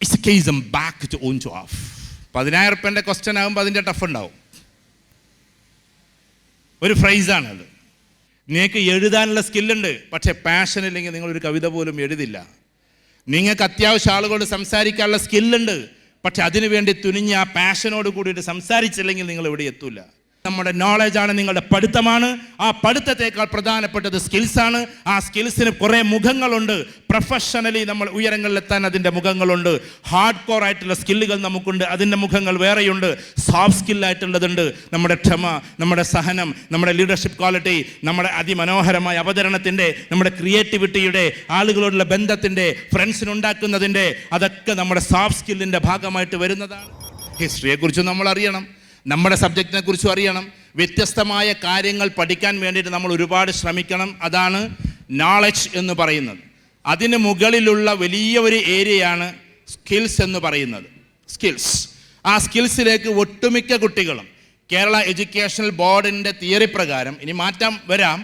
It's a case back to on to off. 10,000 ഉറുപ്പ്യൻ്റെ question ആകുമ്പോൾ അതിൻ്റെ ടഫ് ഉണ്ടാവും. ഒരു ഫ്രൈസാണത്. നിങ്ങൾക്ക് എഴുതാനുള്ള സ്കില്ലുണ്ട്, പക്ഷേ പാഷൻ ഇല്ലെങ്കിൽ നിങ്ങളൊരു കവിത പോലും എഴുതില്ല. നിങ്ങൾക്ക് അത്യാവശ്യം ആളുകളോട് സംസാരിക്കാനുള്ള സ്കില്ലുണ്ട്, പക്ഷെ അതിനു വേണ്ടി തുനിഞ്ഞ് ആ പാഷനോട് കൂടിയിട്ട് സംസാരിച്ചില്ലെങ്കിൽ നിങ്ങൾ എവിടെ എത്തൂല. നമ്മുടെ നോളജാണ് നിങ്ങളുടെ പഠിത്തമാണ്. ആ പഠിത്തത്തേക്കാൾ പ്രധാനപ്പെട്ടത് സ്കിൽസാണ്. ആ സ്കിൽസിന് കുറേ മുഖങ്ങളുണ്ട്. പ്രൊഫഷണലി നമ്മൾ ഉയരങ്ങളിലെത്താൻ അതിൻ്റെ മുഖങ്ങളുണ്ട്. ഹാർഡ് കോർ ആയിട്ടുള്ള സ്കില്ലുകൾ നമുക്കുണ്ട്, അതിൻ്റെ മുഖങ്ങൾ വേറെയുണ്ട്. സോഫ്റ്റ് സ്കില്ലായിട്ടുള്ളതുണ്ട്. നമ്മുടെ ക്ഷമ, നമ്മുടെ സഹനം, നമ്മുടെ ലീഡർഷിപ്പ് ക്വാളിറ്റി, നമ്മുടെ അതിമനോഹരമായ അവതരണത്തിൻ്റെ, നമ്മുടെ ക്രിയേറ്റിവിറ്റിയുടെ, ആളുകളോടുള്ള ബന്ധത്തിൻ്റെ, ഫ്രണ്ട്സിനുണ്ടാക്കുന്നതിൻ്റെ, അതൊക്കെ നമ്മുടെ സോഫ്റ്റ് സ്കില്ലിൻ്റെ ഭാഗമായിട്ട് വരുന്നതാണ്. ഹിസ്റ്ററിയെക്കുറിച്ച് നമ്മൾ അറിയണം, നമ്മുടെ സബ്ജക്റ്റിനെ കുറിച്ചും അറിയണം. വ്യത്യസ്തമായ കാര്യങ്ങൾ പഠിക്കാൻ വേണ്ടിയിട്ട് നമ്മൾ ഒരുപാട് ശ്രമിക്കണം. അതാണ് നോളജ് എന്ന് പറയുന്നത്. അതിന് മുകളിലുള്ള വലിയ ഒരു ഏരിയയാണ് സ്കിൽസ് എന്ന് പറയുന്നത്. സ്കിൽസ്, ആ സ്കിൽസിലേക്ക് ഒട്ടുമിക്ക കുട്ടികളും കേരള എഡ്യൂക്കേഷണൽ ബോർഡിൻ്റെ തിയറി പ്രകാരം, ഇനി മാറ്റം വരാം,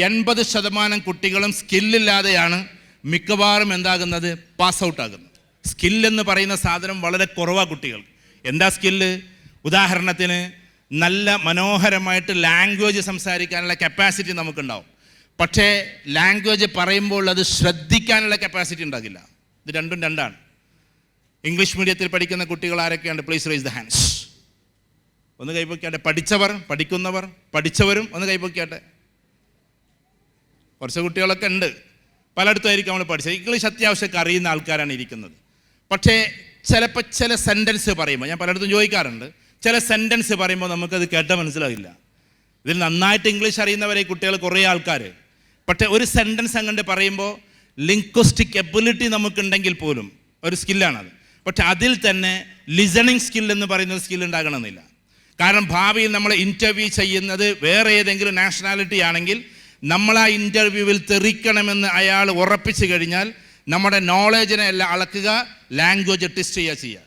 80% കുട്ടികളും സ്കില്ലില്ലാതെയാണ് മിക്കവാറും എന്താകുന്നത്, പാസ് ഔട്ട് ആകുന്നത്. സ്കില്ലെന്ന് പറയുന്ന സാധനം വളരെ കുറവാണ് കുട്ടികൾക്ക്. എന്താ സ്കില്ല്? ഉദാഹരണത്തിന് നല്ല മനോഹരമായിട്ട് ലാംഗ്വേജ് സംസാരിക്കാനുള്ള കപ്പാസിറ്റി നമുക്കുണ്ടാവും, പക്ഷേ ലാംഗ്വേജ് പറയുമ്പോൾ അത് ശ്രദ്ധിക്കാനുള്ള കപ്പാസിറ്റി ഉണ്ടാകില്ല. ഇത് രണ്ടും രണ്ടാണ്. ഇംഗ്ലീഷ് മീഡിയത്തിൽ പഠിക്കുന്ന കുട്ടികൾ ആരൊക്കെയാണ്? Please raise the hands. ഒന്ന് കൈപ്പൊക്കിയാട്ടെ. പഠിച്ചവർ, പഠിക്കുന്നവർ, പഠിച്ചവരും ഒന്ന് കൈപ്പൊക്കിയാട്ടെ. കുറച്ച് കുട്ടികളൊക്കെ ഉണ്ട്, പലയിടത്തുമായിരിക്കും നമ്മൾ പഠിച്ചത്. ഇംഗ്ലീഷ് അത്യാവശ്യമൊക്കെ അറിയുന്ന ആൾക്കാരാണ് ഇരിക്കുന്നത്. പക്ഷേ ചിലപ്പോൾ ചില സെൻറ്റൻസ് പറയുമ്പോൾ, ഞാൻ പലയിടത്തും ചോദിക്കാറുണ്ട്, ചില സെൻറ്റൻസ് പറയുമ്പോൾ നമുക്കത് കേട്ടാൽ മനസ്സിലാകില്ല. ഇതിൽ നന്നായിട്ട് ഇംഗ്ലീഷ് അറിയുന്നവരെ കുട്ടികൾ കുറേ ആൾക്കാർ, പക്ഷേ ഒരു സെൻറ്റൻസ് അങ്ങോട്ട് പറയുമ്പോൾ ലിംഗ്വിസ്റ്റിക് എബിലിറ്റി നമുക്കുണ്ടെങ്കിൽ പോലും ഒരു സ്കില്ലാണത്. പക്ഷെ അതിൽ തന്നെ ലിസണിങ് സ്കിൽ എന്ന് പറയുന്ന സ്കിൽ ഉണ്ടാകണമെന്നില്ല. കാരണം ഭാവിയിൽ നമ്മൾ ഇൻ്റർവ്യൂ ചെയ്യുന്നത് വേറെ ഏതെങ്കിലും നാഷണാലിറ്റി ആണെങ്കിൽ നമ്മൾ ആ ഇൻ്റർവ്യൂവിൽ തെറിക്കണമെന്ന് അയാൾ ഉറപ്പിച്ചു കഴിഞ്ഞാൽ നമ്മുടെ നോളജിനെ എല്ലാം അളക്കുക, ലാംഗ്വേജ് ടെസ്റ്റ് ചെയ്യുക.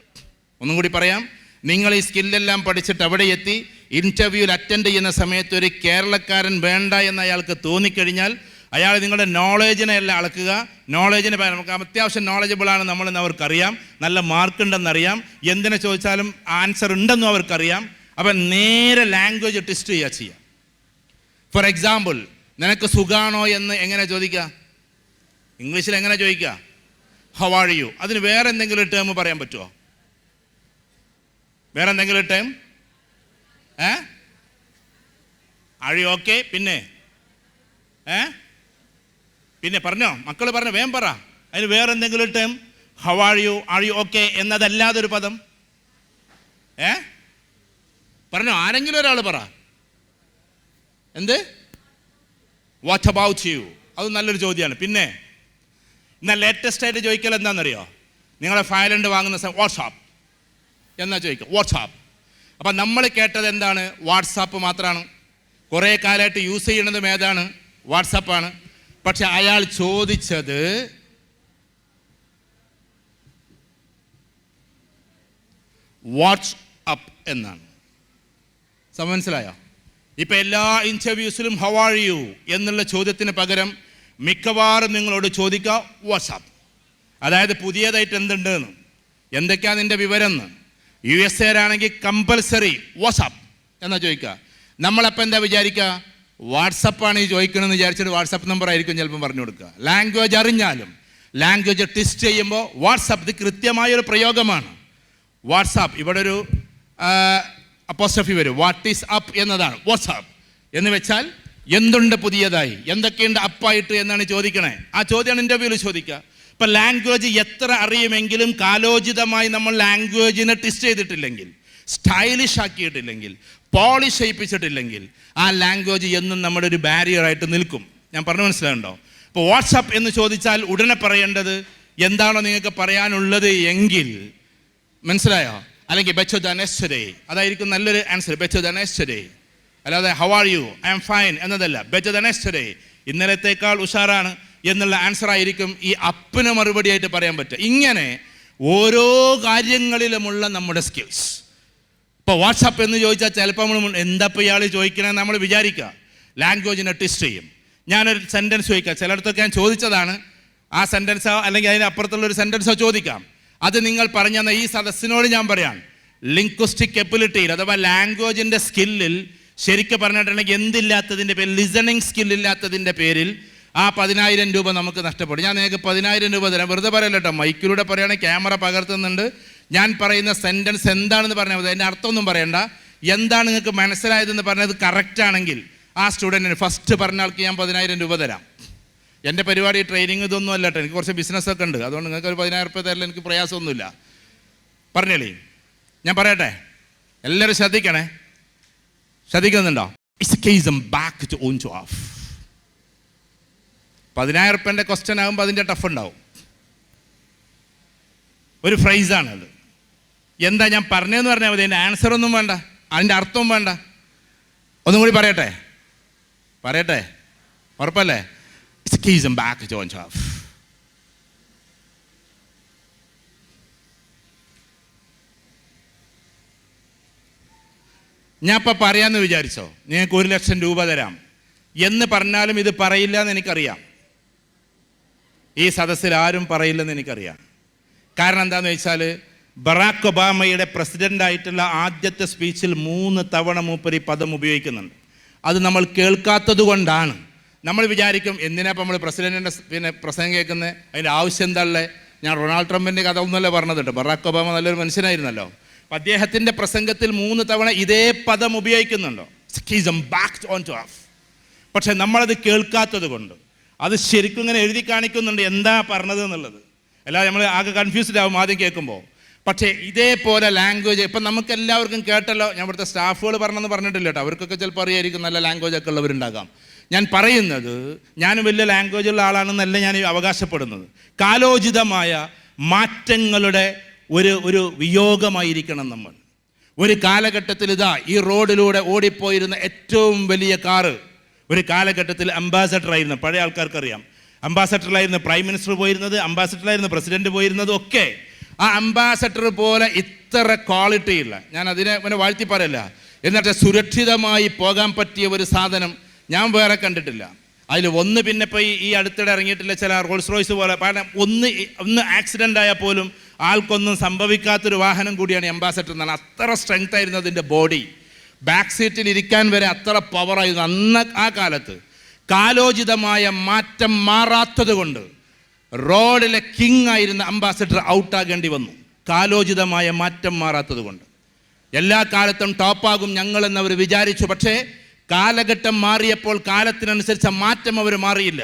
ഒന്നും കൂടി പറയാം, നിങ്ങൾ ഈ സ്കില്ലെല്ലാം പഠിച്ചിട്ട് അവിടെ എത്തി ഇൻ്റർവ്യൂവിൽ അറ്റൻഡ് ചെയ്യുന്ന സമയത്ത് ഒരു കേരളക്കാരൻ വേണ്ട എന്ന് അയാൾക്ക് തോന്നിക്കഴിഞ്ഞാൽ അയാൾ നിങ്ങളുടെ നോളജിനെ എല്ലാം അളക്കുക. നോളജിന് നമുക്ക് അത്യാവശ്യം നോളജബിളാണ് നമ്മളെന്ന് അവർക്കറിയാം, നല്ല മാർക്കുണ്ടെന്നറിയാം, എന്തിനെ ചോദിച്ചാലും ആൻസർ ഉണ്ടെന്നും അവർക്കറിയാം. അപ്പം നേരെ ലാംഗ്വേജ് ടെസ്റ്റ് ചെയ്യുക. ഫോർ എക്സാമ്പിൾ, നിനക്ക് സുഖാണോ എന്ന് എങ്ങനെ ചോദിക്കുക? ഇംഗ്ലീഷിൽ എങ്ങനെ ചോദിക്കുക? How are U. അതിന് വേറെ എന്തെങ്കിലും ടേം പറയാൻ പറ്റുമോ? വേറെ എന്തെങ്കിലും ടേം? R you okay? പിന്നെ പിന്നെ പറഞ്ഞോ, മക്കൾ പറഞ്ഞോ, വേഗം പറ. അതിന് വേറെ എന്തെങ്കിലും term? How are you, are you okay എന്നതല്ലാതൊരു പദം പറഞ്ഞോ, ആരെങ്കിലും ഒരാൾ പറ. എന്ത്? What about you? അത് നല്ലൊരു ചോദ്യമാണ്. പിന്നെ എന്നാൽ ലേറ്റസ്റ്റ് ആയിട്ട് ചോദിക്കൽ എന്താണെന്നറിയോ? നിങ്ങളെ ഫയലുണ്ട് വാങ്ങുന്ന വാട്സാപ്പ് എന്നാ ചോദിക്കുക, വാട്സാപ്പ്. അപ്പം നമ്മൾ കേട്ടത് എന്താണ്? വാട്സാപ്പ് മാത്രമാണ്. കുറേ കാലമായിട്ട് യൂസ് ചെയ്യണതും ഏതാണ്? വാട്സാപ്പാണ്. പക്ഷെ അയാൾ ചോദിച്ചത് വാട്സ്ആപ്പ് എന്നാണ്. മനസ്സിലായോ? ഇപ്പം എല്ലാ ഇൻ്റർവ്യൂസിലും ഹൗ ആർ യു എന്നുള്ള ചോദ്യത്തിന് പകരം മിക്കവാറും നിങ്ങളോട് ചോദിക്കുക വാട്സാപ്പ്. അതായത് പുതിയതായിട്ട് എന്തുണ്ട് എന്ന്, എന്തൊക്കെയാണ് നിൻ്റെ വിവരം എന്ന്. USA ആണെങ്കിൽ കമ്പൽസറി വാട്സാപ്പ് എന്നാ ചോദിക്കുക. നമ്മളപ്പോൾ എന്താ വിചാരിക്കുക? വാട്സപ്പാണ് ഈ ചോദിക്കണമെന്ന് വിചാരിച്ചിട്ട് വാട്സപ്പ് നമ്പർ ആയിരിക്കും ചിലപ്പം പറഞ്ഞു കൊടുക്കുക. ലാംഗ്വേജ് അറിഞ്ഞാലും ലാംഗ്വേജ് ടെസ്റ്റ് ചെയ്യുമ്പോൾ വാട്സപ്പ് ഇത് കൃത്യമായൊരു പ്രയോഗമാണ്. വാട്സാപ്പ്, ഇവിടെ ഒരു അപ്പോസ്ട്രോഫി വരും, വാട്ട് ഈസ് അപ്പ് എന്നതാണ് വാട്സാപ്പ് എന്ന് വെച്ചാൽ എന്തുണ്ട് പുതിയതായി, എന്തൊക്കെയുണ്ട് അപ്പായിട്ട് എന്നാണ് ചോദിക്കണേ. ആ ചോദ്യമാണ് ഇൻ്റർവ്യൂവിൽ ചോദിക്കുക. ഇപ്പം ലാംഗ്വേജ് എത്ര അറിയുമെങ്കിലും കാലോചിതമായി നമ്മൾ ലാംഗ്വേജിനെ ടെസ്റ്റ് ചെയ്തിട്ടില്ലെങ്കിൽ, സ്റ്റൈലിഷ് ആക്കിയിട്ടില്ലെങ്കിൽ, പോളിഷ് ചെയ്യിപ്പിച്ചിട്ടില്ലെങ്കിൽ ആ ലാംഗ്വേജ് എന്നും നമ്മുടെ ഒരു ബാരിയറായിട്ട് നിൽക്കും. ഞാൻ പറഞ്ഞു മനസ്സിലാകുന്നുണ്ടോ? ഇപ്പോൾ വാട്സാപ്പ് എന്ന് ചോദിച്ചാൽ ഉടനെ പറയേണ്ടത് എന്താണോ നിങ്ങൾക്ക് പറയാനുള്ളത് എങ്കിൽ, മനസ്സിലായോ? അല്ലെങ്കിൽ ബെറ്റർ ദാൻ യെസ്റ്റർഡേ, അതായിരിക്കും നല്ലൊരു ആൻസർ. ബെറ്റർ ദാൻ യെസ്റ്റർഡേ, അല്ലാതെ how are you, I am fine എന്നതല്ല. ബെറ്റർ ദാൻ യെസ്റ്റർഡേ, ഇന്നലത്തേക്കാൾ ഉഷാറാണ് എന്നുള്ള ആൻസർ ആയിരിക്കും ഈ അപ്പിന് മറുപടി ആയിട്ട് പറയാൻ പറ്റുക. ഇങ്ങനെ ഓരോ കാര്യങ്ങളിലുമുള്ള നമ്മുടെ സ്കിൽസ്. ഇപ്പോൾ വാട്സാപ്പ് എന്ന് ചോദിച്ചാൽ ചിലപ്പോൾ നമ്മൾ എന്താ ഇപ്പോൾ ഇയാൾ ചോദിക്കണമെന്ന് നമ്മൾ വിചാരിക്കുക. ലാംഗ്വേജിനെ ടെസ്റ്റ് ചെയ്യും. ഞാനൊരു സെൻറ്റൻസ് ചോദിക്കാം, ചിലയിടത്തൊക്കെ ഞാൻ ചോദിച്ചതാണ്. ആ സെൻറ്റൻസോ അല്ലെങ്കിൽ അതിന് അപ്പുറത്തുള്ളൊരു സെൻറ്റൻസോ ചോദിക്കാം. അത് നിങ്ങൾ പറഞ്ഞ ഈ സദസ്സിനോട് ഞാൻ പറയാം, ലിംഗ്വിസ്റ്റിക് എബിലിറ്റിയിൽ അഥവാ ലാംഗ്വേജിൻ്റെ സ്കില്ലിൽ ശരിക്കും പറഞ്ഞിട്ടുണ്ടെങ്കിൽ എന്തില്ലാത്തതിൻ്റെ പേരിൽ, ലിസണിങ് സ്കില്ലില്ലാത്തതിൻ്റെ പേരിൽ ആ 10,000 രൂപ നമുക്ക് നഷ്ടപ്പെടും. ഞാൻ നിങ്ങൾക്ക് 10,000 രൂപ തരാം. വെറുതെ പറയല്ലോ കേട്ടോ, മൈക്കിലൂടെ പറയുകയാണെങ്കിൽ ക്യാമറ പകർത്തുന്നുണ്ട്. ഞാൻ പറയുന്ന സെൻറ്റൻസ് എന്താണെന്ന് പറഞ്ഞാൽ മതി, അതിൻ്റെ അർത്ഥമൊന്നും പറയണ്ട. എന്താണ് നിങ്ങൾക്ക് മനസ്സിലായതെന്ന് പറഞ്ഞത് കറക്റ്റ് ആണെങ്കിൽ ആ സ്റ്റുഡൻറ്റിന് ഫസ്റ്റ് പറഞ്ഞ ആൾക്ക് ഞാൻ 10,000 രൂപ തരാം. എൻ്റെ പരിപാടി ട്രെയിനിങ് ഇതൊന്നും അല്ല കേട്ടോ, എനിക്ക് കുറച്ച് ബിസിനസ്സൊക്കെ ഉണ്ട്. അതുകൊണ്ട് നിങ്ങൾക്ക് ഒരു 10,000 രൂപ തരില്ല, എനിക്ക് പ്രയാസമൊന്നുമില്ല. പറഞ്ഞോളി, ഞാൻ പറയട്ടെ, എല്ലാവരും ശ്രദ്ധിക്കണേ. ശ്രദ്ധിക്കുന്നുണ്ടോ? It's case back to on to off. 10,000 രൂപേൻ്റെ ക്വസ്റ്റ്യൻ ആകുമ്പോൾ അതിൻ്റെ ടഫ് ഉണ്ടാവും. ഒരു ഫ്രൈസാണത്. എന്താ ഞാൻ പറഞ്ഞതെന്ന് പറഞ്ഞാൽ മതി, അതിൻ്റെ ആൻസറൊന്നും വേണ്ട, അതിൻ്റെ അർത്ഥവും വേണ്ട. ഒന്നും കൂടി പറയട്ടെ, ഉറപ്പല്ലേ? It's case back to on to off. ഞാൻ ഇപ്പം പറയാമെന്ന് വിചാരിച്ചോ, നിങ്ങൾക്ക് 1,00,000 രൂപ തരാം എന്ന് പറഞ്ഞാലും ഇത് പറയില്ല എന്ന് എനിക്കറിയാം. ഈ സദസ്സിൽ ആരും പറയില്ലെന്ന് എനിക്കറിയാം. കാരണം എന്താണെന്ന് വെച്ചാൽ ബറാക്ക് ഒബാമയുടെ പ്രസിഡൻ്റായിട്ടുള്ള ആദ്യത്തെ സ്പീച്ചിൽ 3 തവണ മൂപ്പര് ഈ പദം ഉപയോഗിക്കുന്നുണ്ട്. അത് നമ്മൾ കേൾക്കാത്തത് കൊണ്ടാണ്. നമ്മൾ വിചാരിക്കും എന്തിനാ ഇപ്പം നമ്മൾ പ്രസിഡൻറ്റിൻ്റെ പ്രസംഗം കേൾക്കുന്നത്, അതിൻ്റെ ആവശ്യം എന്താണല്ലേ? ഞാൻ റൊണാൾഡ് ട്രംപിൻ്റെ കഥ ഒന്നുമല്ല പറഞ്ഞത് കേട്ടോ, ബറാക്ക് ഒബാമ നല്ലൊരു മനുഷ്യനായിരുന്നല്ലോ. അപ്പം അദ്ദേഹത്തിൻ്റെ പ്രസംഗത്തിൽ 3 തവണ ഇതേ പദം ഉപയോഗിക്കുന്നുണ്ടോ, ബാക്ക് ഓൺ ടു ഓഫ്. പക്ഷെ നമ്മളത് കേൾക്കാത്തത് കൊണ്ട് അത് ശരിക്കും ഇങ്ങനെ എഴുതി കാണിക്കുന്നുണ്ട് എന്താ പറഞ്ഞത് എന്നുള്ളത്. അല്ലാതെ നമ്മൾ ആകെ കൺഫ്യൂസ്ഡ് ആവും ആദ്യം കേൾക്കുമ്പോൾ. പക്ഷേ ഇതേപോലെ ലാംഗ്വേജ് ഇപ്പം നമുക്ക് എല്ലാവർക്കും കേട്ടല്ലോ. ഞാൻ ഇവിടുത്തെ സ്റ്റാഫുകൾ പറഞ്ഞിട്ടില്ല കേട്ടോ, അവർക്കൊക്കെ ചിലപ്പോൾ അറിയായിരിക്കും, നല്ല ലാംഗ്വേജ് ഒക്കെ ഉള്ളവരുണ്ടാകാം. ഞാൻ പറയുന്നത്, ഞാൻ വലിയ ലാംഗ്വേജുള്ള ആളാണെന്നല്ല ഞാൻ അവകാശപ്പെടുന്നത്. കാലോചിതമായ മാറ്റങ്ങളുടെ ഒരു വിയോഗമായിരിക്കണം നമ്മൾ. ഒരു കാലഘട്ടത്തിൽ ഈ റോഡിലൂടെ ഓടിപ്പോയിരുന്ന ഏറ്റവും വലിയ കാറ് ഒരു കാലഘട്ടത്തിൽ അംബാസഡർ ആയിരുന്നു. പഴയ ആൾക്കാർക്കറിയാം, അംബാസഡറിലായിരുന്നു പ്രൈം മിനിസ്റ്റർ പോയിരുന്നത്, അംബാസഡറിലായിരുന്നു പ്രസിഡന്റ് പോയിരുന്നത് ഒക്കെ. ആ അംബാസഡർ പോലെ ഇത്ര ക്വാളിറ്റി ഉള്ള, ഞാൻ അതിനെ പിന്നെ വാഴ്ത്തി പറയല്ല, എന്നിട്ട് സുരക്ഷിതമായി പോകാൻ പറ്റിയ ഒരു സാധനം ഞാൻ വേറെ കണ്ടിട്ടില്ല. അതിൽ ഒന്ന് പിന്നെ ഇപ്പോൾ ഈ അടുത്തിടെ ഇറങ്ങിയിട്ടില്ല ചില റോൾസ് റോയ്സ് പോലെ. കാരണം ഒന്ന് ആക്സിഡൻ്റ് ആയാൽ പോലും ആൾക്കൊന്നും സംഭവിക്കാത്തൊരു വാഹനം കൂടിയാണ് അംബാസഡർ എന്നാണ്. അത്ര സ്ട്രെങ്ത് ആയിരുന്നു അതിൻ്റെ ബോഡി. ബാക്ക് സീറ്റിൽ ഇരിക്കാൻ വരെ അത്ര പവറായിരുന്നു അന്ന്. ആ കാലത്ത് കാലോചിതമായ മാറ്റം മാറാത്തത് കൊണ്ട് റോഡിലെ കിങ് ആയിരുന്ന അംബാസഡർ ഔട്ടാകേണ്ടി വന്നു. കാലോചിതമായ മാറ്റം മാറാത്തത് കൊണ്ട്. എല്ലാ കാലത്തും ടോപ്പാകും ഞങ്ങളെന്നവർ വിചാരിച്ചു. പക്ഷേ കാലഘട്ടം മാറിയപ്പോൾ കാലത്തിനനുസരിച്ച മാറ്റം അവർ മാറിയില്ല.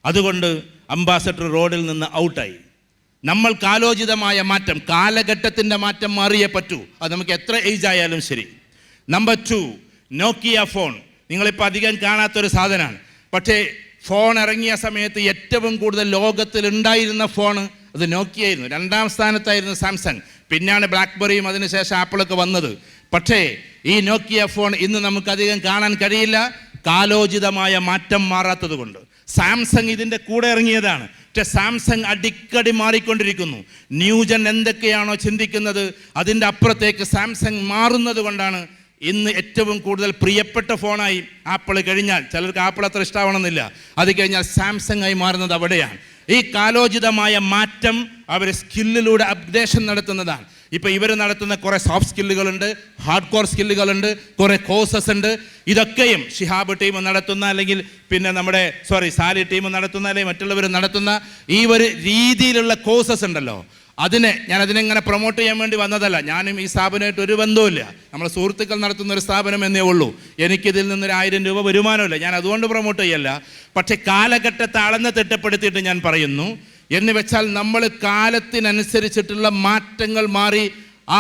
അതുകൊണ്ട് അംബാസഡർ റോഡിൽ നിന്ന് ഔട്ടായി. നമ്മൾ കാലോചിതമായ മാറ്റം, കാലഘട്ടത്തിൻ്റെ മാറ്റം മാറിയേ പറ്റൂ. അത് നമുക്ക് എത്ര ഏജ് ആയാലും ശരി. നമ്പർ 2, നോക്കിയ ഫോൺ. നിങ്ങളിപ്പോൾ അധികം കാണാത്തൊരു സാധനമാണ്. പക്ഷേ ഫോൺ ഇറങ്ങിയ സമയത്ത് ഏറ്റവും കൂടുതൽ ലോകത്തിൽ ഉണ്ടായിരുന്ന ഫോൺ അത് നോക്കിയ ആയിരുന്നു. 2ാം സ്ഥാനത്തായിരുന്നു സാംസങ്. പിന്നാണ് ബ്ലാക്ക്ബെറിയും അതിനുശേഷം ആപ്പിളൊക്കെ വന്നത്. പക്ഷേ ഈ നോക്കിയ ഫോൺ ഇന്ന് നമുക്കധികം കാണാൻ കഴിയില്ല, കാലോചിതമായ മാറ്റം മാറാത്തത് കൊണ്ട്. സാംസങ് ഇതിൻ്റെ കൂടെ ഇറങ്ങിയതാണ്. പക്ഷേ സാംസങ് അടിക്കടി മാറിക്കൊണ്ടിരിക്കുന്നു. ന്യൂജൻ എന്തൊക്കെയാണോ ചിന്തിക്കുന്നത് അതിൻ്റെ അപ്പുറത്തേക്ക് സാംസങ് മാറുന്നത് കൊണ്ടാണ് ഇന്ന് ഏറ്റവും കൂടുതൽ പ്രിയപ്പെട്ട ഫോണായി ആപ്പിൾ കഴിഞ്ഞാൽ, ചിലർക്ക് ആപ്പിൾ അത്ര ഇഷ്ടമാവണമെന്നില്ല, അത് കഴിഞ്ഞാൽ സാംസങ് ആയി മാറുന്നത് അവിടെയാണ്. ഈ കാലോചിതമായ മാറ്റം അവർ സ്കില്ലിലൂടെ അപ്ഡേഷൻ നടത്തുന്നതാണ്. ഇപ്പോൾ ഇവർ നടത്തുന്ന കുറേ സോഫ്റ്റ് സ്കില്ലുകളുണ്ട്, ഹാർഡ് കോർ സ്കില്ലുകളുണ്ട്, കുറേ കോഴ്സസ് ഉണ്ട്. ഇതൊക്കെയും ഷിഹാബ് ടീം നടത്തുന്ന, അല്ലെങ്കിൽ പിന്നെ സാലി ടീം നടത്തുന്ന, അല്ലെങ്കിൽ മറ്റുള്ളവർ നടത്തുന്ന ഈ ഒരു രീതിയിലുള്ള കോഴ്സസ് ഉണ്ടല്ലോ, ഞാനതിനെങ്ങനെ പ്രൊമോട്ട് ചെയ്യാൻ വേണ്ടി വന്നതല്ല. ഞാനും ഈ സ്ഥാപനമായിട്ട് ഒരു ബന്ധവുമില്ല. നമ്മൾ സുഹൃത്തുക്കൾ നടത്തുന്ന ഒരു സ്ഥാപനം എന്നേ ഉള്ളൂ. എനിക്കിതിൽ നിന്നൊരു 1000 രൂപ വരുമാനമില്ല. ഞാൻ അതുകൊണ്ട് പ്രൊമോട്ട് ചെയ്യല്ല. പക്ഷേ കാലഘട്ടത്തെ അളന്ന് തിട്ടപ്പെടുത്തിയിട്ട് ഞാൻ പറയുന്നു, എന്ന് വെച്ചാൽ നമ്മൾ കാലത്തിനനുസരിച്ചിട്ടുള്ള മാറ്റങ്ങൾ മാറി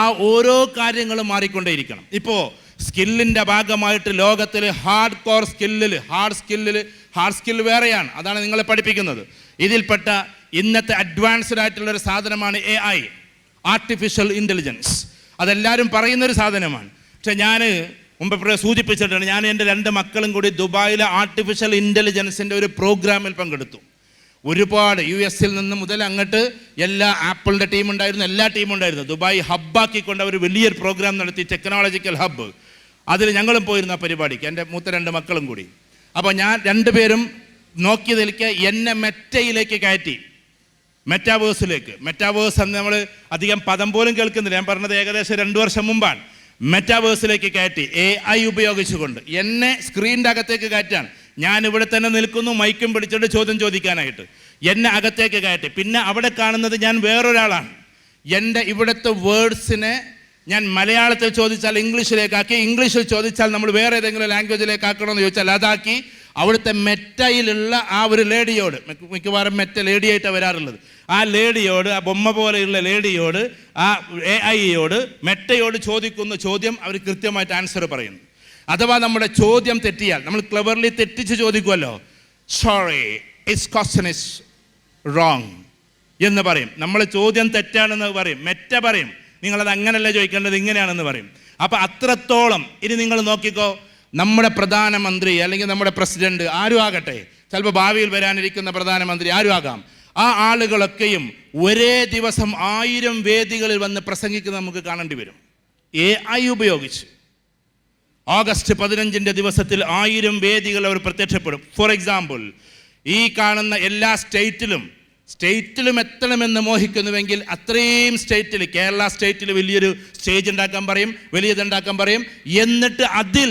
ആ ഓരോ കാര്യങ്ങളും മാറിക്കൊണ്ടേയിരിക്കണം. ഇപ്പോൾ സ്കില്ലിൻ്റെ ഭാഗമായിട്ട് ലോകത്തിൽ ഹാർഡ് കോർ സ്കില്ലിൽ ഹാർഡ് സ്കില്ല് വേറെയാണ്, അതാണ് നിങ്ങളെ പഠിപ്പിക്കുന്നത്. ഇതിൽപ്പെട്ട ഇന്നത്തെ അഡ്വാൻസ്ഡ് ആയിട്ടുള്ളൊരു സാധനമാണ് AI, ആർട്ടിഫിഷ്യൽ ഇൻ്റലിജൻസ്. അതെല്ലാവരും പറയുന്നൊരു സാധനമാണ്. പക്ഷെ ഞാൻ മുമ്പ് സൂചിപ്പിച്ചിട്ടുണ്ട്, ഞാൻ എൻ്റെ 2 മക്കളും കൂടി ദുബായിലെ ആർട്ടിഫിഷ്യൽ ഇൻ്റലിജൻസിൻ്റെ ഒരു പ്രോഗ്രാമിൽ പങ്കെടുത്തു. ഒരുപാട് US നിന്ന് മുതൽ അങ്ങോട്ട് എല്ലാ ആപ്പിളിൻ്റെ ടീമുണ്ടായിരുന്നു, എല്ലാ ടീമുണ്ടായിരുന്നു. ദുബായ് ഹബ്ബാക്കിക്കൊണ്ട് അവർ വലിയൊരു പ്രോഗ്രാം നടത്തി, ടെക്നോളജിക്കൽ ഹബ്ബ്. അതിൽ ഞങ്ങളും പോയിരുന്നു ആ പരിപാടിക്ക്, എൻ്റെ മൂത്ത 2 മക്കളും കൂടി. അപ്പോൾ ഞാൻ 2 പേരും നോക്കിയതിലേക്ക് എന്നെ മെറ്റയിലേക്ക് കയറ്റി. മെറ്റാവേഴ്സ് എന്ന് നമ്മൾ അധികം പദം പോലും കേൾക്കുന്നില്ല. ഞാൻ പറഞ്ഞത് ഏകദേശം 2 വർഷം മുമ്പാണ്. മെറ്റാവേഴ്സിലേക്ക് കയറ്റി AI ഉപയോഗിച്ചുകൊണ്ട് എന്നെ സ്ക്രീനിൻ്റെ അകത്തേക്ക് കയറ്റാൻ, ഞാൻ ഇവിടെ തന്നെ നിൽക്കുന്നു മൈക്കും പിടിച്ചിട്ട് ചോദ്യം ചോദിക്കാനായിട്ട് എന്നെ അകത്തേക്ക് കയറ്റി. പിന്നെ അവിടെ കാണുന്നത് ഞാൻ വേറൊരാളാണ്. എൻ്റെ ഇവിടുത്തെ വേർഡ്സിനെ ഞാൻ മലയാളത്തിൽ ചോദിച്ചാൽ ഇംഗ്ലീഷിലേക്കാക്കി, ഇംഗ്ലീഷിൽ ചോദിച്ചാൽ നമ്മൾ വേറെ ഏതെങ്കിലും ലാംഗ്വേജിലേക്ക് ആക്കണമെന്ന് ചോദിച്ചാൽ അതാക്കി, അവിടുത്തെ മെറ്റയിലുള്ള ആ ഒരു ലേഡിയോട്, മിക്കവാറും മെറ്റ ലേഡിയായിട്ടാണ് വരാറുള്ളത്, ആ ലേഡിയോട്, ആ ബൊമ്മ പോലെയുള്ള ലേഡിയോട്, ആ AIയോട്, മെറ്റയോട് ചോദിക്കുന്ന ചോദ്യം അവർ കൃത്യമായിട്ട് ആൻസർ പറയുന്നു. അഥവാ നമ്മുടെ ചോദ്യം തെറ്റിയാൽ, നമ്മൾ ക്ലെവർലി തെറ്റിച്ച് ചോദിക്കുമല്ലോ, sorry it's question is wrong എന്ന് പറയും. നമ്മൾ ചോദ്യം തെറ്റാണെന്ന് പറയും. മെറ്റ പറയും നിങ്ങളത് അങ്ങനെയല്ല ചോദിക്കേണ്ടത്, ഇങ്ങനെയാണെന്ന് പറയും. അപ്പം അത്രത്തോളം. ഇനി നിങ്ങൾ നോക്കിക്കോ, നമ്മുടെ പ്രധാനമന്ത്രി അല്ലെങ്കിൽ നമ്മുടെ പ്രസിഡന്റ് ആരും ആകട്ടെ, ചിലപ്പോൾ ഭാവിയിൽ വരാനിരിക്കുന്ന പ്രധാനമന്ത്രി ആരും ആകാം, ആ ആളുകളൊക്കെയും ഒരേ ദിവസം 1000 വേദികളിൽ വന്ന് പ്രസംഗിക്കുന്നത് നമുക്ക് കാണേണ്ടി വരും AI ഉപയോഗിച്ച്. ഓഗസ്റ്റ് 15 ദിവസത്തിൽ 1000 വേദികൾ അവർ പ്രത്യക്ഷപ്പെടും. ഫോർ എക്സാമ്പിൾ, ഈ കാണുന്ന എല്ലാ സ്റ്റേറ്റിലും എത്തണമെന്ന് മോഹിക്കുന്നുവെങ്കിൽ അത്രയും സ്റ്റേറ്റിൽ, കേരള സ്റ്റേറ്റിൽ വലിയൊരു സ്റ്റേജ് ഉണ്ടാക്കാൻ പറയും, വലിയതുണ്ടാക്കാൻ പറയും. എന്നിട്ട് അതിൽ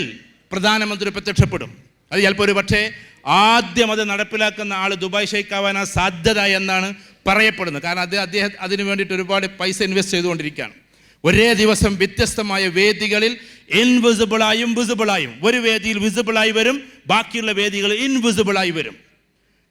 പ്രധാനമന്ത്രി പ്രത്യക്ഷപ്പെടും. അത് ചിലപ്പോൾ ഒരു പക്ഷേ ആദ്യം അത് നടപ്പിലാക്കുന്ന ആൾ ദുബായ് ഷെയ്ഖാവാനാ സാധ്യത എന്നാണ് പറയപ്പെടുന്നത്. കാരണം അദ്ദേഹം അതിന് വേണ്ടിയിട്ട് ഒരുപാട് പൈസ ഇൻവെസ്റ്റ് ചെയ്തുകൊണ്ടിരിക്കുകയാണ്. ഒരേ ദിവസം വ്യത്യസ്തമായ വേദികളിൽ ഇൻവിസിബിളായും വിസിബിളായും, ഒരു വേദിയിൽ വിസിബിളായി വരും, ബാക്കിയുള്ള വേദികളിൽ ഇൻവിസിബിളായി വരും.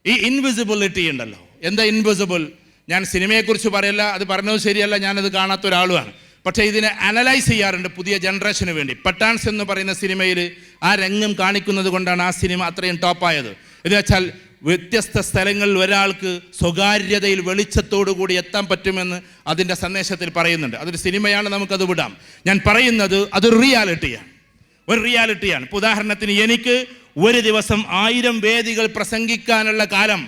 ഈ ഇൻവിസിബിലിറ്റി ഉണ്ടല്ലോ, എന്താ ഇൻവിസിബിൾ? ഞാൻ സിനിമയെക്കുറിച്ച് പറയല്ല, അത് പറഞ്ഞത് ശരിയല്ല, ഞാനത് കാണാത്ത ഒരാളുമാണ്. പക്ഷേ ഇതിനെ അനലൈസ് ചെയ്യാറുണ്ട് പുതിയ ജനറേഷന് വേണ്ടി. പട്ടാൻസ് എന്ന് പറയുന്ന സിനിമയിൽ ആ രംഗം കാണിക്കുന്നത് കൊണ്ടാണ് ആ സിനിമ അത്രയും ടോപ്പായത്. എന്ന് വെച്ചാൽ വ്യത്യസ്ത സ്ഥലങ്ങളിൽ ഒരാൾക്ക് സ്വകാര്യതയിൽ വെളിച്ചത്തോടു കൂടി എത്താൻ പറ്റുമെന്ന് അതിൻ്റെ സന്ദേശത്തിൽ പറയുന്നുണ്ട്. അതൊരു സിനിമയാണ്, നമുക്കത് വിടാം. ഞാൻ പറയുന്നത് അതൊരു റിയാലിറ്റിയാണ്. ഇപ്പോൾ ഉദാഹരണത്തിന് എനിക്ക് ഒരു ദിവസം 1000 വേദികൾ പ്രസംഗിക്കാനുള്ള കാലം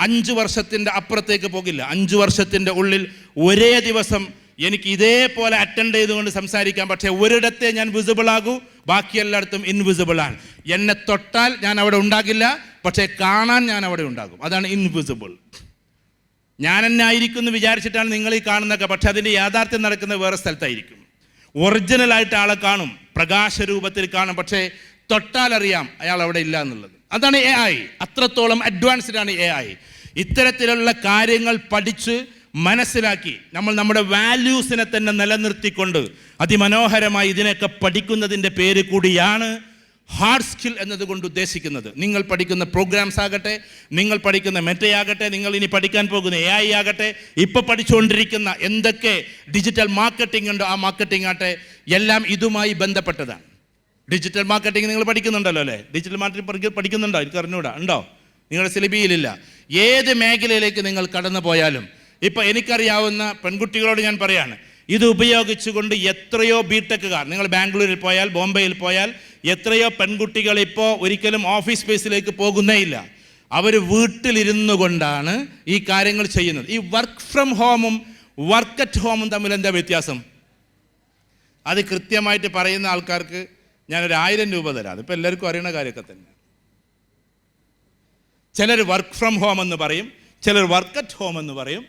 5 വർഷത്തിൻ്റെ അപ്പുറത്തേക്ക് പോകില്ല. 5 വർഷത്തിൻ്റെ ഉള്ളിൽ ഒരേ ദിവസം എനിക്ക് ഇതേപോലെ അറ്റൻഡ് ചെയ്തുകൊണ്ട് സംസാരിക്കാം. പക്ഷേ ഒരിടത്തെ ഞാൻ വിസിബിൾ ആകൂ, ബാക്കി എല്ലായിടത്തും ഇൻവിസിബിളാണ്. എന്നെ തൊട്ടാൽ ഞാൻ അവിടെ ഉണ്ടാകില്ല, പക്ഷേ കാണാൻ ഞാൻ അവിടെ ഉണ്ടാകും. അതാണ് ഇൻവിസിബിൾ. ഞാൻ എന്നെ ആയിരിക്കും എന്ന് വിചാരിച്ചിട്ടാണ് നിങ്ങൾ ഈ കാണുന്നതൊക്കെ, പക്ഷെ അതിൻ്റെ യാഥാർത്ഥ്യം നടക്കുന്നത് വേറെ സ്ഥലത്തായിരിക്കും. ഒറിജിനലായിട്ട് ആളെ കാണും, പ്രകാശരൂപത്തിൽ കാണും, പക്ഷേ തൊട്ടാലറിയാം അയാൾ അവിടെ ഇല്ല എന്നുള്ളത്. അതാണ് AI. അത്രത്തോളം അഡ്വാൻസ്ഡ് ആണ് AI. ഇത്തരത്തിലുള്ള കാര്യങ്ങൾ പഠിച്ച് മനസ്സിലാക്കി നമ്മൾ നമ്മുടെ വാല്യൂസിനെ തന്നെ നിലനിർത്തിക്കൊണ്ട് അതിമനോഹരമായി ഇതിനൊക്കെ പഠിക്കുന്നതിൻ്റെ പേര് കൂടിയാണ് ഹാർഡ് സ്കിൽ എന്നതുകൊണ്ട് ഉദ്ദേശിക്കുന്നത്. നിങ്ങൾ പഠിക്കുന്ന പ്രോഗ്രാംസ് ആകട്ടെ, നിങ്ങൾ പഠിക്കുന്ന മെറ്റയാകട്ടെ, നിങ്ങൾ ഇനി പഠിക്കാൻ പോകുന്ന AI ആകട്ടെ, ഇപ്പോൾ പഠിച്ചുകൊണ്ടിരിക്കുന്ന എന്തൊക്കെ ഡിജിറ്റൽ മാർക്കറ്റിംഗ് ഉണ്ടോ ആ മാർക്കറ്റിംഗ് ആകട്ടെ, എല്ലാം ഇതുമായി ബന്ധപ്പെട്ടതാണ്. ഡിജിറ്റൽ മാർക്കറ്റിംഗ് നിങ്ങൾ പഠിക്കുന്നുണ്ടല്ലോ അല്ലേ? ഡിജിറ്റൽ മാർക്കറ്റിംഗ് പഠിക്കുന്നുണ്ടോ? എനിക്ക് അറിഞ്ഞൂടാ, ഉണ്ടോ? നിങ്ങളുടെ സിലബിയിലില്ല. ഏത് മേഖലയിലേക്ക് നിങ്ങൾ കടന്നു പോയാലും, ഇപ്പം എനിക്കറിയാവുന്ന പെൺകുട്ടികളോട് ഞാൻ പറയാണ്, ഇത് ഉപയോഗിച്ചുകൊണ്ട് എത്രയോ ബിടെക്കുകാർ, നിങ്ങൾ ബാംഗ്ലൂരിൽ പോയാൽ, ബോംബെയിൽ പോയാൽ എത്രയോ പെൺകുട്ടികൾ ഇപ്പോൾ ഒരിക്കലും ഓഫീസ് സ്പേസിലേക്ക് പോകുന്നേ ഇല്ല. അവർ വീട്ടിലിരുന്നു കൊണ്ടാണ് ഈ കാര്യങ്ങൾ ചെയ്യുന്നത്. ഈ വർക്ക് ഫ്രം ഹോമും വർക്ക് അറ്റ് ഹോമും തമ്മിൽ എന്താ വ്യത്യാസം? അത് കൃത്യമായിട്ട് പറയുന്ന ആൾക്കാർക്ക് ഞാനൊരു 1000 രൂപ തരാം. അതിപ്പോൾ എല്ലാവർക്കും അറിയുന്ന കാര്യമൊക്കെ തന്നെ. ചിലർ വർക്ക് ഫ്രം ഹോം എന്ന് പറയും, ചിലർ വർക്ക് അറ്റ് ഹോം എന്ന് പറയും.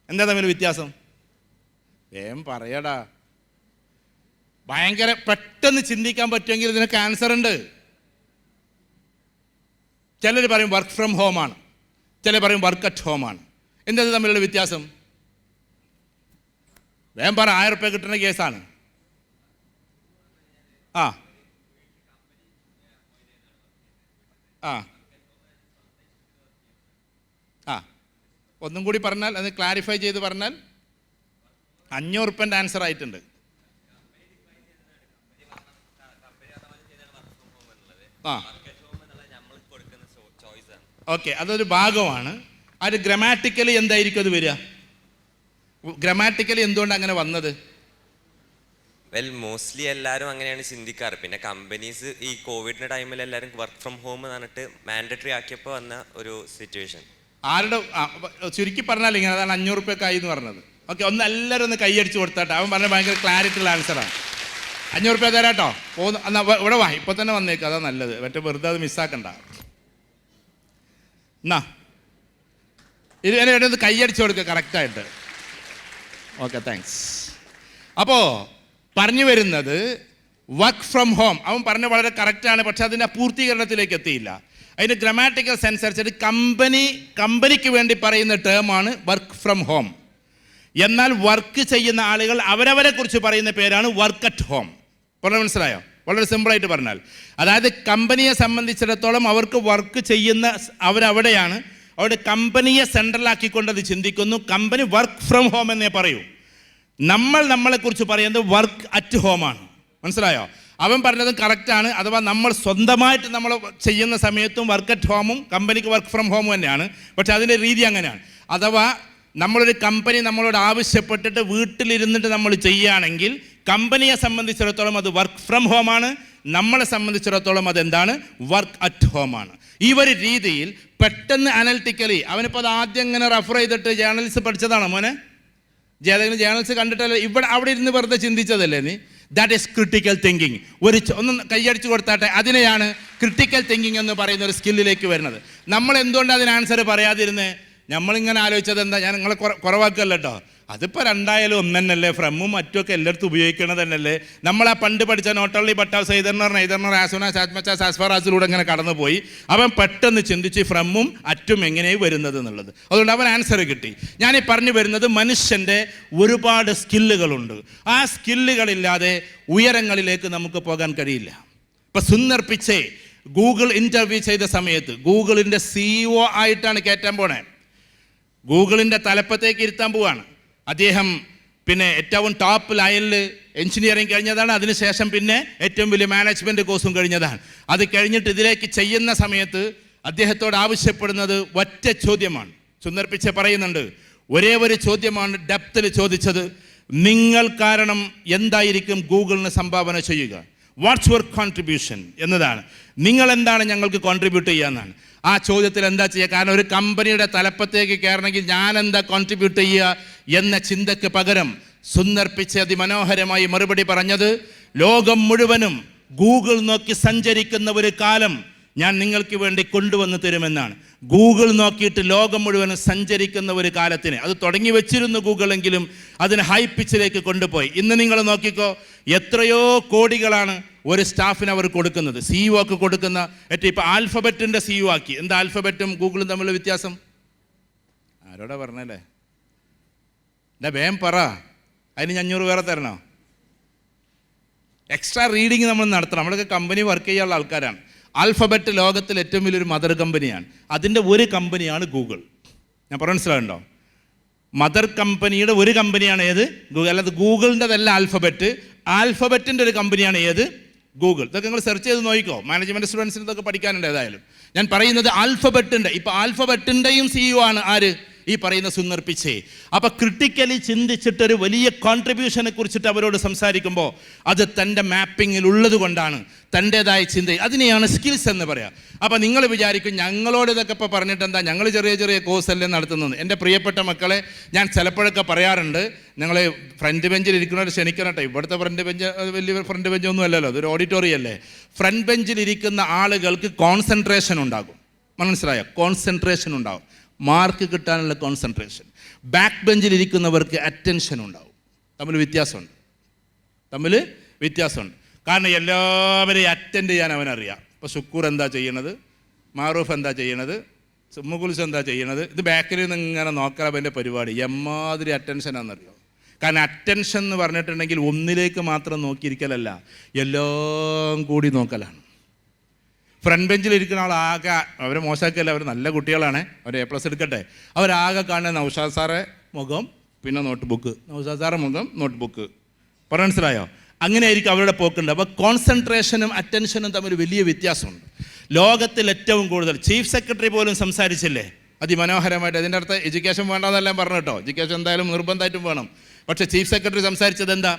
എന്താ തമ്മിൽ വ്യത്യാസം? വേഗം പറയടാ. ഭയങ്കര പെട്ടെന്ന് ചിന്തിക്കാൻ പറ്റുമെങ്കിൽ ഇതിനൊക്കെ ആൻസർ ഉണ്ട്. ചിലർ പറയും വർക്ക് ഫ്രം ഹോമാണ്, ചിലർ പറയും വർക്ക് അറ്റ് ഹോമാണ്. എന്താ തമ്മിലുള്ള വ്യത്യാസം? വേഗം പറ. 1000 രൂപ കിട്ടുന്ന കേസാണ്. ആ ആ ആ ഒന്നും കൂടി പറഞ്ഞാൽ, അത് ക്ലാരിഫൈ ചെയ്ത് പറഞ്ഞാൽ. 500 രൂപൻ്റെ ആൻസർ ആയിട്ടുണ്ട്. ആ ഓക്കെ, അതൊരു ഭാഗമാണ്. അത് ഗ്രാമാറ്റിക്കലി എന്തായിരിക്കും അത് വരിക? ഗ്രാമാറ്റിക്കലി എന്തുകൊണ്ട് അങ്ങനെ വന്നത്? മോസ്റ്റ്ലി എല്ലാവരും അങ്ങനെയാണ് ചിന്തിക്കാറ്. പിന്നെ കമ്പനീസ് ഈ കോവിഡിന്റെ ടൈമിൽ എല്ലാവരും വർക്ക് ഫ്രം ഹോം എന്നിട്ട് മാൻഡറ്ററി ആക്കിയപ്പോൾ വന്ന ഒരു സിറ്റുവേഷൻ. ആരുടെ ചുരുക്കി പറഞ്ഞാൽ ഇങ്ങനെ, അതാണ് 500 രൂപക്കായി എന്ന് പറഞ്ഞത്. ഓക്കെ, ഒന്ന് എല്ലാവരും ഒന്ന് കൈയടിച്ച് കൊടുത്താട്ടെ. അവൻ പറഞ്ഞ ഭയങ്കര ക്ലാരിറ്റിയുള്ള ആൻസറാണ്. 500 രൂപ തരാട്ടോ. എന്നാൽ ഇവിടെ വാ, ഇപ്പോൾ തന്നെ വന്നേക്ക്, അതാ നല്ലത്. മറ്റേ വെറുതെ അത് മിസ്സാക്കണ്ട. എന്നാ ഇത് കൈയടിച്ചു കൊടുക്കുക കറക്റ്റായിട്ട്. Okay, thanks. അപ്പോൾ പറഞ്ഞു വരുന്നത് വർക്ക് ഫ്രം ഹോം, അവൻ പറഞ്ഞ വളരെ കറക്റ്റാണ്. പക്ഷെ അതിൻ്റെ പൂർത്തീകരണത്തിലേക്ക് എത്തിയില്ല. അതിൻ്റെ ഗ്രാമാറ്റിക്കൽ സെൻസ് അനുസരിച്ച് കമ്പനിക്ക് വേണ്ടി പറയുന്ന ടേമാണ് വർക്ക് ഫ്രം ഹോം. എന്നാൽ വർക്ക് ചെയ്യുന്ന ആളുകൾ അവരവരെ കുറിച്ച് പറയുന്ന പേരാണ് വർക്ക് അറ്റ് ഹോം. പറഞ്ഞാൽ മനസ്സിലായോ? വളരെ സിമ്പിളായിട്ട് പറഞ്ഞാൽ, അതായത് കമ്പനിയെ സംബന്ധിച്ചിടത്തോളം അവർക്ക് വർക്ക് ചെയ്യുന്ന അവരവിടെയാണ്. അവിടെ കമ്പനിയെ സെൻട്രലാക്കിക്കൊണ്ട് അത് ചിന്തിക്കുന്നു. കമ്പനി വർക്ക് ഫ്രം ഹോം എന്നേ പറയൂ. നമ്മളെക്കുറിച്ച് പറയുന്നത് വർക്ക് അറ്റ് ഹോമാണ്. മനസ്സിലായോ? അവൻ പറഞ്ഞതും കറക്റ്റാണ്. അഥവാ നമ്മൾ സ്വന്തമായിട്ട് നമ്മൾ ചെയ്യുന്ന സമയത്തും വർക്ക് അറ്റ് ഹോമും കമ്പനിക്ക് വർക്ക് ഫ്രം ഹോമും തന്നെയാണ്. പക്ഷെ അതിൻ്റെ രീതി അങ്ങനെയാണ്. അഥവാ നമ്മളൊരു കമ്പനി നമ്മളോട് ആവശ്യപ്പെട്ടിട്ട് വീട്ടിലിരുന്നിട്ട് നമ്മൾ ചെയ്യുകയാണെങ്കിൽ കമ്പനിയെ സംബന്ധിച്ചിടത്തോളം അത് വർക്ക് ഫ്രം ഹോമാണ്. നമ്മളെ സംബന്ധിച്ചിടത്തോളം അതെന്താണ്? വർക്ക് അറ്റ് ഹോമാണ്. ഈ ഒരു രീതിയിൽ പെട്ടെന്ന് അനലിറ്റിക്കലി അവനിപ്പോൾ അത് ആദ്യം ഇങ്ങനെ റെഫർ ചെയ്തിട്ട് ജേർണലിസ്റ്റ് പഠിച്ചതാണോ മോനെ? ഏതെങ്കിലും ജേർണലിസ്റ്റ് കണ്ടിട്ടല്ലേ അവിടെ ഇരുന്ന് വെറുതെ ചിന്തിച്ചതല്ലേ നീ? That is critical thinking. ഒന്ന് കൈയടിച്ചു കൊടുത്താട്ടെ. അതിനെയാണ് ക്രിട്ടിക്കൽ തിങ്കിങ് എന്ന് പറയുന്ന ഒരു സ്കില്ലിലേക്ക് വരുന്നത്. നമ്മൾ എന്തുകൊണ്ടാണ് അതിന് ആൻസർ പറയാതിരുന്നത്? നമ്മളിങ്ങനെ ആലോചിച്ചത് എന്താ? ഞാൻ നിങ്ങളെ കുറവാക്കല്ല കേട്ടോ. അതിപ്പോൾ രണ്ടായാലും ഒന്നല്ലേ, ഫ്രമും മറ്റുമൊക്കെ എല്ലായിടത്തും ഉപയോഗിക്കണത് തന്നെയല്ലേ. നമ്മളാ പണ്ട് പഠിച്ച നോട്ടള്ളി ബട്ടാസ് എഴുതർണർ ആസുന സാസ്മച്ച സാസ്ഫറാസിലൂടെ ഇങ്ങനെ കടന്നു പോയി. അവൻ പെട്ടെന്ന് ചിന്തിച്ച് ഫ്രമും അറ്റും എങ്ങനെയാണ് വരുന്നത് എന്നുള്ളത്. അതുകൊണ്ട് അവൻ ആൻസർ കിട്ടി. ഞാനീ പറഞ്ഞു വരുന്നത് മനുഷ്യൻ്റെ ഒരുപാട് സ്കില്ലുകളുണ്ട്. ആ സ്കില്ലുകളില്ലാതെ ഉയരങ്ങളിലേക്ക് നമുക്ക് പോകാൻ കഴിയില്ല. ഇപ്പം സുന്ദർ പിച്ചെ ഗൂഗിൾ ഇൻ്റർവ്യൂ ചെയ്ത സമയത്ത് ഗൂഗിളിൻ്റെ CEO ആയിട്ടാണ് കയറ്റാൻ പോണേ. ഗൂഗിളിൻ്റെ തലപ്പത്തേക്ക് ഇരുത്താൻ പോവാണ് അദ്ദേഹം. പിന്നെ ഏറ്റവും ടോപ്പ് ലൈനിൽ എഞ്ചിനീയറിംഗ് കഴിഞ്ഞതാണ്. അതിനുശേഷം പിന്നെ ഏറ്റവും വലിയ മാനേജ്മെൻറ്റ് കോഴ്സും കഴിഞ്ഞതാണ്. അത് കഴിഞ്ഞിട്ട് ഇതിലേക്ക് ചെയ്യുന്ന സമയത്ത് അദ്ദേഹത്തോട് ആവശ്യപ്പെടുന്നത് ഒറ്റ ചോദ്യമാണ്. സുന്ദർ പിച്ചെ പറയുന്നുണ്ട്, ഒരേ ഒരു ചോദ്യമാണ് ഡെപ്തിൽ ചോദിച്ചത്. നിങ്ങൾ കാരണം എന്തായിരിക്കും ഗൂഗിളിന് സംഭാവന ചെയ്യുക? വാട്ട്സ് യുവർ കോൺട്രിബ്യൂഷൻ എന്നതാണ്. നിങ്ങൾ എന്താണ് ഞങ്ങൾക്ക് കോൺട്രിബ്യൂട്ട് ചെയ്യാന്നാണ്. ആ ചോദ്യത്തിൽ എന്താ ചെയ്യുക? കാരണം ഒരു കമ്പനിയുടെ തലപ്പത്തേക്ക് കയറണമെങ്കിൽ ഞാൻ എന്താ കോൺട്രിബ്യൂട്ട് ചെയ്യുക എന്ന ചിന്തയ്ക്ക് പകരം സുന്ദർ പിച്ചെ അതിമനോഹരമായി മറുപടി പറഞ്ഞത്, ലോകം മുഴുവനും ഗൂഗിൾ നോക്കി സഞ്ചരിക്കുന്ന ഒരു കാലം ഞാൻ നിങ്ങൾക്ക് വേണ്ടി കൊണ്ടുവന്ന് തരുമെന്നാണ്. ഗൂഗിൾ നോക്കിയിട്ട് ലോകം മുഴുവനും സഞ്ചരിക്കുന്ന ഒരു കാലത്തിന് അത് തുടങ്ങി വെച്ചിരുന്നു ഗൂഗിളെങ്കിലും അതിന് ഹൈ പിച്ചിലേക്ക് കൊണ്ടുപോയി. ഇന്ന് നിങ്ങൾ നോക്കിക്കോ, എത്രയോ കോടികളാണ് ഒരു സ്റ്റാഫിന് അവർ കൊടുക്കുന്നത്. CEO കൊടുക്കുന്ന ഇപ്പോൾ ആൽഫബറ്റിൻ്റെ CEO ആക്കി. എന്താ ആൽഫബറ്റും ഗൂഗിളും തമ്മിലുള്ള വ്യത്യാസം? ആരോടാ പറഞ്ഞല്ലേ? എന്താ വേം പറ. അതിന് 500 വേറെ തരണോ? എക്സ്ട്രാ റീഡിങ് നമ്മൾ നടത്തണം. നമ്മളൊക്കെ കമ്പനി വർക്ക് ചെയ്യാനുള്ള ആൾക്കാരാണ്. ആൽഫബറ്റ് ലോകത്തിൽ ഏറ്റവും വലിയൊരു മദർ കമ്പനിയാണ്. അതിൻ്റെ ഒരു കമ്പനിയാണ് ഗൂഗിൾ. ഞാൻ പറഞ്ഞ മനസ്സിലാവുണ്ടോ? മദർ കമ്പനിയുടെ ഒരു കമ്പനിയാണ് ഏത്? ഗൂഗിൾ. അല്ലാതെ ഗൂഗിളിൻ്റെതല്ല ആൽഫബറ്റ്. ആൽഫബറ്റിൻ്റെ ഒരു കമ്പനിയാണ് ഏത്? ഗൂഗിൾ. ഇതൊക്കെ നിങ്ങൾ സെർച്ച് ചെയ്ത് നോക്കിക്കോ. മാനേജ്മെൻറ്റ് സ്റ്റുഡൻസിന് ഇതൊക്കെ പഠിക്കാനുണ്ട്. ഏതായാലും ഞാൻ പറയുന്നത് ആൽഫബറ്റിൻ്റെ, ഇപ്പോൾ ആൽഫബറ്റിൻ്റെയും CEO ആണ് ആര്? ഈ പറയുന്ന സുന്ദർ പിച്ചെ. അപ്പോൾ ക്രിട്ടിക്കലി ചിന്തിച്ചിട്ടൊരു വലിയ കോൺട്രിബ്യൂഷനെ കുറിച്ചിട്ട് അവരോട് സംസാരിക്കുമ്പോൾ അത് തൻ്റെ മാപ്പിങ്ങിൽ ഉള്ളത് കൊണ്ടാണ്, തൻ്റേതായ ചിന്ത. അതിനെയാണ് സ്കിൽസ് എന്ന് പറയാം. അപ്പോൾ നിങ്ങൾ വിചാരിക്കും ഞങ്ങളോട് ഇതൊക്കെ ഇപ്പോൾ പറഞ്ഞിട്ട് എന്താ, ഞങ്ങൾ ചെറിയ ചെറിയ കോഴ്സല്ലേ നടത്തുന്നത്. എൻ്റെ പ്രിയപ്പെട്ട മക്കളെ, ഞാൻ ചിലപ്പോഴൊക്കെ പറയാറുണ്ട്, ഞങ്ങൾ ഫ്രണ്ട് ബെഞ്ചിൽ ഇരിക്കുന്നവർ ക്ഷണിക്കണം കേട്ടോ. ഇവിടുത്തെ ഫ്രണ്ട് ബെഞ്ച് വലിയ ഫ്രണ്ട് ബെഞ്ചൊന്നും അല്ലല്ലോ, അതൊരു ഓഡിറ്റോറിയം അല്ലേ. ഫ്രണ്ട് ബെഞ്ചിൽ ഇരിക്കുന്ന ആളുകൾക്ക് കോൺസെൻട്രേഷൻ ഉണ്ടാകും. മനസ്സിലായോ? കോൺസെൻട്രേഷൻ ഉണ്ടാകും, മാർക്ക് കിട്ടാനുള്ള കോൺസെൻട്രേഷൻ. ബാക്ക് ബെഞ്ചിലിരിക്കുന്നവർക്ക് അറ്റൻഷൻ ഉണ്ടാവും. തമ്മിൽ വ്യത്യാസമുണ്ട്. കാരണം എല്ലാവരെയും അറ്റൻഡ് ചെയ്യാൻ അവനറിയാം. ഇപ്പോൾ ശുക്കൂർ എന്താ ചെയ്യണത്, മാറൂഫ് എന്താ ചെയ്യണത്, മുകുൽസ് എന്താ ചെയ്യണത്, ഇത് ബാക്കിൽ നിന്ന് ഇങ്ങനെ നോക്കാൻ അവൻ്റെ പരിപാടി. എമ്മാതിരി അറ്റൻഷനാണെന്നറിയോ? കാരണം അറ്റൻഷൻ എന്ന് പറഞ്ഞിട്ടുണ്ടെങ്കിൽ ഒന്നിലേക്ക് മാത്രം നോക്കിയിരിക്കലല്ല, എല്ലാം കൂടി നോക്കലാണ്. ഫ്രണ്ട് ബെഞ്ചിലിരിക്കുന്ന ആളാകെ, അവരെ മോശമാക്കല്ല, അവർ നല്ല കുട്ടികളാണ്, അവർ A+ എടുക്കട്ടെ. അവരാകെ കാണുന്ന നൗഷാദ് സാറെ മുഖം, പിന്നെ നോട്ട് ബുക്ക്, നൗഷാദ് സാറെ മുഖം, നോട്ട് ബുക്ക്. പറഞ്ഞ മനസ്സിലായോ? അങ്ങനെ ആയിരിക്കും അവരുടെ പോക്കുണ്ട്. അപ്പോൾ കോൺസെൻട്രേഷനും അറ്റൻഷനും തമ്മിൽ വലിയ വ്യത്യാസമുണ്ട്. ലോകത്തിൽ ഏറ്റവും കൂടുതൽ ചീഫ് സെക്രട്ടറി പോലും സംസാരിച്ചില്ലേ അതിമനോഹരമായിട്ട്. അതിൻ്റെ അടുത്ത് എഡ്യൂക്കേഷൻ വേണ്ടെന്നെല്ലാം പറഞ്ഞു കേട്ടോ. എഡ്യൂക്കേഷൻ എന്തായാലും നിർബന്ധമായിട്ടും വേണം. പക്ഷേ ചീഫ് സെക്രട്ടറി സംസാരിച്ചത് എന്താ?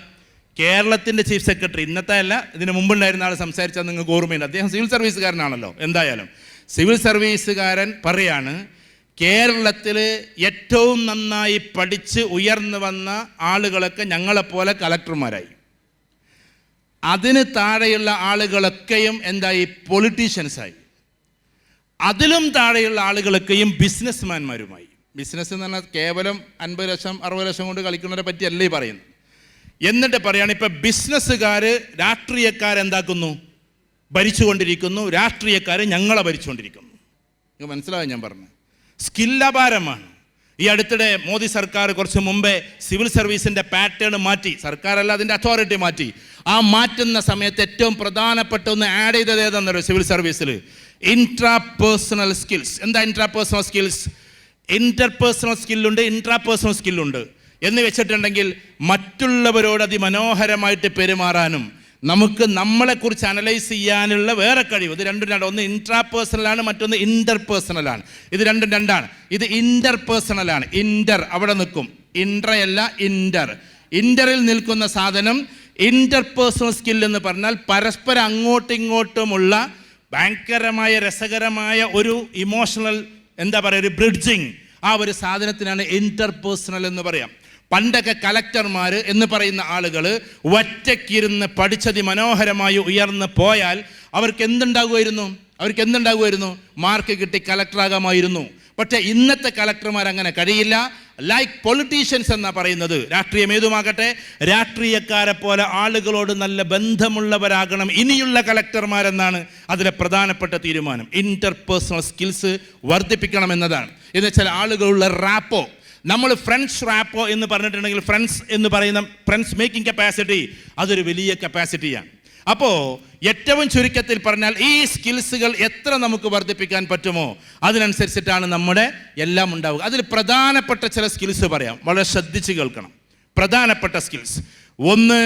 കേരളത്തിൻ്റെ ചീഫ് സെക്രട്ടറി, ഇന്നത്തെ അല്ല, ഇതിന് മുമ്പുണ്ടായിരുന്ന ആൾ സംസാരിച്ചാൽ നിങ്ങൾക്ക് ഓർമ്മയുണ്ട്. അദ്ദേഹം സിവിൽ സർവീസുകാരനാണല്ലോ. എന്തായാലും സിവിൽ സർവീസുകാരൻ പറയാണ്, കേരളത്തിൽ ഏറ്റവും നന്നായി പഠിച്ച് ഉയർന്നു വന്ന ആളുകളൊക്കെ ഞങ്ങളെപ്പോലെ കലക്ടർമാരായി. അതിന് താഴെയുള്ള ആളുകളൊക്കെയും എന്തായി? പൊളിറ്റീഷ്യൻസായി. അതിലും താഴെയുള്ള ആളുകളൊക്കെയും ബിസിനസ്മാൻമാരുമായി. ബിസിനസ് എന്ന് പറഞ്ഞാൽ കേവലം 50 ലക്ഷം 60 ലക്ഷം കൊണ്ട് കളിക്കുന്നവരെ പറ്റിയല്ല ഈ പറയുന്നത്. എന്നിട്ട് പറയാണ് ഇപ്പം ബിസിനസ്സുകാർ രാഷ്ട്രീയക്കാരെന്താക്കുന്നു, ഭരിച്ചുകൊണ്ടിരിക്കുന്നു, രാഷ്ട്രീയക്കാർ ഞങ്ങളെ ഭരിച്ചുകൊണ്ടിരിക്കുന്നു. നിങ്ങൾക്ക് മനസ്സിലാവും ഞാൻ പറഞ്ഞത്? സ്കില്ലപാരമാണ്. ഈ അടുത്തിടെ മോദി സർക്കാർ കുറച്ച് മുമ്പേ സിവിൽ സർവീസിൻ്റെ പാറ്റേൺ മാറ്റി, സർക്കാരല്ല അതിൻ്റെ അതോറിറ്റി മാറ്റി. ആ മാറ്റുന്ന സമയത്ത് ഏറ്റവും പ്രധാനപ്പെട്ട ഒന്ന് ആഡ് ചെയ്തത് ഏതാണെന്നറിയോ? സിവിൽ സർവീസിൽ ഇൻട്രാപേഴ്സണൽ സ്കിൽസ്. എന്താ ഇൻട്രാപേഴ്സണൽ സ്കിൽസ്? ഇൻ്റർപേഴ്സണൽ സ്കില്ലുണ്ട്, ഇൻട്രാപേഴ്സണൽ സ്കില്ലുണ്ട്. എന്ന് വെച്ചിട്ടുണ്ടെങ്കിൽ മറ്റുള്ളവരോട് അതിമനോഹരമായിട്ട് പെരുമാറാനും നമുക്ക് നമ്മളെക്കുറിച്ച് അനലൈസ് ചെയ്യാനുള്ള വേറെ കഴിവ്. ഇത് രണ്ടും രണ്ടാണ്. ഒന്ന് ഇൻട്രാപേഴ്സണലാണ്, മറ്റൊന്ന് ഇൻ്റർപേഴ്സണലാണ്. ഇത് രണ്ടും രണ്ടാണ്. ഇത് ഇൻ്റർപേഴ്സണലാണ്. ഇൻ്റർ അവിടെ നിൽക്കും, ഇൻട്രയല്ല ഇൻ്റർ. ഇൻ്ററിൽ നിൽക്കുന്ന സാധനം ഇൻ്റർപേഴ്സണൽ സ്കിൽ എന്ന് പറഞ്ഞാൽ പരസ്പരം അങ്ങോട്ടും ഇങ്ങോട്ടുമുള്ള ഭയങ്കരമായ രസകരമായ ഒരു ഇമോഷണൽ എന്താ പറയുക, ഒരു ബ്രിഡ്ജിങ്. ആ ഒരു സാധനത്തിനാണ് ഇൻ്റർപേഴ്സണൽ എന്ന് പറയാം. പണ്ടൊക്കെ കലക്ടർമാർ എന്ന് പറയുന്ന ആളുകൾ ഒറ്റയ്ക്കിരുന്ന് പഠിച്ചതി മനോഹരമായി ഉയർന്ന് പോയാൽ അവർക്ക് എന്തുണ്ടാകുമായിരുന്നു? മാർക്ക് കിട്ടി കലക്ടറാകാമായിരുന്നു. പക്ഷേ ഇന്നത്തെ കലക്ടർമാർ അങ്ങനെ കഴിയില്ല. ലൈക്ക് പൊളിറ്റീഷ്യൻസ് എന്നാ പറയുന്നത്. രാഷ്ട്രീയം ഏതുമാകട്ടെ, രാഷ്ട്രീയക്കാരെ പോലെ ആളുകളോട് നല്ല ബന്ധമുള്ളവരാകണം ഇനിയുള്ള കലക്ടർമാരെന്നാണ് അതിലെ പ്രധാനപ്പെട്ട തീരുമാനം. ഇൻ്റർപേഴ്സണൽ സ്കിൽസ് വർദ്ധിപ്പിക്കണം എന്നതാണ്. എന്ന് വെച്ചാൽ ആളുകളുള്ള റാപ്പോ, നമ്മൾ ഫ്രണ്ട്സ് റാപ്പോ എന്ന് പറഞ്ഞിട്ടുണ്ടെങ്കിൽ ഫ്രണ്ട്സ് മേക്കിംഗ് കപ്പാസിറ്റി അതൊരു വലിയ കപ്പാസിറ്റിയാണ്. അപ്പോൾ ഏറ്റവും ചുരുക്കത്തിൽ പറഞ്ഞാൽ ഈ സ്കിൽസുകൾ എത്ര നമുക്ക് വർദ്ധിപ്പിക്കാൻ പറ്റുമോ അതിനനുസരിച്ചിട്ടാണ് നമ്മുടെ എല്ലാം ഉണ്ടാവുക. അതിൽ പ്രധാനപ്പെട്ട ചില സ്കിൽസ് പറയാം, വളരെ ശ്രദ്ധിച്ച് കേൾക്കണം. പ്രധാനപ്പെട്ട സ്കിൽസ് ഒന്ന്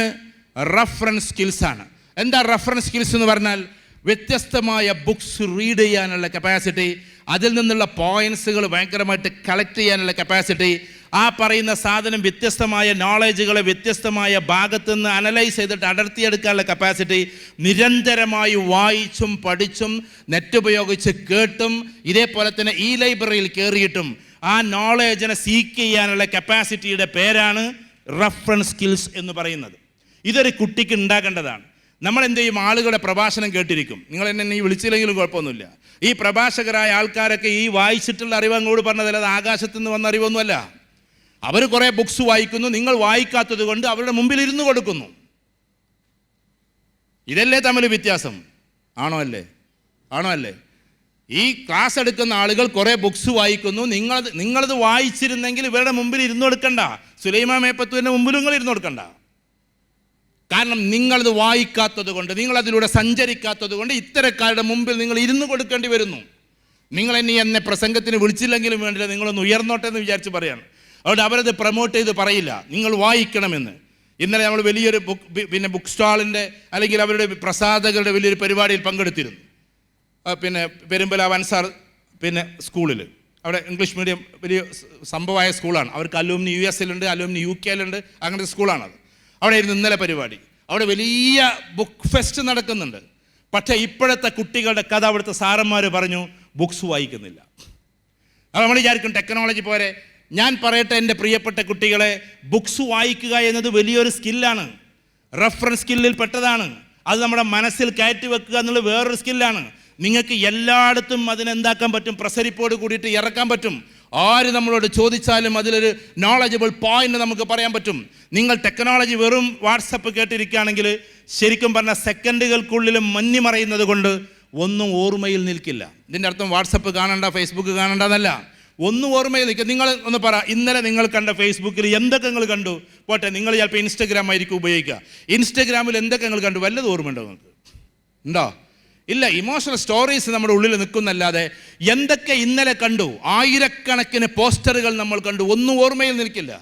റഫറൻസ് സ്കിൽസാണ്. എന്താ റഫറൻസ് സ്കിൽസ് എന്ന് പറഞ്ഞാൽ? വ്യത്യസ്തമായ ബുക്സ് റീഡ് ചെയ്യാനുള്ള കപ്പാസിറ്റി, അതിൽ നിന്നുള്ള പോയിൻറ്റ്സുകൾ ഭയങ്കരമായിട്ട് കളക്ട് ചെയ്യാനുള്ള കപ്പാസിറ്റി, ആ പറയുന്ന സാധനം വ്യത്യസ്തമായ നോളേജുകളെ വ്യത്യസ്തമായ ഭാഗത്തു നിന്ന് അനലൈസ് ചെയ്തിട്ട് അടർത്തിയെടുക്കാനുള്ള കപ്പാസിറ്റി, നിരന്തരമായി വായിച്ചും പഠിച്ചും നെറ്റ് ഉപയോഗിച്ച് കേട്ടും ഇതേപോലെ തന്നെ ഈ ലൈബ്രറിയിൽ കയറിയിട്ടും ആ നോളേജിനെ സീക്ക് ചെയ്യാനുള്ള കപ്പാസിറ്റിയുടെ പേരാണ് റഫറൻസ് സ്കിൽസ് എന്ന് പറയുന്നത്. ഇതൊരു കുട്ടിക്ക് ഉണ്ടാകേണ്ടതാണ്. നമ്മൾ എന്ത് ചെയ്യും? ആളുകളുടെ പ്രഭാഷണം കേട്ടിരിക്കും. നിങ്ങൾ എന്നെ ഈ വിളിച്ചില്ലെങ്കിലും കുഴപ്പമൊന്നുമില്ല. ഈ പ്രഭാഷകരായ ആൾക്കാരൊക്കെ ഈ വായിച്ചിട്ടുള്ള അറിവ് അങ്ങോട്ട് പറഞ്ഞതല്ല, അത് ആകാശത്തു നിന്ന് വന്ന അറിവൊന്നുമല്ല. അവർ കുറേ ബുക്സ് വായിക്കുന്നു, നിങ്ങൾ വായിക്കാത്തത് കൊണ്ട് അവരുടെ മുമ്പിൽ ഇരുന്ന് കൊടുക്കുന്നു. ഇതല്ലേ തമ്മിൽ വ്യത്യാസം? ആണോ അല്ലേ? ഈ ക്ലാസ് എടുക്കുന്ന ആളുകൾ കുറേ ബുക്സ് വായിക്കുന്നു, നിങ്ങളത് വായിച്ചിരുന്നെങ്കിൽ ഇവരുടെ മുമ്പിൽ ഇരുന്ന് കൊടുക്കണ്ട. സുലൈമാൻ മേപ്പത്തൂരിൻ്റെ മുമ്പിൽ നിങ്ങൾ ഇരുന്ന് കൊടുക്കണ്ട. കാരണം നിങ്ങളത് വായിക്കാത്തത് കൊണ്ട്, നിങ്ങളതിലൂടെ സഞ്ചരിക്കാത്തത് കൊണ്ട് ഇത്തരക്കാരുടെ മുമ്പിൽ നിങ്ങൾ ഇരുന്ന് കൊടുക്കേണ്ടി വരുന്നു. നിങ്ങൾ എന്നെ പ്രസംഗത്തിന് വിളിച്ചില്ലെങ്കിലും വേണ്ടില്ല, നിങ്ങളൊന്ന് ഉയർന്നോട്ടെ എന്ന് വിചാരിച്ച് പറയാണ്. അതുകൊണ്ട് അവരത് പ്രൊമോട്ട് ചെയ്ത് പറയില്ല, നിങ്ങൾ വായിക്കണമെന്ന്. ഇന്നലെ നമ്മൾ വലിയൊരു ബുക്ക് സ്റ്റാളിൻ്റെ അല്ലെങ്കിൽ അവരുടെ പ്രസാധകരുടെ വലിയൊരു പരിപാടിയിൽ പങ്കെടുത്തിരുന്നു. പെരുമ്പലാവ് അൻസാർ സ്കൂളിൽ, അവിടെ ഇംഗ്ലീഷ് മീഡിയം വലിയ സംഭവമായ സ്കൂളാണ്. അവർക്ക് അലൂമിനി US-ലുണ്ട്, അലൂമിനി UK-ലുണ്ട്, അങ്ങനത്തെ സ്കൂളാണത്. അവിടെ ഇരുന്ന് ഇന്നലെ പരിപാടി. അവിടെ വലിയ ബുക്ക് ഫെസ്റ്റ് നടക്കുന്നുണ്ട്. പക്ഷേ ഇപ്പോഴത്തെ കുട്ടികളുടെ കഥ അവിടുത്തെ സാറന്മാർ പറഞ്ഞു, ബുക്സ് വായിക്കുന്നില്ല. അപ്പോൾ നമ്മൾ വിചാരിക്കും ടെക്നോളജി പോരെ. ഞാൻ പറയട്ടെ എൻ്റെ പ്രിയപ്പെട്ട കുട്ടികളെ, ബുക്സ് വായിക്കുക എന്നത് വലിയൊരു സ്കില്ലാണ്, റെഫറൻസ് സ്കില്ലിൽ പെട്ടതാണ്. അത് നമ്മുടെ മനസ്സിൽ കയറ്റി വെക്കുക എന്നുള്ളത് വേറൊരു സ്കില്ലാണ്. നിങ്ങൾക്ക് എല്ലായിടത്തും അതിനെന്താക്കാൻ പറ്റും? പ്രസരിപ്പോട് കൂടിയിട്ട് ഇറക്കാൻ പറ്റും. ആര് നമ്മളോട് ചോദിച്ചാലും അതിലൊരു നോളജബിൾ പോയിന്റ് നമുക്ക് പറയാൻ പറ്റും. നിങ്ങൾ ടെക്നോളജി വെറും വാട്സപ്പ് കേട്ടിരിക്കുകയാണെങ്കിൽ ശരിക്കും പറഞ്ഞാൽ സെക്കൻഡുകൾക്കുള്ളിലും മഞ്ഞിമറയുന്നത് കൊണ്ട് ഒന്നും ഓർമ്മയിൽ നിൽക്കില്ല. ഇതിൻ്റെ അർത്ഥം വാട്സപ്പ് കാണണ്ട, ഫേസ്ബുക്ക് കാണണ്ട എന്നല്ല, ഒന്നും ഓർമ്മയിൽ നിൽക്കുക. നിങ്ങൾ ഒന്ന് പറ, ഇന്നലെ നിങ്ങൾ കണ്ട ഫേസ്ബുക്കിൽ എന്തൊക്കെ നിങ്ങൾ കണ്ടു? പോട്ടെ, നിങ്ങൾ ചിലപ്പോൾ ഇൻസ്റ്റഗ്രാം ആയിരിക്കും ഉപയോഗിക്കുക. ഇൻസ്റ്റഗ്രാമിൽ എന്തൊക്കെ നിങ്ങൾ കണ്ടു? വല്ലതും ഓർമ്മയുണ്ടോ നിങ്ങൾക്ക്? ഉണ്ടോ? ഇല്ല. ഇമോഷണൽ സ്റ്റോറീസ് നമ്മുടെ ഉള്ളിൽ നിൽക്കുന്നല്ലാതെ എന്തൊക്കെ ഇന്നലെ കണ്ടു, ആയിരക്കണക്കിന് പോസ്റ്ററുകൾ നമ്മൾ കണ്ടു, ഒന്നും ഓർമ്മയിൽ നിൽക്കില്ല.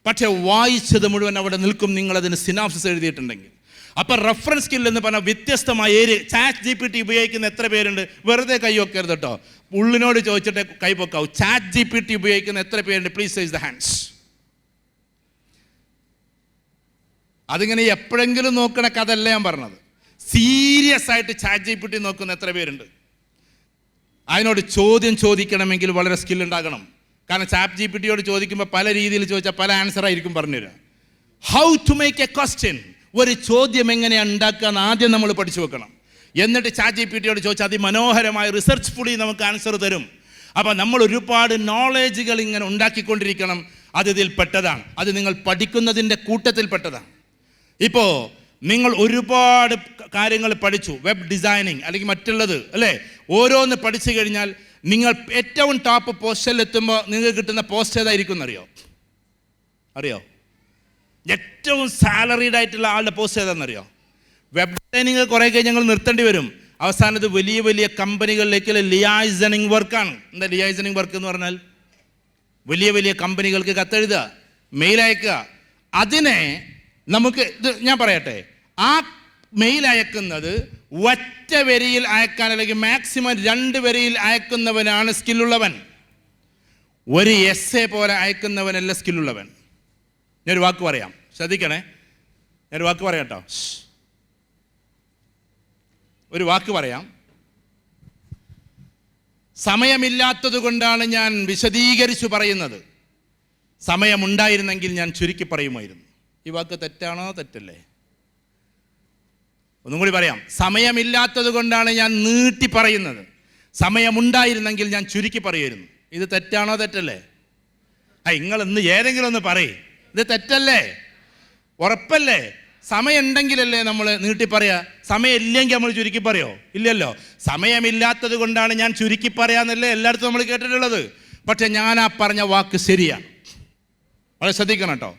പക്ഷേ വായിച്ചത് മുഴുവൻ അവിടെ നിൽക്കും, നിങ്ങളതിന് സിനാപ്സിസ് എഴുതിയിട്ടുണ്ടെങ്കിൽ. അപ്പോൾ റെഫറൻസ് സ്കിൽ എന്ന് പറഞ്ഞാൽ വ്യത്യസ്തമായ ചാറ്റ് GPT ഉപയോഗിക്കുന്ന എത്ര പേരുണ്ട്? വെറുതെ കൈ വെക്കരുത് കേട്ടോ, ഉള്ളിനോട് ചോദിച്ചിട്ട് കൈ പൊക്കാവൂ. ചാറ്റ് GPT ഉപയോഗിക്കുന്ന എത്ര പേരുണ്ട്? Please raise the hands. അതിങ്ങനെ എപ്പോഴെങ്കിലും നോക്കണ കഥയല്ല ഞാൻ പറഞ്ഞത്. സീരിയസ് ആയിട്ട് ചാറ്റ് GPT നോക്കുന്ന എത്ര പേരുണ്ട്? അതിനോട് ചോദ്യം ചോദിക്കണമെങ്കിൽ വളരെ സ്കിൽ ഉണ്ടാകണം. കാരണം ചാറ്റ് GPTയോട് ചോദിക്കുമ്പോൾ പല രീതിയിൽ ചോദിച്ചാൽ പല ആൻസർ ആയിരിക്കും പറഞ്ഞുതരാം. How to make a question, ഒരു ചോദ്യം എങ്ങനെയാണ് ഉണ്ടാക്കുക എന്ന് ആദ്യം നമ്മൾ പഠിച്ചു വെക്കണം. എന്നിട്ട് ചാറ്റ് GPTയോട് ചോദിച്ചാൽ അതിമനോഹരമായ റിസർച്ച് ഫുള്ളി നമുക്ക് ആൻസർ തരും. അപ്പോൾ നമ്മൾ ഒരുപാട് നോളേജുകൾ ഇങ്ങനെ ഉണ്ടാക്കിക്കൊണ്ടിരിക്കണം. അത് ഇതിൽ പെട്ടതാണ്. അത് നിങ്ങൾ പഠിക്കുന്നതിൻ്റെ കൂട്ടത്തിൽപ്പെട്ടതാണ്. ഇപ്പോൾ നിങ്ങൾ ഒരുപാട് കാര്യങ്ങൾ പഠിച്ചു, വെബ് ഡിസൈനിങ് അല്ലെങ്കിൽ മറ്റുള്ളത് അല്ലേ, ഓരോന്ന് പഠിച്ചു കഴിഞ്ഞാൽ നിങ്ങൾ ഏറ്റവും ടോപ്പ് പോസ്റ്റിൽ എത്തുമ്പോൾ നിങ്ങൾക്ക് കിട്ടുന്ന പോസ്റ്റ് ഏതായിരിക്കും എന്നറിയോ? അറിയോ? ഏറ്റവും സാലറീഡ് ആയിട്ടുള്ള ആളുടെ പോസ്റ്റ് ഏതാണെന്നറിയോ? വെബ് ഡിസൈനിങ് കുറേ കഴിഞ്ഞ് ഞങ്ങൾ നിർത്തേണ്ടി വരും. അവസാനത് വലിയ വലിയ കമ്പനികളിലേക്കുള്ള ലിയാസണിങ് വർക്കാണ്. എന്താ ലിയാസണിങ് വർക്ക് എന്ന് പറഞ്ഞാൽ? വലിയ വലിയ കമ്പനികൾക്ക് കത്തെഴുതുക, മെയിൽ അയക്കുക. അതിനെ നമുക്ക് ഞാൻ പറയട്ടെ, ആ മെയിൽ അയക്കുന്നത് ഒറ്റ വരിയിൽ അയക്കാൻ അല്ലെങ്കിൽ മാക്സിമം 2 വരിയിൽ അയക്കുന്നവനാണ് സ്കില്ലുള്ളവൻ. ഒരു എസ്സേ പോലെ അയക്കുന്നവനല്ല സ്കില്ലുള്ളവൻ. ഞാനൊരു വാക്ക് പറയാം, ശ്രദ്ധിക്കണേ. ഞാനൊരു വാക്ക് പറയാം കേട്ടോ. ഒരു വാക്ക് പറയാം. സമയമില്ലാത്തത് കൊണ്ടാണ് ഞാൻ വിശദീകരിച്ചു പറയുന്നത്. സമയമുണ്ടായിരുന്നെങ്കിൽ ഞാൻ ചുരുക്കി പറയുമായിരുന്നു. ഈ വാക്ക് തെറ്റാണോ? തെറ്റല്ലേ? ഒന്നും കൂടി പറയാം. സമയമില്ലാത്തത് കൊണ്ടാണ് ഞാൻ നീട്ടി പറയുന്നത്. സമയമുണ്ടായിരുന്നെങ്കിൽ ഞാൻ ചുരുക്കി പറയുമായിരുന്നു. ഇത് തെറ്റാണോ? തെറ്റല്ലേ? നിങ്ങൾ ഇന്ന് ഏതെങ്കിലും ഒന്ന് പറയേ, ഇത് തെറ്റല്ലേ? ഉറപ്പല്ലേ? സമയം ഉണ്ടെങ്കിലല്ലേ നമ്മൾ നീട്ടി പറയാ. സമയം ഇല്ലെങ്കിൽ നമ്മൾ ചുരുക്കി പറയോ? ഇല്ലല്ലോ. സമയമില്ലാത്തത് കൊണ്ടാണ് ഞാൻ ചുരുക്കി പറയാന്നല്ലേ എല്ലായിടത്തും നമ്മൾ കേട്ടിട്ടുള്ളത്. പക്ഷെ ഞാൻ ആ പറഞ്ഞ വാക്ക് ശരിയാണ്. വളരെ ശ്രദ്ധിക്കണം കേട്ടോ.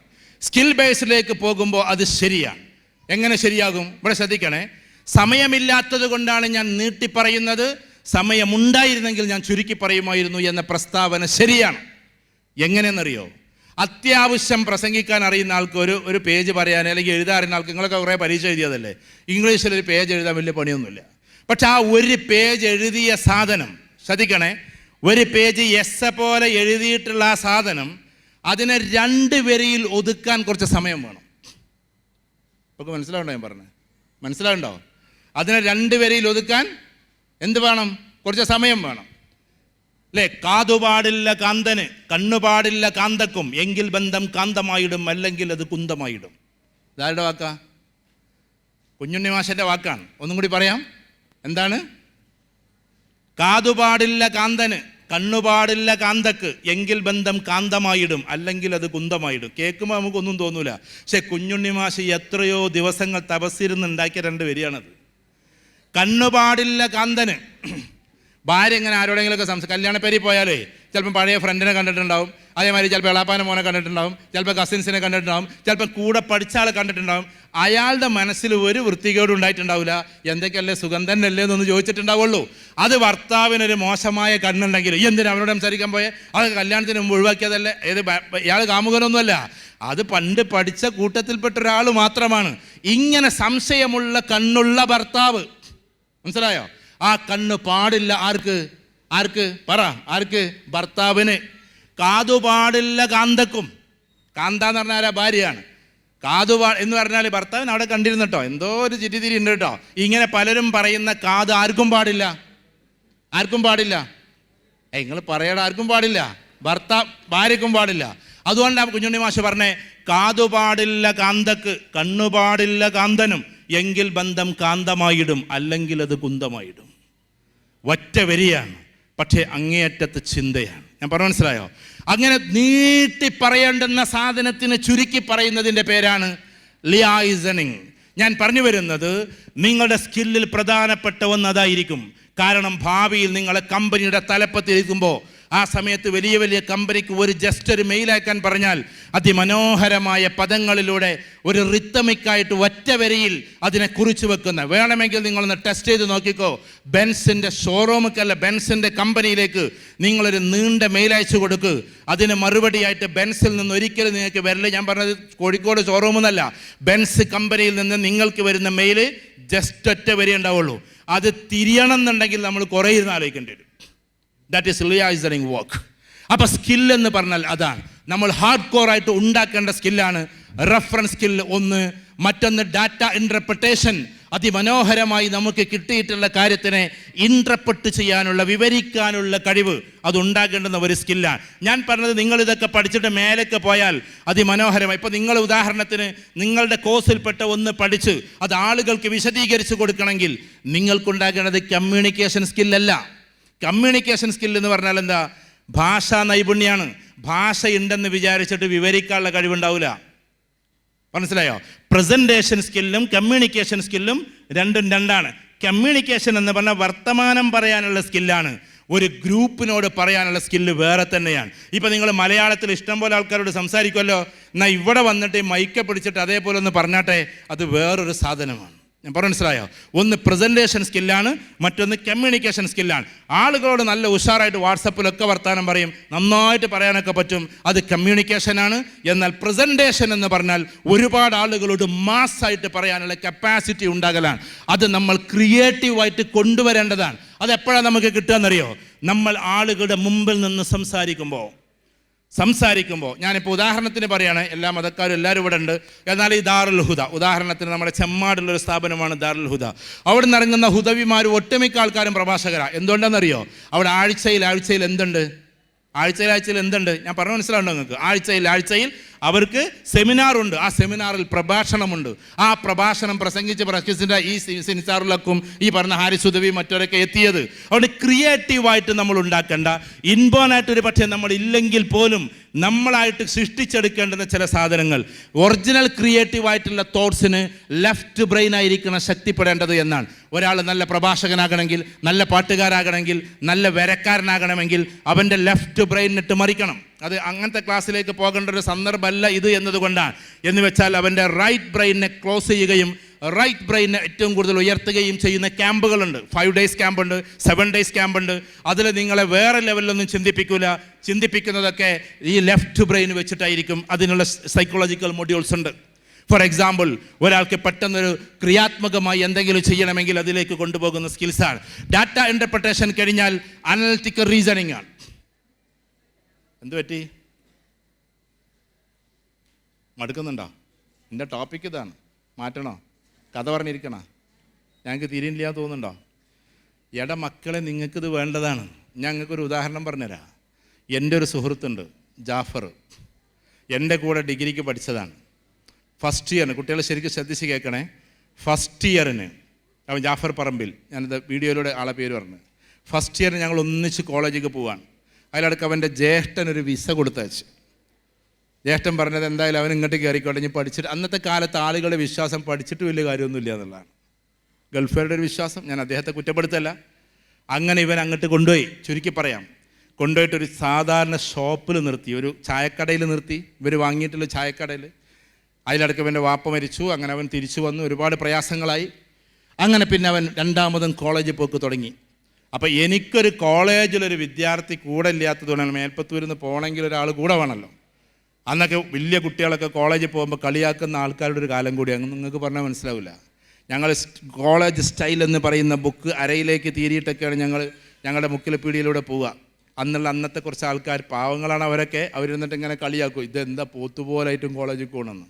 സ്കിൽ ബേസിലേക്ക് പോകുമ്പോൾ അത് ശരിയാണ്. എങ്ങനെ ശരിയാകും? ഇവിടെ ശ്രദ്ധിക്കണേ. സമയമില്ലാത്തത് കൊണ്ടാണ് ഞാൻ നീട്ടി പറയുന്നത്, സമയമുണ്ടായിരുന്നെങ്കിൽ ഞാൻ ചുരുക്കി പറയുമായിരുന്നു എന്ന പ്രസ്താവന ശരിയാണ്. എങ്ങനെയെന്നറിയോ? അത്യാവശ്യം പ്രസംഗിക്കാൻ അറിയുന്ന ആൾക്ക് ഒരു പേജ് പറയാൻ അല്ലെങ്കിൽ എഴുതാറിയുന്ന ആൾക്ക്, നിങ്ങളൊക്കെ കുറേ പരീക്ഷ എഴുതിയതല്ലേ, ഇംഗ്ലീഷിലൊരു പേജ് എഴുതാൻ വലിയ പണിയൊന്നുമില്ല. പക്ഷെ ആ ഒരു പേജ് എഴുതിയ സാധനം, ശ്രദ്ധിക്കണേ, ഒരു പേജ് എസ്സ പോലെ എഴുതിയിട്ടുള്ള ആ സാധനം അതിനെ 2 വരിയിൽ ഒതുക്കാൻ കുറച്ച് സമയം വേണം. ഒക്കെ മനസ്സിലാവുണ്ടോ ഞാൻ പറഞ്ഞത്? മനസ്സിലാവുണ്ടോ? അതിനെ 2 വരിയിൽ ഒതുക്കാൻ എന്ത് വേണം? കുറച്ച് സമയം വേണം അല്ലേ? കാതുപാടില്ല കാന്തന്, കണ്ണുപാടില്ല കാന്തക്കും, എങ്കിൽ ബന്ധം കാന്തമായിടും, അല്ലെങ്കിൽ അത് കുന്തമായിടും. ഇതാരുടെ വാക്കാ? കുഞ്ഞുണ്ണി മാഷൻ്റെ വാക്കാണ്. ഒന്നും കൂടി പറയാം. എന്താണ്? കാതുപാടില്ല കാന്തന്, കണ്ണുപാടില്ല കാന്തക്ക്, എങ്കിൽ ബന്ധം കാന്തമായിടും, അല്ലെങ്കിൽ അത് കുന്തമായിടും. കേൾക്കുമ്പോൾ നമുക്കൊന്നും തോന്നൂല. പക്ഷെ കുഞ്ഞുണ്ണി മാഷ് എത്രയോ ദിവസങ്ങൾ തപസ്സിരുന്നുണ്ടാക്കിയ 2 വരിയാണത്. കണ്ണുപാടില്ല കാന്തന്, ഭാര്യ ഇങ്ങനെ ആരോടെങ്കിലുമൊക്കെ കല്യാണപ്പേരി പോയാലേ ചിലപ്പോൾ പഴയ ഫ്രണ്ടിനെ കണ്ടിട്ടുണ്ടാവും, അതേമാതിരി ചിലപ്പോൾ എളാപ്പാനെ മോനെ കണ്ടിട്ടുണ്ടാവും, ചിലപ്പോൾ കസിൻസിനെ കണ്ടിട്ടുണ്ടാവും, ചിലപ്പോൾ കൂടെ പഠിച്ച ആളെ കണ്ടിട്ടുണ്ടാവും. അയാളുടെ മനസ്സിൽ ഒരു വൃത്തികേടും ഉണ്ടായിട്ടുണ്ടാവില്ല. എന്തൊക്കെയല്ലേ സുഗന്ധനല്ലേ എന്നൊന്ന് ചോദിച്ചിട്ടുണ്ടാവുള്ളൂ. അത് ഭർത്താവിനൊരു മോശമായ കണ്ണുണ്ടെങ്കിൽ എന്തിനാ അവനോട് സംസാരിക്കാൻ പോയേ? അത് കല്യാണത്തിന് മുമ്പ് ഒഴിവാക്കിയതല്ലേ? ഇയാൾ കാമുകനൊന്നുമല്ല, അത് പണ്ട് പഠിച്ച കൂട്ടത്തിൽപ്പെട്ട ഒരാൾ മാത്രമാണ്. ഇങ്ങനെ സംശയമുള്ള കണ്ണുള്ള ഭർത്താവ്, മനസ്സിലായോ? ആ കണ്ണ് പാടില്ല. ആർക്ക് പറ? ആർക്ക്? ഭർത്താവിന്. കാതുപാടില്ല കാന്തക്കും. കാന്ത എന്ന് പറഞ്ഞാൽ ഭാര്യയാണ്. എന്ന് പറഞ്ഞാൽ ഭർത്താവിന് അവിടെ കണ്ടിരുന്നു കേട്ടോ, എന്തോ ഒരു ചിരിതിരി ഉണ്ട് കേട്ടോ. ഇങ്ങനെ പലരും പറയുന്ന കാത് ആർക്കും പാടില്ല. ആർക്കും പാടില്ല. നിങ്ങൾ പറയടാ, ആർക്കും പാടില്ല. ഭാര്യക്കും പാടില്ല. അതുകൊണ്ടാണ് കുഞ്ഞുണ്ണി മാഷ് പറഞ്ഞേ, കാതുപാടില്ല കാന്തക്ക്, കണ്ണുപാടില്ല കാന്തനും, എങ്കിൽ ബന്ധം കാന്തമായിടും, അല്ലെങ്കിൽ അത് കുന്തമായിടും. ഒറ്റ വരിയാണ്, പക്ഷേ അങ്ങേയറ്റത്ത് ചിന്തയാണ്. ഞാൻ പറഞ്ഞു മനസ്സിലായോ? അങ്ങനെ നീട്ടി പറയേണ്ടുന്ന സാധനത്തിന് ചുരുക്കി പറയുന്നതിൻ്റെ പേരാണ് ലിയാസണിങ്. ഞാൻ പറഞ്ഞു വരുന്നത്, നിങ്ങളുടെ സ്കില്ലിൽ പ്രധാനപ്പെട്ട ഒന്ന് അതായിരിക്കും. കാരണം ഭാവിയിൽ നിങ്ങളെ കമ്പനിയുടെ തലപ്പത്തിരിക്കുമ്പോൾ ആ സമയത്ത് വലിയ വലിയ കമ്പനിക്ക് ഒരു മെയിൽ അയക്കാൻ പറഞ്ഞാൽ അതിമനോഹരമായ പദങ്ങളിലൂടെ ഒരു റിത്തമിക്കായിട്ട് ഒറ്റ വരിയിൽ അതിനെ കുറിച്ച് വെക്കുന്ന, വേണമെങ്കിൽ നിങ്ങളൊന്ന് ടെസ്റ്റ് ചെയ്ത് നോക്കിക്കോ. ബെൻസിൻ്റെ ഷോറൂമിക്കല്ല, ബെൻസിൻ്റെ കമ്പനിയിലേക്ക് നിങ്ങളൊരു നീണ്ട മെയിൽ അയച്ചു കൊടുക്കുക. അതിന് മറുപടിയായിട്ട് ബെൻസിൽ നിന്ന് ഒരിക്കലും നിങ്ങൾക്ക് വരില്ല. ഞാൻ പറഞ്ഞത് കോഴിക്കോട് ഷോറൂമെന്നല്ല, ബെൻസ് കമ്പനിയിൽ നിന്ന് നിങ്ങൾക്ക് വരുന്ന മെയിൽ ഒറ്റ വരി ഉണ്ടാവുള്ളൂ. അത് തിരിയണം എന്നുണ്ടെങ്കിൽ നമ്മൾ കുറേ ഇരുന്ന് ആലോചിക്കേണ്ടി വരും. That is liaisoning work. അപ്പോൾ സ്കില്ലെന്ന് പറഞ്ഞാൽ അതാണ്. നമ്മൾ ഹാർഡ് കോറായിട്ട് ഉണ്ടാക്കേണ്ട സ്കില്ലാണ് റെഫറൻസ് സ്കില്ല് ഒന്ന്. മറ്റൊന്ന് ഡാറ്റ ഇൻ്റർപ്രിട്ടേഷൻ. അതിമനോഹരമായി നമുക്ക് കിട്ടിയിട്ടുള്ള കാര്യത്തിനെ ഇൻ്റർപ്രറ്റ് ചെയ്യാനുള്ള, വിവരിക്കാനുള്ള കഴിവ് അതുണ്ടാകേണ്ടുന്ന ഒരു സ്കില്ലാണ്. ഞാൻ പറഞ്ഞത്, നിങ്ങളിതൊക്കെ പഠിച്ചിട്ട് മേലേക്ക് പോയാൽ അതിമനോഹരമായി. ഇപ്പോൾ നിങ്ങൾ ഉദാഹരണത്തിന് നിങ്ങളുടെ കോഴ്സിൽപ്പെട്ട ഒന്ന് പഠിച്ച് അത് ആളുകൾക്ക് വിശദീകരിച്ച് കൊടുക്കണമെങ്കിൽ നിങ്ങൾക്കുണ്ടാകേണ്ടത് കമ്മ്യൂണിക്കേഷൻ സ്കില്ലല്ല. കമ്മ്യൂണിക്കേഷൻ സ്കിൽ എന്ന് പറഞ്ഞാൽ എന്താ? ഭാഷാ നൈപുണ്യമാണ്. ഭാഷയുണ്ടെന്ന് വിചാരിച്ചിട്ട് വിവരിക്കാനുള്ള കഴിവുണ്ടാവില്ല. മനസ്സിലായോ? പ്രസൻറ്റേഷൻ സ്കില്ലും കമ്മ്യൂണിക്കേഷൻ സ്കില്ലും രണ്ടും രണ്ടാണ്. കമ്മ്യൂണിക്കേഷൻ എന്ന് പറഞ്ഞാൽ വർത്തമാനം പറയാനുള്ള സ്കില്ലാണ്. ഒരു ഗ്രൂപ്പിനോട് പറയാനുള്ള സ്കില്ല് വേറെ തന്നെയാണ്. ഇപ്പം നിങ്ങൾ മലയാളത്തിൽ ഇഷ്ടംപോലെ ആൾക്കാരോട് സംസാരിക്കുമല്ലോ, എന്നാൽ ഇവിടെ വന്നിട്ട് ഈ മൈക്ക് പിടിച്ചിട്ട് അതേപോലെ ഒന്ന് പറഞ്ഞാട്ടെ, അത് വേറൊരു സാധനമാണ്. ഞാൻ പറഞ്ഞു മനസ്സിലായോ? ഒന്ന് പ്രസൻറ്റേഷൻ സ്കില്ലാണ്, മറ്റൊന്ന് കമ്മ്യൂണിക്കേഷൻ സ്കില്ലാണ്. ആളുകളോട് നല്ല ഉഷാറായിട്ട് വാട്സപ്പിലൊക്കെ വർത്തമാനം പറയും, നന്നായിട്ട് പറയാനൊക്കെ പറ്റും, അത് കമ്മ്യൂണിക്കേഷനാണ്. എന്നാൽ പ്രസൻറ്റേഷൻ എന്ന് പറഞ്ഞാൽ ഒരുപാട് ആളുകളോട് മാസ്സായിട്ട് പറയാനുള്ള കപ്പാസിറ്റി ഉണ്ടാകലാണ്. അത് നമ്മൾ ക്രിയേറ്റീവായിട്ട് കൊണ്ടുവരേണ്ടതാണ്. അതെപ്പോഴാണ് നമുക്ക് കിട്ടുകയെന്നറിയോ? നമ്മൾ ആളുകളുടെ മുമ്പിൽ നിന്ന് സംസാരിക്കുമ്പോൾ ഞാനിപ്പോൾ ഉദാഹരണത്തിന് പറയുകയാണ്, എല്ലാ മതക്കാരും എല്ലാവരും ഇവിടെ ഉണ്ട്. എന്നാൽ ഈ ദാറുൽ ഹുദ, ഉദാഹരണത്തിന് നമ്മുടെ ചെമ്മാടുള്ളൊരു സ്ഥാപനമാണ് ദാറുൽ ഹുദ. അവിടെ നിന്ന് ഇറങ്ങുന്ന ഹുദവിമാർ ഒട്ടുമിക്ക ആൾക്കാരും പ്രഭാഷകരാണ്. എന്തുകൊണ്ടാണെന്നറിയോ? അവിടെ ആഴ്ചയിൽ എന്തുണ്ട്? ആഴ്ചയിൽ എന്തുണ്ട്? ഞാൻ പറഞ്ഞു മനസ്സിലാവുണ്ടോ നിങ്ങൾക്ക്? ആഴ്ചയിൽ അവർക്ക് സെമിനാറുണ്ട്. ആ സെമിനാറിൽ പ്രഭാഷണമുണ്ട്. ആ പ്രഭാഷണം പ്രസംഗിച്ച ഈ സിനിസാറുലക്കും ഈ പറഞ്ഞ ഹാരിസ് ഉദവി മറ്റവരൊക്കെ എത്തിയത്. അതുകൊണ്ട് ക്രിയേറ്റീവായിട്ട് നമ്മൾ ഉണ്ടാക്കേണ്ട, ഇൻബോണായിട്ടൊരു പക്ഷേ നമ്മൾ ഇല്ലെങ്കിൽ പോലും നമ്മളായിട്ട് സൃഷ്ടിച്ചെടുക്കേണ്ടുന്ന ചില സാധനങ്ങൾ, ഒറിജിനൽ ക്രിയേറ്റീവായിട്ടുള്ള തോട്ട്സിന് ലെഫ്റ്റ് ബ്രെയിൻ ആയിരിക്കണം ശക്തിപ്പെടേണ്ടത് എന്നാണ്. ഒരാൾ നല്ല പ്രഭാഷകനാകണമെങ്കിൽ, നല്ല പാട്ടുകാരാകണമെങ്കിൽ, നല്ല വരക്കാരനാകണമെങ്കിൽ അവൻ്റെ ലെഫ്റ്റ് ബ്രെയിനിട്ട് മറിക്കണം. അത് അങ്ങനത്തെ ക്ലാസ്സിലേക്ക് പോകേണ്ട ഒരു സന്ദർഭമല്ല ഇത് എന്നതുകൊണ്ടാണ്. എന്ന് വെച്ചാൽ അവൻ്റെ റൈറ്റ് ബ്രെയിനെ ക്ലോസ് ചെയ്യുകയും റൈറ്റ് ബ്രെയിനെ ഏറ്റവും കൂടുതൽ ഉയർത്തുകയും ചെയ്യുന്ന ക്യാമ്പുകളുണ്ട്. 5 days ക്യാമ്പുണ്ട്, 7 days ക്യാമ്പുണ്ട്. അതിൽ നിങ്ങളെ വേറെ ലെവലിലൊന്നും ചിന്തിപ്പിക്കുന്നതൊക്കെ ഈ ലെഫ്റ്റ് ബ്രെയിൻ വെച്ചിട്ടായിരിക്കും. അതിനുള്ള സൈക്കോളജിക്കൽ മൊഡ്യൂൾസ് ഉണ്ട്. ഫോർ എക്സാമ്പിൾ, ഒരാൾക്ക് പെട്ടെന്നൊരു ക്രിയാത്മകമായി എന്തെങ്കിലും ചെയ്യണമെങ്കിൽ അതിലേക്ക് കൊണ്ടുപോകുന്ന സ്കിൽസാണ്. ഡാറ്റ ഇൻ്റർപ്രിട്ടേഷൻ കഴിഞ്ഞാൽ അനലിറ്റിക്കൽ റീസണിങ് ആണ്. എന്ത് പറ്റി? മടുക്കുന്നുണ്ടോ? എൻ്റെ ടോപ്പിക്ക് ഇതാണ്. മാറ്റണോ? കഥ പറഞ്ഞിരിക്കണോ? ഞങ്ങൾക്ക് തിരിയില്ല തോന്നുന്നുണ്ടോ? എടാ മക്കളെ, നിങ്ങൾക്കിത് വേണ്ടതാണ്. ഞങ്ങൾക്കൊരു ഉദാഹരണം പറഞ്ഞുതരാം. എൻ്റെ ഒരു സുഹൃത്തുണ്ട്, ജാഫർ. എൻ്റെ കൂടെ ഡിഗ്രിക്ക് പഠിച്ചതാണ്. ഫസ്റ്റ് ഇയറിന്, കുട്ടികളെ ശരിക്കും ശ്രദ്ധിച്ച് കേൾക്കണേ, ഫസ്റ്റ് ഇയറിന് അവൻ ജാഫർ പറമ്പിൽ, ഞാനിത് വീഡിയോയിലൂടെ ആളെ പേര് പറഞ്ഞു. ഫസ്റ്റ് ഇയറിന് ഞങ്ങൾ ഒന്നിച്ച് കോളേജിലേക്ക് പോവാണ്. അതിലടക്ക് അവൻ്റെ ജ്യേഷ്ഠൻ ഒരു വിസ കൊടുത്തയച്ചു. ജ്യേഷ്ഠൻ പറഞ്ഞത് എന്തായാലും അവൻ ഇങ്ങോട്ട് കയറിക്കോട്ടെ, ഇനി പഠിച്ചിട്ട്. അന്നത്തെ കാലത്ത് ആളുകളുടെ വിശ്വാസം പഠിച്ചിട്ട് വലിയ കാര്യമൊന്നുമില്ല എന്നുള്ളതാണ്. ഗൾഫുകാരുടെ ഒരു വിശ്വാസം. ഞാൻ അദ്ദേഹത്തെ കുറ്റപ്പെടുത്തല്ല. അങ്ങനെ ഇവൻ അങ്ങോട്ട് കൊണ്ടുപോയി. ചുരുക്കി പറയാം, കൊണ്ടുപോയിട്ടൊരു സാധാരണ ഷോപ്പിൽ നിർത്തി, ഒരു ചായക്കടയിൽ നിർത്തി. ഇവർ വാങ്ങിയിട്ടുള്ള ചായക്കടയിൽ. അതിലടക്ക് ഇവൻ്റെ വാപ്പ മരിച്ചു. അങ്ങനെ അവൻ തിരിച്ചു വന്നു. ഒരുപാട് പ്രയാസങ്ങളായി. അങ്ങനെ പിന്നെ അവൻ രണ്ടാമതും കോളേജിൽ പോക്ക് തുടങ്ങി. അപ്പോൾ എനിക്കൊരു കോളേജിലൊരു വിദ്യാർത്ഥി കൂടെ ഇല്ലാത്തതുകൊണ്ടാണ്. മേൽപ്പത്തൂരിൽ നിന്ന് പോകണമെങ്കിൽ ഒരാൾ കൂടെ വേണമല്ലോ. അന്നൊക്കെ വലിയ കുട്ടികളൊക്കെ കോളേജിൽ പോകുമ്പോൾ കളിയാക്കുന്ന ആൾക്കാരുടെ ഒരു കാലം കൂടിയാണ്. നിങ്ങൾക്ക് പറഞ്ഞാൽ മനസ്സിലാവില്ല. ഞങ്ങൾ കോളേജ് സ്റ്റൈൽ എന്ന് പറയുന്ന ബുക്ക് അരയിലേക്ക് തീരിയിട്ടൊക്കെയാണ് ഞങ്ങളുടെ മുക്കിലപ്പീടിയിലൂടെ പോവുക. അന്നത്തെ കുറച്ച് ആൾക്കാർ, പാവങ്ങളാണ് അവരൊക്കെ, അവരിരുന്നിട്ട് ഇങ്ങനെ കളിയാക്കും, ഇതെന്താ പോത്തുപോലായിട്ടും കോളേജിൽ പോകണമെന്ന്.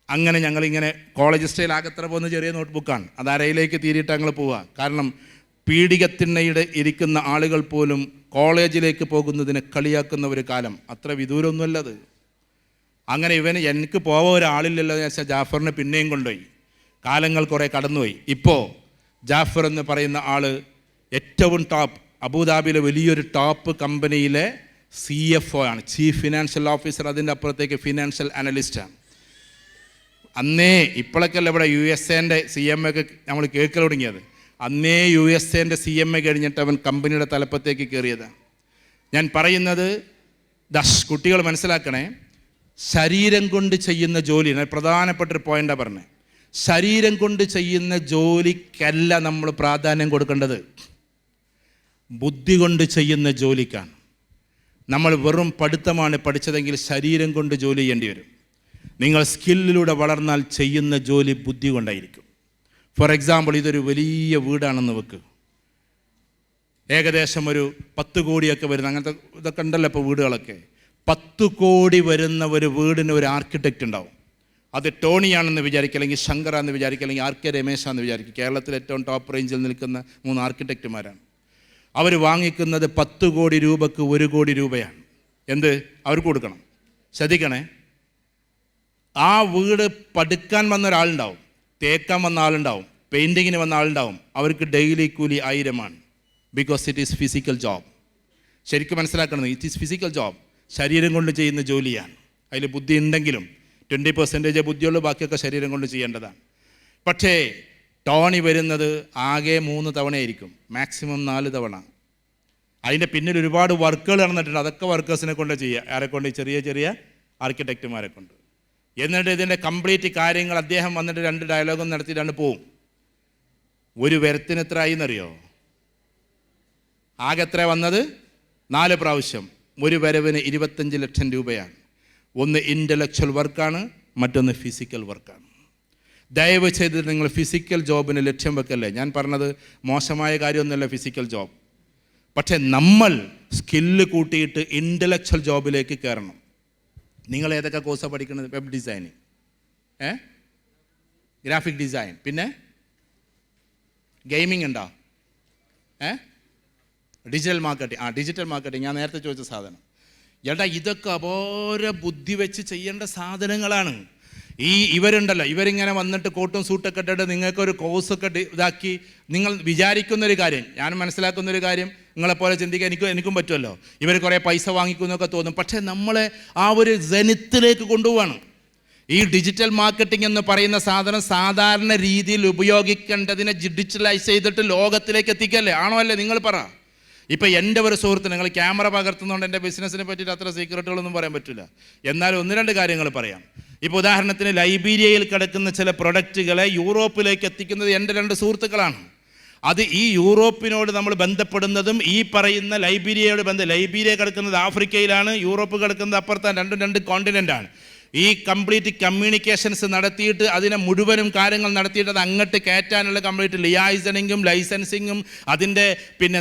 അങ്ങനെ ഞങ്ങളിങ്ങനെ കോളേജ് സ്റ്റൈൽ ആകത്ര പോകുന്ന ചെറിയ നോട്ട്ബുക്കാണ്. അത് അരയിലേക്ക് തീരിയിട്ട് ഞങ്ങൾ പോവുക. കാരണം പീഡികത്തിണ്ണയുടെ ഇരിക്കുന്ന ആളുകൾ പോലും കോളേജിലേക്ക് പോകുന്നതിനെ കളിയാക്കുന്ന ഒരു കാലം. അത്ര വിദൂരമൊന്നുമല്ലത്. അങ്ങനെ എനിക്ക് പോവാൻ ഒരാളില്ലല്ലോ എന്ന് വെച്ചാൽ ജാഫറിനെ പിന്നെയും കൊണ്ടുപോയി. കാലങ്ങൾ കുറേ കടന്നുപോയി. ഇപ്പോൾ ജാഫർ എന്ന് പറയുന്ന ആൾ ഏറ്റവും ടോപ്പ്, അബുദാബിയിലെ വലിയൊരു ടോപ്പ് കമ്പനിയിലെ CFO ആണ്, ചീഫ് ഫിനാൻഷ്യൽ ഓഫീസർ. അതിൻ്റെ അപ്പുറത്തേക്ക് ഫിനാൻഷ്യൽ അനലിസ്റ്റാണ്. അന്നേ ഇപ്പോഴൊക്കെയല്ല ഇവിടെ USA CMA ഒക്കെ നമ്മൾ കേൾക്കൽ തുടങ്ങിയത്. അന്നേ USA CMA കഴിഞ്ഞിട്ട് അവൻ കമ്പനിയുടെ തലപ്പത്തേക്ക് കയറിയതാണ്. ഞാൻ പറയുന്നത് കുട്ടികൾ മനസ്സിലാക്കണേ, ശരീരം കൊണ്ട് ചെയ്യുന്ന ജോലി പ്രധാനപ്പെട്ടൊരു പോയിൻ്റാണ് പറഞ്ഞത്. ശരീരം കൊണ്ട് ചെയ്യുന്ന ജോലിക്കല്ല നമ്മൾ പ്രാധാന്യം കൊടുക്കേണ്ടത്, ബുദ്ധി കൊണ്ട് ചെയ്യുന്ന ജോലിക്കാണ്. നമ്മൾ വെറും പഠിത്തമാണ് പഠിച്ചതെങ്കിൽ ശരീരം കൊണ്ട് ജോലി ചെയ്യേണ്ടി വരും. നിങ്ങൾ സ്കില്ലിലൂടെ വളർന്നാൽ ചെയ്യുന്ന ജോലി ബുദ്ധി കൊണ്ടായിരിക്കും. ഫോർ എക്സാമ്പിൾ, ഇതൊരു വലിയ വീടാണെന്ന് വെക്ക്. ഏകദേശം ഒരു 10 കോടിയൊക്കെ വരുന്ന അങ്ങനത്തെ ഇതൊക്കെ ഉണ്ടല്ലോ ഇപ്പോൾ വീടുകളൊക്കെ. 10 കോടി വരുന്ന ഒരു വീടിന് ഒരു ആർക്കിടെക്റ്റ് ഉണ്ടാവും. അത് ടോണിയാണെന്ന് വിചാരിക്കുക, അല്ലെങ്കിൽ ശങ്കറാന്ന് വിചാരിക്കുക, അല്ലെങ്കിൽ RK രമേശാന്ന് വിചാരിക്കുക. കേരളത്തിൽ ഏറ്റവും ടോപ്പ് റേഞ്ചിൽ നിൽക്കുന്ന 3 ആർക്കിടെക്റ്റുമാരാണ്. അവർ വാങ്ങിക്കുന്നത് 10 കോടി രൂപക്ക് 1 കോടി രൂപയാണ്. എന്ത് അവർക്ക് കൊടുക്കണം? ശ്രദ്ധിക്കണേ. ആ വീട് പടുക്കാൻ വന്ന ഒരാളുണ്ടാവും, തേക്കാൻ വന്ന ആളുണ്ടാവും, പെയിൻറ്റിങ്ങിന് വന്ന ആളുണ്ടാവും. അവർക്ക് ഡെയിലി കൂലി 1000ആണ്. Because it is physical job. ശരിക്കും മനസ്സിലാക്കണം, ഇറ്റ് ഈസ് ഫിസിക്കൽ ജോബ്. ശരീരം കൊണ്ട് ചെയ്യുന്ന ജോലിയാണ്. അതിൽ ബുദ്ധി ഉണ്ടെങ്കിലും 20% ബുദ്ധിയുള്ളൂ, ബാക്കിയൊക്കെ ശരീരം കൊണ്ട് ചെയ്യേണ്ടതാണ്. പക്ഷേ ടോണി വരുന്നത് ആകെ 3 തവണയായിരിക്കും, മാക്സിമം 4 തവണ. അതിൻ്റെ പിന്നിൽ ഒരുപാട് വർക്കുകൾ നടന്നിട്ടുണ്ട്. അതൊക്കെ വർക്കേഴ്സിനെ കൊണ്ട് ചെയ്യുക. ആരെക്കൊണ്ട്? ചെറിയ ചെറിയ ആർക്കിടെക്റ്റുമാരെ കൊണ്ട്. എന്നിട്ട് ഇതിൻ്റെ കംപ്ലീറ്റ് കാര്യങ്ങൾ അദ്ദേഹം വന്നിട്ട് 2 ഡയലോഗും നടത്തിയിട്ടാണ് പോവും. ഒരു വരത്തിന് എത്ര ആയി എന്നറിയോ? ആകെ എത്ര വന്നത്? 4 പ്രാവശ്യം. ഒരു വരവിന് 25 ലക്ഷം രൂപയാണ്. ഒന്ന് ഇൻ്റലക്ച്വൽ വർക്കാണ്, മറ്റൊന്ന് ഫിസിക്കൽ വർക്കാണ്. ദയവ് ചെയ്ത് നിങ്ങൾ ഫിസിക്കൽ ജോബിന് ലക്ഷ്യം വെക്കല്ലേ. ഞാൻ പറഞ്ഞത് മോശമായ കാര്യമൊന്നുമല്ല ഫിസിക്കൽ ജോബ്. പക്ഷേ നമ്മൾ സ്കില്ല് കൂട്ടിയിട്ട് ഇൻ്റലക്ച്വൽ ജോബിലേക്ക് കയറണം. നിങ്ങൾ ഏതൊക്കെ കോഴ്സാണ് പഠിക്കുന്നത്? വെബ് ഡിസൈനിങ്, ഗ്രാഫിക് ഡിസൈൻ, പിന്നെ ഗെയിമിംഗ് ഉണ്ടോ? Digital marketing. ഡിജിറ്റൽ മാർക്കറ്റിംഗ് ഞാൻ നേരത്തെ ചോദിച്ച സാധനം. ചേട്ടാ, ഇതൊക്കെ അപാര ബുദ്ധി വെച്ച് ചെയ്യേണ്ട സാധനങ്ങളാണ്. ഇവരുണ്ടല്ലോ, ഇവരിങ്ങനെ വന്നിട്ട് കോട്ടും സൂട്ടൊക്കെ ഇട്ടിട്ട് നിങ്ങൾക്കൊരു കോഴ്സൊക്കെ ഇതാക്കി നിങ്ങൾ വിചാരിക്കുന്നൊരു കാര്യം, ഞാൻ മനസ്സിലാക്കുന്നൊരു കാര്യം, നിങ്ങളെപ്പോലെ ചിന്തിക്കാൻ എനിക്കും പറ്റുമല്ലോ. ഇവർ കുറേ പൈസ വാങ്ങിക്കുന്നൊക്കെ തോന്നും. പക്ഷേ നമ്മളെ ആ ഒരു ജനത്തിലേക്ക് കൊണ്ടുപോവാണ്. ഈ ഡിജിറ്റൽ മാർക്കറ്റിംഗ് എന്ന് പറയുന്ന സാധനം സാധാരണ രീതിയിൽ ഉപയോഗിക്കേണ്ടതിനെ ഡിജിറ്റലൈസ് ചെയ്തിട്ട് ലോകത്തിലേക്ക് എത്തിക്കല്ലേ? ആണോ അല്ലേ? നിങ്ങൾ പറ. ഇപ്പം എൻ്റെ ഒരു സുഹൃത്ത്, നിങ്ങൾ ക്യാമറ പകർത്തുന്നതുകൊണ്ട് എൻ്റെ ബിസിനസ്സിനെ പറ്റിയിട്ട് അത്ര സീക്രട്ടുകളൊന്നും പറയാൻ പറ്റില്ല. എന്നാലും 1-2 കാര്യങ്ങൾ പറയാം. ഇപ്പോൾ ഉദാഹരണത്തിന് ലൈബീരിയയിൽ കിടക്കുന്ന ചില പ്രൊഡക്റ്റുകളെ യൂറോപ്പിലേക്ക് എത്തിക്കുന്നത് എൻ്റെ 2 സുഹൃത്തുക്കളാണ്. അത് ഈ യൂറോപ്പിനോട് നമ്മൾ ബന്ധപ്പെടുന്നതും ഈ പറയുന്ന ലൈബീരിയയോട് ലൈബീരിയ കിടക്കുന്നത് ആഫ്രിക്കയിലാണ്, യൂറോപ്പ് കിടക്കുന്നത് അപ്പുറത്താണ്. 2 കോണ്ടിനെൻ്റാണ്. ഈ കംപ്ലീറ്റ് കമ്മ്യൂണിക്കേഷൻസ് നടത്തിയിട്ട് അതിനെ മുഴുവനും കാര്യങ്ങൾ നടത്തിയിട്ട് അത് അങ്ങോട്ട് കയറ്റാനുള്ള കംപ്ലീറ്റ് ലിയാസണിങ്ങും ലൈസൻസിങ്ങും അതിൻ്റെ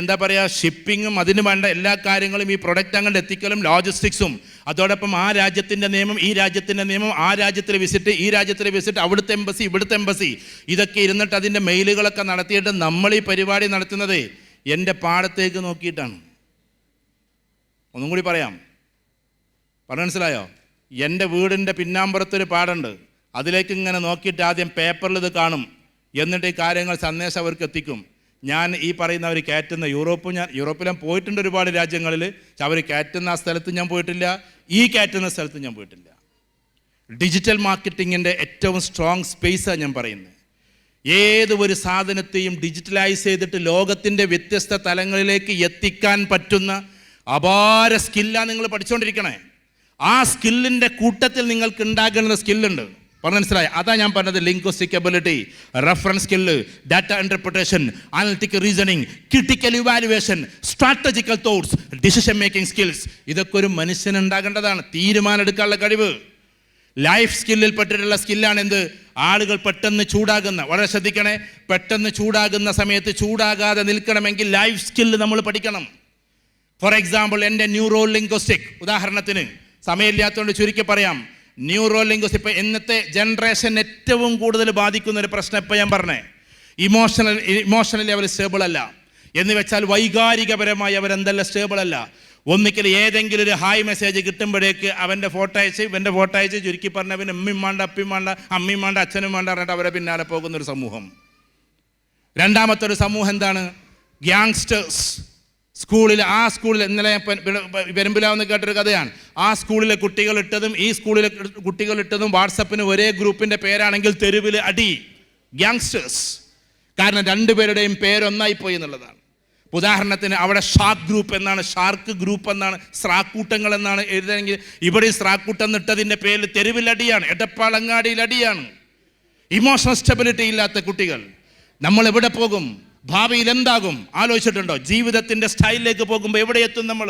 എന്താ പറയുക ഷിപ്പിങ്ങും അതിന് വേണ്ട എല്ലാ കാര്യങ്ങളും ഈ പ്രൊഡക്റ്റ് അങ്ങോട്ട് എത്തിക്കലും ലോജിസ്റ്റിക്സും അതോടൊപ്പം ആ രാജ്യത്തിൻ്റെ നിയമം ഈ രാജ്യത്തിൻ്റെ നിയമം ആ രാജ്യത്തിലെ വിസിറ്റ് ഈ രാജ്യത്തിലെ വിസിറ്റ് അവിടുത്തെ എംബസി ഇവിടുത്തെ എംബസി ഇതൊക്കെ ഇരുന്നിട്ട് അതിൻ്റെ മെയിലുകളൊക്കെ നടത്തിയിട്ട് നമ്മൾ ഈ പരിപാടി നടത്തുന്നത് എൻ്റെ പാടത്തേക്ക് നോക്കിയിട്ടാണ്. ഒന്നും കൂടി പറയാം, പറഞ്ഞു മനസ്സിലായോ? എൻ്റെ വീടിൻ്റെ പിന്നാമ്പുറത്തൊരു പാടുണ്ട്, അതിലേക്ക് ഇങ്ങനെ നോക്കിയിട്ട് ആദ്യം പേപ്പറിൽ ഇത് കാണും, എന്നിട്ട് ഈ കാര്യങ്ങൾ സന്ദേശം അവർക്ക് എത്തിക്കും. ഞാൻ ഈ പറയുന്നവർ കയറ്റുന്ന യൂറോപ്പിലും പോയിട്ടുണ്ട് ഒരുപാട് രാജ്യങ്ങളിൽ. അവർ കയറ്റുന്ന ആ സ്ഥലത്ത് ഞാൻ പോയിട്ടില്ല, ഈ കയറ്റുന്ന സ്ഥലത്ത് ഞാൻ പോയിട്ടില്ല. ഡിജിറ്റൽ മാർക്കറ്റിങ്ങിൻ്റെ ഏറ്റവും സ്ട്രോങ് സ്പേസാണ് ഞാൻ പറയുന്നത്. ഏത് ഒരു സാധനത്തെയും ഡിജിറ്റലൈസ് ചെയ്തിട്ട് ലോകത്തിൻ്റെ വ്യത്യസ്ത തലങ്ങളിലേക്ക് എത്തിക്കാൻ പറ്റുന്ന അപാര സ്കില്ലാണ് നിങ്ങൾ പഠിച്ചുകൊണ്ടിരിക്കണേ. ആ സ്കില്ലിൻ്റെ കൂട്ടത്തിൽ നിങ്ങൾക്ക് ഉണ്ടാകുന്ന സ്കില്ലുണ്ട്. പറഞ്ഞു മനസ്സിലായി? അതാ ഞാൻ പറഞ്ഞത്. Linguistic ability, reference skill, data interpretation, analytical reasoning, critical evaluation, strategical thoughts, decision making skills. ഇതൊക്കെ ഒരു മനുഷ്യന് ഉണ്ടാകേണ്ടതാണ്. തീരുമാനം എടുക്കാനുള്ള കഴിവ്. ലൈഫ് സ്കില്ലിൽ പെട്ടിട്ടുള്ള സ്കില്ലാണ് എന്ത്? ആളുകൾ പെട്ടെന്ന് ചൂടാകുന്ന, വളരെ ശ്രദ്ധിക്കണേ, പെട്ടെന്ന് ചൂടാകുന്ന സമയത്ത് ചൂടാകാതെ നിൽക്കണമെങ്കിൽ ലൈഫ് സ്കില്ല് നമ്മൾ പഠിക്കണം. ഫോർ എക്സാമ്പിൾ, എൻ്റെ ന്യൂറോ ലിംഗ്വിസ്റ്റിക്, ഉദാഹരണത്തിന് സമയമില്ലാത്തതുകൊണ്ട് ചുരുക്കി പറയാം, ന്യൂറോ ലിംഗ്വിസ്റ്റിക് ഇപ്പം ഇന്നത്തെ ജനറേഷൻ ഏറ്റവും കൂടുതൽ ബാധിക്കുന്ന ഒരു പ്രശ്നം ഇപ്പം ഞാൻ പറഞ്ഞേ, ഇമോഷണലി അവർ സ്റ്റേബിൾ അല്ല. എന്ന് വെച്ചാൽ വൈകാരികപരമായി അവരെന്തല്ല സ്റ്റേബിൾ അല്ല. ഒന്നിക്കൽ ഏതെങ്കിലും ഒരു ഹായ് മെസ്സേജ് കിട്ടുമ്പോഴേക്ക് അവൻ്റെ ഫോട്ടോ അയച്ച് ചുരുക്കി പറഞ്ഞ അവന് അമ്മയും വേണ്ട അപ്പിയും വേണ്ട അമ്മയും വേണ്ട അച്ഛനും വേണ്ട പറഞ്ഞിട്ട് അവരെ പിന്നാലെ പോകുന്നൊരു സമൂഹം. രണ്ടാമത്തെ ഒരു സമൂഹം എന്താണ്? ഗ്യാങ്സ്റ്റേഴ്സ്. സ്കൂളിൽ ഇന്നലെ പെരുമ്പിലാവെന്ന് കേട്ടൊരു കഥയാണ്. ആ സ്കൂളിലെ കുട്ടികളിട്ടതും ഈ സ്കൂളിലെ കുട്ടികളിട്ടതും വാട്സപ്പിന് ഒരേ ഗ്രൂപ്പിൻ്റെ പേരാണെങ്കിൽ തെരുവിൽ അടി. ഗ്യാങ്സ്റ്റേഴ്സ്. കാരണം 2 പേരുടെയും പേരൊന്നായിപ്പോയി എന്നുള്ളതാണ്. ഉദാഹരണത്തിന് അവിടെ ഷാർക്ക് ഗ്രൂപ്പ് എന്നാണ്, ഷാർക്ക് ഗ്രൂപ്പ് എന്നാണ്, സ്രാക്കൂട്ടങ്ങൾ എന്നാണ് എഴുതണമെങ്കിൽ ഇവിടെ സ്രാക്കൂട്ടം ഇട്ടതിൻ്റെ പേരിൽ തെരുവിൽ അടിയാണ്, എടപ്പാളങ്ങാടിയിൽ അടിയാണ്. ഇമോഷണൽ സ്റ്റെബിലിറ്റി ഇല്ലാത്ത കുട്ടികൾ. നമ്മൾ എവിടെ പോകും? ഭാവിയിൽ എന്താകും ആലോചിച്ചിട്ടുണ്ടോ? ജീവിതത്തിൻ്റെ സ്റ്റൈലിലേക്ക് പോകുമ്പോൾ എവിടെ എത്തും നമ്മൾ?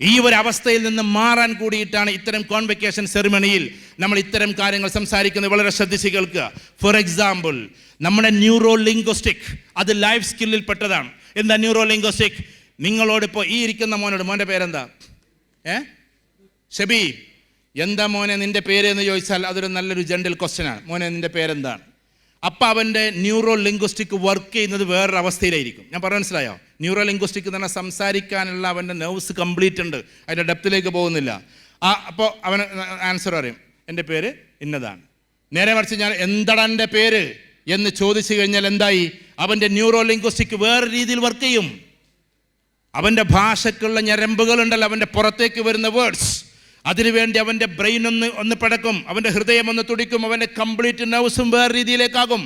ഈ ഒരു അവസ്ഥയിൽ നിന്ന് മാറാൻ കൂടിയിട്ടാണ് ഇത്തരം കോൺവെക്കേഷൻ സെറിമണിയിൽ നമ്മൾ ഇത്തരം കാര്യങ്ങൾ സംസാരിക്കുന്നത്. വളരെ ശ്രദ്ധിച്ച് കേൾക്കുക. ഫോർ എക്സാമ്പിൾ, നമ്മുടെ ന്യൂറോ ലിംഗ്വിസ്റ്റിക് അത് ലൈഫ് സ്കില്ലിൽ പെട്ടതാണ്. എന്താ ന്യൂറോ ലിംഗ്വിസ്റ്റിക്? നിങ്ങളോടിപ്പോൾ ഈ ഇരിക്കുന്ന മോൻ്റെ പേരെന്താ? ഷബി. എന്താ മോനെ നിൻ്റെ പേര് എന്ന് ചോദിച്ചാൽ അതൊരു നല്ലൊരു ജനറൽ ക്വസ്റ്റ്യനാണ്. മോനെ നിൻ്റെ പേരെന്താണ്? അപ്പം അവൻ്റെ ന്യൂറോ ലിംഗ്വിസ്റ്റിക് വർക്ക് ചെയ്യുന്നത് വേറൊരു അവസ്ഥയിലായിരിക്കും. ഞാൻ പറഞ്ഞു മനസ്സിലായോ? ന്യൂറോ ലിംഗ്വിസ്റ്റിക് എന്ന് പറഞ്ഞാൽ സംസാരിക്കാനുള്ള അവൻ്റെ നെർവ്സ് കംപ്ലീറ്റ് ഉണ്ട്, അതിൻ്റെ ഡെപ്തിലേക്ക് പോകുന്നില്ല. അപ്പോൾ അവന് ആൻസർ അറിയും, എൻ്റെ പേര് ഇന്നതാണ്. നേരെ മറിച്ച് ഞാൻ എന്താണ് എൻ്റെ പേര് എന്ന് ചോദിച്ചു കഴിഞ്ഞാൽ എന്തായി? അവൻ്റെ ന്യൂറോ ലിംഗ്വിസ്റ്റിക് വേറെ രീതിയിൽ വർക്ക് ചെയ്യും. അവൻ്റെ ഭാഷയ്ക്കുള്ള ഞരമ്പുകളുണ്ടല്ലോ, അവൻ്റെ പുറത്തേക്ക് വരുന്ന വേർഡ്സ്, അതിനുവേണ്ടി അവൻ്റെ ബ്രെയിൻ ഒന്ന് പടക്കും, അവൻ്റെ ഹൃദയം ഒന്ന് തുടിക്കും, അവൻ്റെ കംപ്ലീറ്റ് നെർവ്സും വേറെ രീതിയിലേക്കാകും.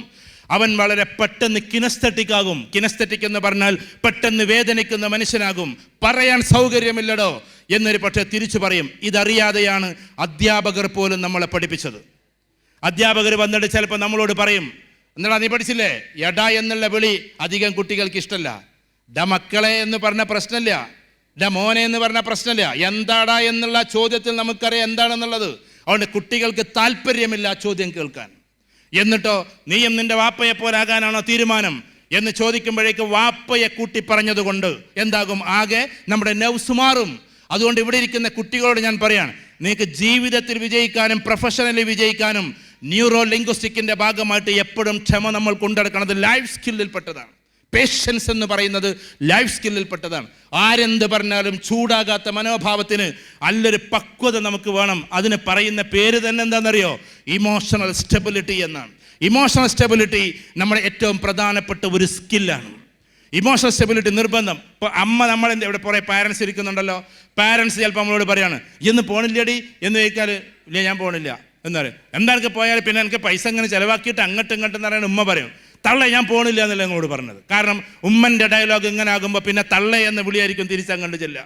അവൻ വളരെ പെട്ടെന്ന് കിനസ്തെറ്റിക് ആകും. കിനസ്തെറ്റിക് എന്ന് പറഞ്ഞാൽ പെട്ടെന്ന് വേദനിക്കുന്ന മനുഷ്യനാകും. പറയാൻ സൗകര്യമില്ലടോ എന്നൊരു പക്ഷേ തിരിച്ചു പറയും. ഇതറിയാതെയാണ് അധ്യാപകർ പോലും നമ്മളെ പഠിപ്പിച്ചത്. അധ്യാപകർ വന്നിട്ട് ചിലപ്പോൾ നമ്മളോട് പറയും, എന്താ നീ പഠിച്ചില്ലേ, എടാ എന്നുള്ള വിളി അധികം കുട്ടികൾക്ക് ഇഷ്ടമല്ല. ഡ മക്കളെ എന്ന് പറഞ്ഞ പ്രശ്നമില്ല, ഡ മോനെ എന്ന് പറഞ്ഞ പ്രശ്നമില്ല, എന്താടാ എന്നുള്ള ചോദ്യത്തിൽ നമുക്കറിയാം എന്താണെന്നുള്ളത്. അതുകൊണ്ട് കുട്ടികൾക്ക് താല്പര്യമില്ല ചോദ്യം കേൾക്കാൻ. എന്നിട്ടോ നീയും നിന്റെ വാപ്പയെ പോലാകാനാണോ തീരുമാനം എന്ന് ചോദിക്കുമ്പോഴേക്ക് വാപ്പയെ കൂട്ടി പറഞ്ഞതുകൊണ്ട് എന്താകും, ആകെ നമ്മുടെ നെർവ്സ് മാറും. അതുകൊണ്ട് ഇവിടെ ഇരിക്കുന്ന കുട്ടികളോട് ഞാൻ പറയാണ്, നിങ്ങൾക്ക് ജീവിതത്തിൽ വിജയിക്കാനും പ്രൊഫഷണലി വിജയിക്കാനും ന്യൂറോ ലിംഗ്വിസ്റ്റിക്കിൻ്റെ ഭാഗമായിട്ട് എപ്പോഴും ക്ഷമ നമ്മൾ കൊണ്ടെടുക്കുന്നത് ലൈഫ് സ്കില്ലിൽപ്പെട്ടതാണ്. പേഷ്യൻസ് എന്ന് പറയുന്നത് ലൈഫ് സ്കില്ലിൽപ്പെട്ടതാണ്. ആരെന്ത് പറഞ്ഞാലും ചൂടാകാത്ത മനോഭാവത്തിന് നല്ലൊരു പക്വത നമുക്ക് വേണം. അതിന് പറയുന്ന പേര് തന്നെ എന്താണെന്നറിയോ, ഇമോഷണൽ സ്റ്റെബിലിറ്റി എന്നാണ്. ഇമോഷണൽ സ്റ്റെബിലിറ്റി നമ്മുടെ ഏറ്റവും പ്രധാനപ്പെട്ട ഒരു സ്കില്ലാണ്. ഇമോഷണൽ സ്റ്റെബിലിറ്റി നിർബന്ധം. ഇപ്പോൾ അമ്മ നമ്മളെന്താ ഇവിടെ കുറേ പാരൻസ് ഇരിക്കുന്നുണ്ടല്ലോ, പാരൻസ് ചിലപ്പോൾ നമ്മളോട് പറയാണ്, ഇന്ന് പോണില്ലടി എന്ന് ചോദിച്ചാൽ ഇല്ല ഞാൻ പോണില്ല എന്ന് പറയും. എന്താ എനിക്ക് പോയാൽ പിന്നെ എനിക്ക് പൈസ ഇങ്ങനെ ചിലവാക്കിയിട്ട് അങ്ങോട്ടും ഇങ്ങോട്ടും എന്ന് പറയുന്നത് ഉമ്മ പറയും, തള്ള ഞാൻ പോണില്ല എന്നല്ല നിങ്ങളോട് പറഞ്ഞത്. കാരണം ഉമ്മൻ്റെ ഡയലോഗ് ഇങ്ങനെ ആകുമ്പോൾ പിന്നെ തള്ള എന്ന വിളിയായിരിക്കും തിരിച്ചങ്ങോട്ട് ചെല്ലുക.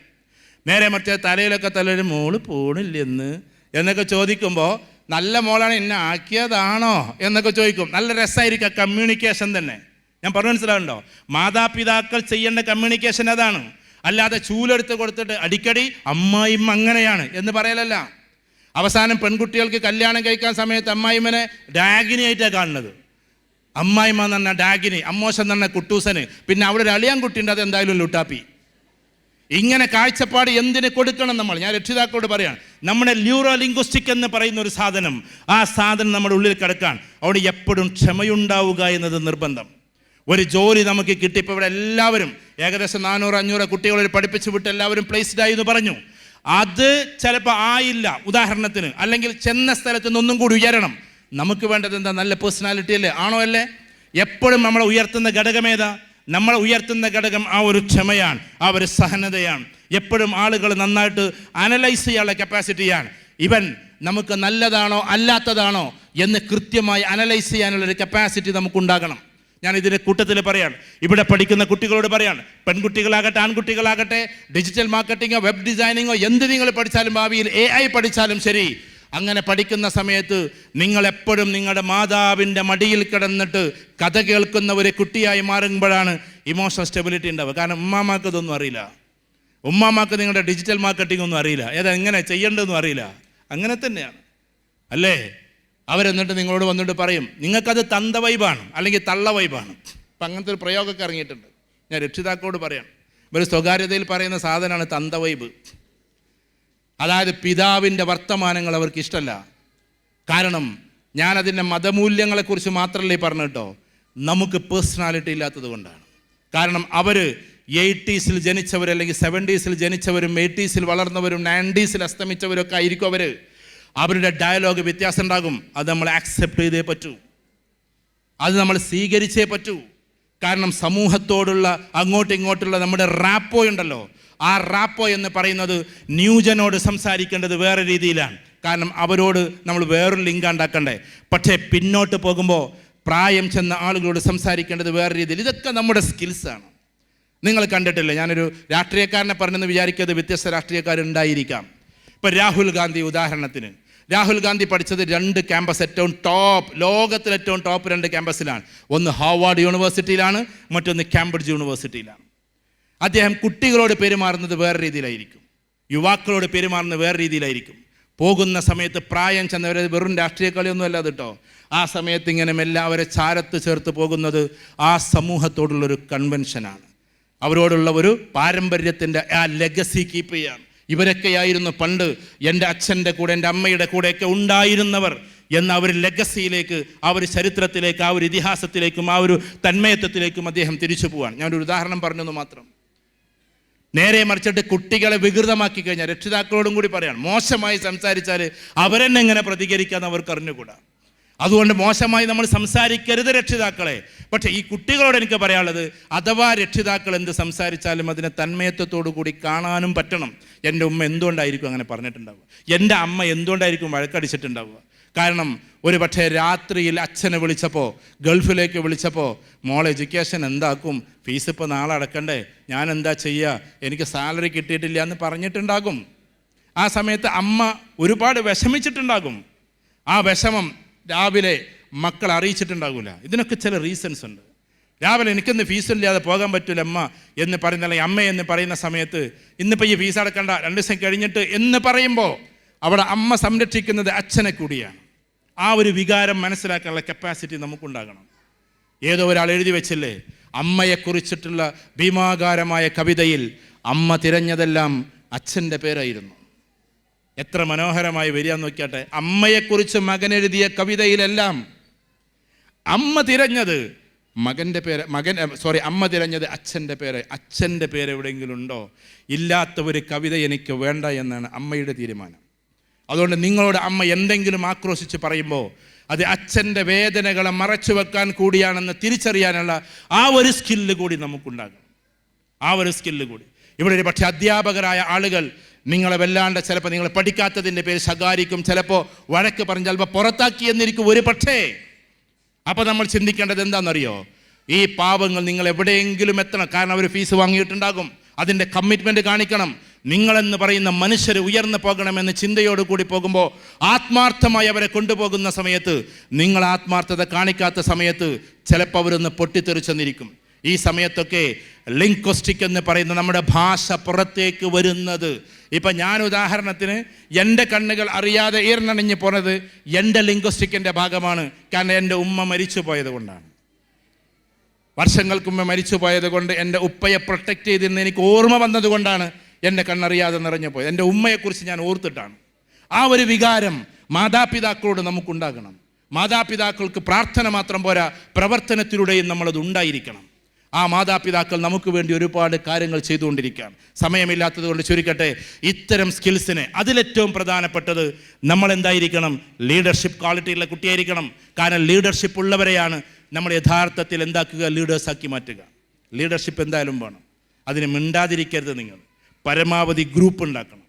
നേരെ മറ്റേ തലയിലൊക്കെ തലൊരു മോള് പോണില്ലെന്ന് എന്നൊക്കെ ചോദിക്കുമ്പോൾ നല്ല മോളാണ് എന്നെ ആക്കിയതാണോ എന്നൊക്കെ ചോദിക്കും. നല്ല രസമായിരിക്കും കമ്മ്യൂണിക്കേഷൻ തന്നെ. ഞാൻ പറഞ്ഞു മനസ്സിലാവുന്നുണ്ടോ? മാതാപിതാക്കൾ ചെയ്യേണ്ട കമ്മ്യൂണിക്കേഷൻ അതാണ്. അല്ലാതെ ചൂലെടുത്ത് കൊടുത്തിട്ട് അടിക്കടി അമ്മായിമ്മ അങ്ങനെയാണ് എന്ന് പറയലല്ല. അവസാനം പെൺകുട്ടികൾക്ക് കല്യാണം കഴിക്കാൻ സമയത്ത് അമ്മായിമ്മനെ ഡാഗിനിയായിട്ടാണ് കാണുന്നത്. അമ്മായിമ്മ എന്ന് പറഞ്ഞാൽ ഡാഗിനി, അമ്മോശൻ എന്ന് പറഞ്ഞാൽ കുട്ടൂസന്, പിന്നെ അവിടെ ഒരു അളിയാൻ കുട്ടിയുണ്ട്, അത് എന്തായാലും ലുട്ടാപ്പി. ഇങ്ങനെ കാഴ്ചപ്പാട് എന്തിന് കൊടുക്കണം നമ്മൾ? ഞാൻ രക്ഷിതാക്കളോട് പറയാണ്, നമ്മുടെ ന്യൂറോ ലിംഗ്വിസ്റ്റിക് എന്ന് പറയുന്ന ഒരു സാധനം, ആ സാധനം നമ്മുടെ ഉള്ളിൽ കിടക്കാൻ അവിടെ എപ്പോഴും ക്ഷമയുണ്ടാവുക എന്നത് നിർബന്ധം. ഒരു ജോലി നമുക്ക് കിട്ടി. ഇപ്പോൾ ഇവിടെ എല്ലാവരും ഏകദേശം 400-500 കുട്ടികളെ പഠിപ്പിച്ചു വിട്ട് എല്ലാവരും പ്ലേസ്ഡ് ആയി എന്ന് പറഞ്ഞു. അത് ചിലപ്പോൾ ആയില്ല ഉദാഹരണത്തിന്, അല്ലെങ്കിൽ ചെന്ന സ്ഥലത്ത് നിന്നൊന്നും കൂടി ഉയരണം. നമുക്ക് വേണ്ടത് എന്താ? നല്ല പേഴ്സണാലിറ്റി അല്ലേ? ആണോ അല്ലേ? എപ്പോഴും നമ്മളെ ഉയർത്തുന്ന ഘടകമേതാ? നമ്മളെ ഉയർത്തുന്ന ഘടകം ആ ഒരു ക്ഷമയാണ്, ആ ഒരു സഹനതയാണ്. എപ്പോഴും ആളുകൾ നന്നായിട്ട് അനലൈസ് ചെയ്യാനുള്ള കപ്പാസിറ്റിയാണ്. ഇവൻ നമുക്ക് നല്ലതാണോ അല്ലാത്തതാണോ എന്ന് കൃത്യമായി അനലൈസ് ചെയ്യാനുള്ളൊരു കപ്പാസിറ്റി നമുക്കുണ്ടാകണം. ഞാൻ ഇതിൻ്റെ കൂട്ടത്തിൽ പറയാണ്, ഇവിടെ പഠിക്കുന്ന കുട്ടികളോട് പറയാണ്, പെൺകുട്ടികളാകട്ടെ ആൺകുട്ടികളാകട്ടെ, ഡിജിറ്റൽ മാർക്കറ്റിങ്ങോ വെബ് ഡിസൈനിങ്ങോ എന്ത് നിങ്ങൾ പഠിച്ചാലും, ഭാവിയിൽ AI പഠിച്ചാലും ശരി, അങ്ങനെ പഠിക്കുന്ന സമയത്ത് നിങ്ങളെപ്പോഴും നിങ്ങളുടെ മാതാവിൻ്റെ മടിയിൽ കിടന്നിട്ട് കഥ കേൾക്കുന്ന ഒരു കുട്ടിയായി മാറുമ്പോഴാണ് ഇമോഷണൽ സ്റ്റെബിലിറ്റി ഉണ്ടാവുക. കാരണം ഉമ്മാമാക്ക് ഇതൊന്നും അറിയില്ല. ഉമ്മാമാക്ക് നിങ്ങളുടെ ഡിജിറ്റൽ മാർക്കറ്റിംഗ് ഒന്നും അറിയില്ല, ഏതെങ്ങനെ ചെയ്യേണ്ടതെന്നും അറിയില്ല. അങ്ങനെ തന്നെയാണ് അല്ലേ? അവരെന്നിട്ട് നിങ്ങളോട് വന്നിട്ട് പറയും നിങ്ങൾക്കത് തന്ത വൈബാണ് അല്ലെങ്കിൽ തള്ള വൈബാണ്. അപ്പം അങ്ങനത്തെ ഒരു പ്രയോഗമൊക്കെ ഇറങ്ങിയിട്ടുണ്ട്. ഞാൻ രക്ഷിതാക്കളോട് പറയാം, ഒരു സ്വകാര്യതയിൽ പറയുന്ന സാധനമാണ് തന്ത വൈബ്. അതായത് പിതാവിൻ്റെ വർത്തമാനങ്ങൾ അവർക്ക് ഇഷ്ടമല്ല. കാരണം ഞാനതിൻ്റെ മതമൂല്യങ്ങളെക്കുറിച്ച് മാത്രമല്ലേ പറഞ്ഞു കേട്ടോ, നമുക്ക് പേഴ്സണാലിറ്റി ഇല്ലാത്തത് കൊണ്ടാണ്. കാരണം അവർ 80s ജനിച്ചവർ, അല്ലെങ്കിൽ 70s ജനിച്ചവരും 80s വളർന്നവരും 90s അസ്തമിച്ചവരൊക്കെ ആയിരിക്കും അവർ. അവരുടെ ഡയലോഗ് വ്യത്യാസം ഉണ്ടാകും. അത് നമ്മൾ ആക്സെപ്റ്റ് ചെയ്തേ പറ്റൂ, അത് നമ്മൾ സ്വീകരിച്ചേ പറ്റൂ. കാരണം സമൂഹത്തോടുള്ള അങ്ങോട്ടും ഇങ്ങോട്ടുള്ള നമ്മുടെ റാപ്പോ ഉണ്ടല്ലോ, ആ റാപ്പോ എന്ന് പറയുന്നത് ന്യൂജനോട് സംസാരിക്കേണ്ടത് വേറെ രീതിയിലാണ്. കാരണം അവരോട് നമ്മൾ വേറൊരു ലിങ്ക് ഉണ്ടാക്കണ്ടേ. പക്ഷേ പിന്നോട്ട് പോകുമ്പോൾ പ്രായം ചെന്ന ആളുകളോട് സംസാരിക്കേണ്ടത് വേറെ രീതിയിൽ. ഇതൊക്കെ നമ്മുടെ സ്കിൽസാണ്. നിങ്ങൾ കണ്ടിട്ടില്ലേ, ഞാനൊരു രാഷ്ട്രീയക്കാരനെ പറഞ്ഞെന്ന് വിചാരിക്കാതെ വ്യത്യസ്ത രാഷ്ട്രീയക്കാരുണ്ടായിരിക്കാം. ഇപ്പം രാഹുൽ ഗാന്ധി ഉദാഹരണത്തിന്, രാഹുൽ ഗാന്ധി പഠിച്ചത് 2 ക്യാമ്പസ്, ഏറ്റവും ടോപ്പ്, ലോകത്തിലെ ഏറ്റവും ടോപ്പ് 2 ക്യാമ്പസിലാണ്. ഒന്ന് ഹാർവാർഡ് യൂണിവേഴ്സിറ്റിയിലാണ്, മറ്റൊന്ന് കാംബ്രിഡ്ജ് യൂണിവേഴ്സിറ്റിയിലാണ്. അദ്ദേഹം കുട്ടികളോട് പെരുമാറുന്നത് വേറെ രീതിയിലായിരിക്കും, യുവാക്കളോട് പെരുമാറുന്നത് വേറെ രീതിയിലായിരിക്കും. പോകുന്ന സമയത്ത് പ്രായം ചെന്നവരെ വെറും രാഷ്ട്രീയ കളിയൊന്നും അല്ല കേട്ടോ. ആ സമയത്ത് ഇങ്ങനെ എല്ലാവരെ ചാരത്ത് ചേർത്ത് പോകുന്നത് ആ സമൂഹത്തോടുള്ളൊരു കൺവെൻഷനാണ്, അവരോടുള്ള ഒരു പാരമ്പര്യത്തിൻ്റെ ആ ലെഗസി കീപ്പ് ചെയ്യാണ്. ഇവരൊക്കെയായിരുന്നു പണ്ട് എൻ്റെ അച്ഛൻ്റെ കൂടെ എൻ്റെ അമ്മയുടെ കൂടെയൊക്കെ ഉണ്ടായിരുന്നവർ എന്ന ആ ഒരു ലെഗസിയിലേക്ക്, ആ ഒരു ചരിത്രത്തിലേക്ക്, ആ ഒരു ഇതിഹാസത്തിലേക്കും ആ ഒരു തന്മയത്വത്തിലേക്കും അദ്ദേഹം തിരിച്ചു പോവാണ്. ഞാനൊരു ഉദാഹരണം പറഞ്ഞെന്ന് മാത്രം. നേരെ മറിച്ചിട്ട് കുട്ടികളെ വികൃതമാക്കി കഴിഞ്ഞാൽ, രക്ഷിതാക്കളോടും കൂടി പറയാണ്, മോശമായി സംസാരിച്ചാൽ അവരെന്നെ എങ്ങനെ പ്രതികരിക്കാമെന്ന് അവർക്ക് അറിഞ്ഞുകൂടാ. അതുകൊണ്ട് മോശമായി നമ്മൾ സംസാരിക്കരുത് രക്ഷിതാക്കളെ. പക്ഷേ ഈ കുട്ടികളോട് എനിക്ക് പറയാനുള്ളത്, അഥവാ രക്ഷിതാക്കൾ എന്ത് സംസാരിച്ചാലും അതിനെ തന്മയത്വത്തോടു കൂടി കാണാനും പറ്റണം. എൻ്റെ ഉമ്മ എന്തുകൊണ്ടായിരിക്കും അങ്ങനെ പറഞ്ഞിട്ടുണ്ടാവുക, എൻ്റെ അമ്മ എന്തുകൊണ്ടായിരിക്കും വഴക്കടിച്ചിട്ടുണ്ടാവുക. കാരണം ഒരു പക്ഷേ രാത്രിയിൽ അച്ഛനെ വിളിച്ചപ്പോൾ, ഗൾഫിലേക്ക് വിളിച്ചപ്പോൾ, മോൾ എഡ്യൂക്കേഷൻ എന്താക്കും, ഫീസ് ഇപ്പോൾ നാളെ അടക്കണ്ടേ, ഞാൻ എന്താ ചെയ്യുക, എനിക്ക് സാലറി കിട്ടിയിട്ടില്ല എന്ന് പറഞ്ഞിട്ടുണ്ടാകും. ആ സമയത്ത് അമ്മ ഒരുപാട് വിഷമിച്ചിട്ടുണ്ടാകും. ആ വിഷമം രാവിലെ മക്കൾ അറിയിച്ചിട്ടുണ്ടാകില്ല. ഇതിനൊക്കെ ചില റീസൺസ് ഉണ്ട്. രാവിലെ എനിക്കൊന്ന് ഫീസില്ലാതെ പോകാൻ പറ്റില്ല അമ്മ എന്ന് പറയുന്ന, അല്ലെങ്കിൽ അമ്മ എന്ന് പറയുന്ന സമയത്ത് ഇന്നിപ്പോൾ ഈ ഫീസ് അടക്കണ്ട 2 ദിവസം കഴിഞ്ഞിട്ട് എന്ന് പറയുമ്പോൾ അവിടെ അമ്മ സംരക്ഷിക്കുന്നത് അച്ഛനെ കൂടിയാണ്. ആ ഒരു വികാരം മനസ്സിലാക്കാനുള്ള കപ്പാസിറ്റി നമുക്കുണ്ടാകണം. ഏതോ ഒരാൾ എഴുതി വെച്ചില്ലേ, അമ്മയെക്കുറിച്ചിട്ടുള്ള ഭീമാകാരമായ കവിതയിൽ അമ്മ തിരഞ്ഞതെല്ലാം അച്ഛൻ്റെ പേരായിരുന്നു. എത്ര മനോഹരമായി വരികയെന്ന് നോക്കിയാട്ടെ. അമ്മയെക്കുറിച്ച് മകൻ എഴുതിയ കവിതയിലെല്ലാം അമ്മ തിരഞ്ഞത് മകൻ്റെ പേര്, അമ്മ തിരഞ്ഞത് അച്ഛൻ്റെ പേര്. അച്ഛൻ്റെ പേര് എവിടെയെങ്കിലും ഉണ്ടോ? ഇല്ലാത്ത ഒരു കവിത എനിക്ക് വേണ്ട എന്നാണ് അമ്മയുടെ തീരുമാനം. അതുകൊണ്ട് നിങ്ങളോട് അമ്മ എന്തെങ്കിലും ആക്രോശിച്ച് പറയുമ്പോൾ അത് അച്ഛൻ്റെ വേദനകളെ മറച്ചു വെക്കാൻ കൂടിയാണെന്ന് തിരിച്ചറിയാനുള്ള ആ ഒരു സ്കില്ല് കൂടി നമുക്കുണ്ടാകും. ആ ഒരു സ്കില്ല് കൂടി. ഇവിടെ ഒരു പക്ഷേ അധ്യാപകരായ ആളുകൾ നിങ്ങളെ വല്ലാണ്ട് ചിലപ്പോൾ നിങ്ങൾ പഠിക്കാത്തതിൻ്റെ പേര് ശകാരിക്കും, ചിലപ്പോൾ വഴക്ക് പറഞ്ഞ് ചിലപ്പോൾ പുറത്താക്കി എന്നിരിക്കും ഒരു പക്ഷേ. അപ്പോൾ നമ്മൾ ചിന്തിക്കേണ്ടത് എന്താണെന്നറിയോ, ഈ പാവങ്ങൾ നിങ്ങൾ എവിടെയെങ്കിലും എത്തണം. കാരണം അവർ ഫീസ് വാങ്ങിയിട്ടുണ്ടാകും, അതിൻ്റെ കമ്മിറ്റ്മെൻറ്റ് കാണിക്കണം. നിങ്ങളെന്ന് പറയുന്ന മനുഷ്യർ ഉയർന്നു പോകണമെന്ന് ചിന്തയോട് കൂടി പോകുമ്പോൾ ആത്മാർത്ഥമായി അവരെ കൊണ്ടുപോകുന്ന സമയത്ത്, നിങ്ങൾ ആത്മാർത്ഥത കാണിക്കാത്ത സമയത്ത് ചിലപ്പോൾ അവരൊന്ന് പൊട്ടിത്തെറിച്ചെന്നിരിക്കും. ഈ സമയത്തൊക്കെ ലിംഗ്വിസ്റ്റിക് എന്ന് പറയുന്ന നമ്മുടെ ഭാഷ പുറത്തേക്ക് വരുന്നത്, ഇപ്പം ഞാൻ ഉദാഹരണത്തിന് എൻ്റെ കണ്ണുകൾ അറിയാതെ ഈർന്നണിഞ്ഞ് പോണത് എൻ്റെ ലിംഗ്വിസ്റ്റിക്കിൻ്റെ ഭാഗമാണ്. കാരണം എൻ്റെ ഉമ്മ മരിച്ചു പോയത് കൊണ്ടാണ്. വർഷങ്ങൾക്ക് മുമ്പ് മരിച്ചു പോയത് കൊണ്ട് എൻ്റെ ഉപ്പയെ പ്രൊട്ടക്റ്റ് ചെയ്തിരുന്ന എനിക്ക് ഓർമ്മ വന്നതുകൊണ്ടാണ് എൻ്റെ കണ്ണറിയാതെ നിറഞ്ഞു പോയത്. എൻ്റെ ഉമ്മയെക്കുറിച്ച് ഞാൻ ഓർത്തിട്ടാണ്. ആ ഒരു വികാരം മാതാപിതാക്കളോട് നമുക്കുണ്ടാകണം. മാതാപിതാക്കൾക്ക് പ്രാർത്ഥന മാത്രം പോരാ, പ്രവർത്തനത്തിലൂടെയും നമ്മളത് ഉണ്ടായിരിക്കണം. ആ മാതാപിതാക്കൾ നമുക്ക് വേണ്ടി ഒരുപാട് കാര്യങ്ങൾ ചെയ്തുകൊണ്ടിരിക്കുകയാണ്. സമയമില്ലാത്തത് കൊണ്ട് ചുരുക്കട്ടെ, ഇത്തരം സ്കിൽസിനെ അതിലേറ്റവും പ്രധാനപ്പെട്ടത് നമ്മൾ എന്തായിരിക്കണം, ലീഡർഷിപ്പ് ക്വാളിറ്റിയുള്ള കുട്ടിയായിരിക്കണം. കാരണം ലീഡർഷിപ്പ് ഉള്ളവരെയാണ് നമ്മൾ യഥാർത്ഥത്തിൽ എന്താക്കുക, ലീഡേഴ്സാക്കി മാറ്റുക. ലീഡർഷിപ്പ് എന്തായാലും വേണം. അതിന് മിണ്ടാതിരിക്കരുത്. നിങ്ങൾ പരമാവധി ഗ്രൂപ്പ് ഉണ്ടാക്കണം,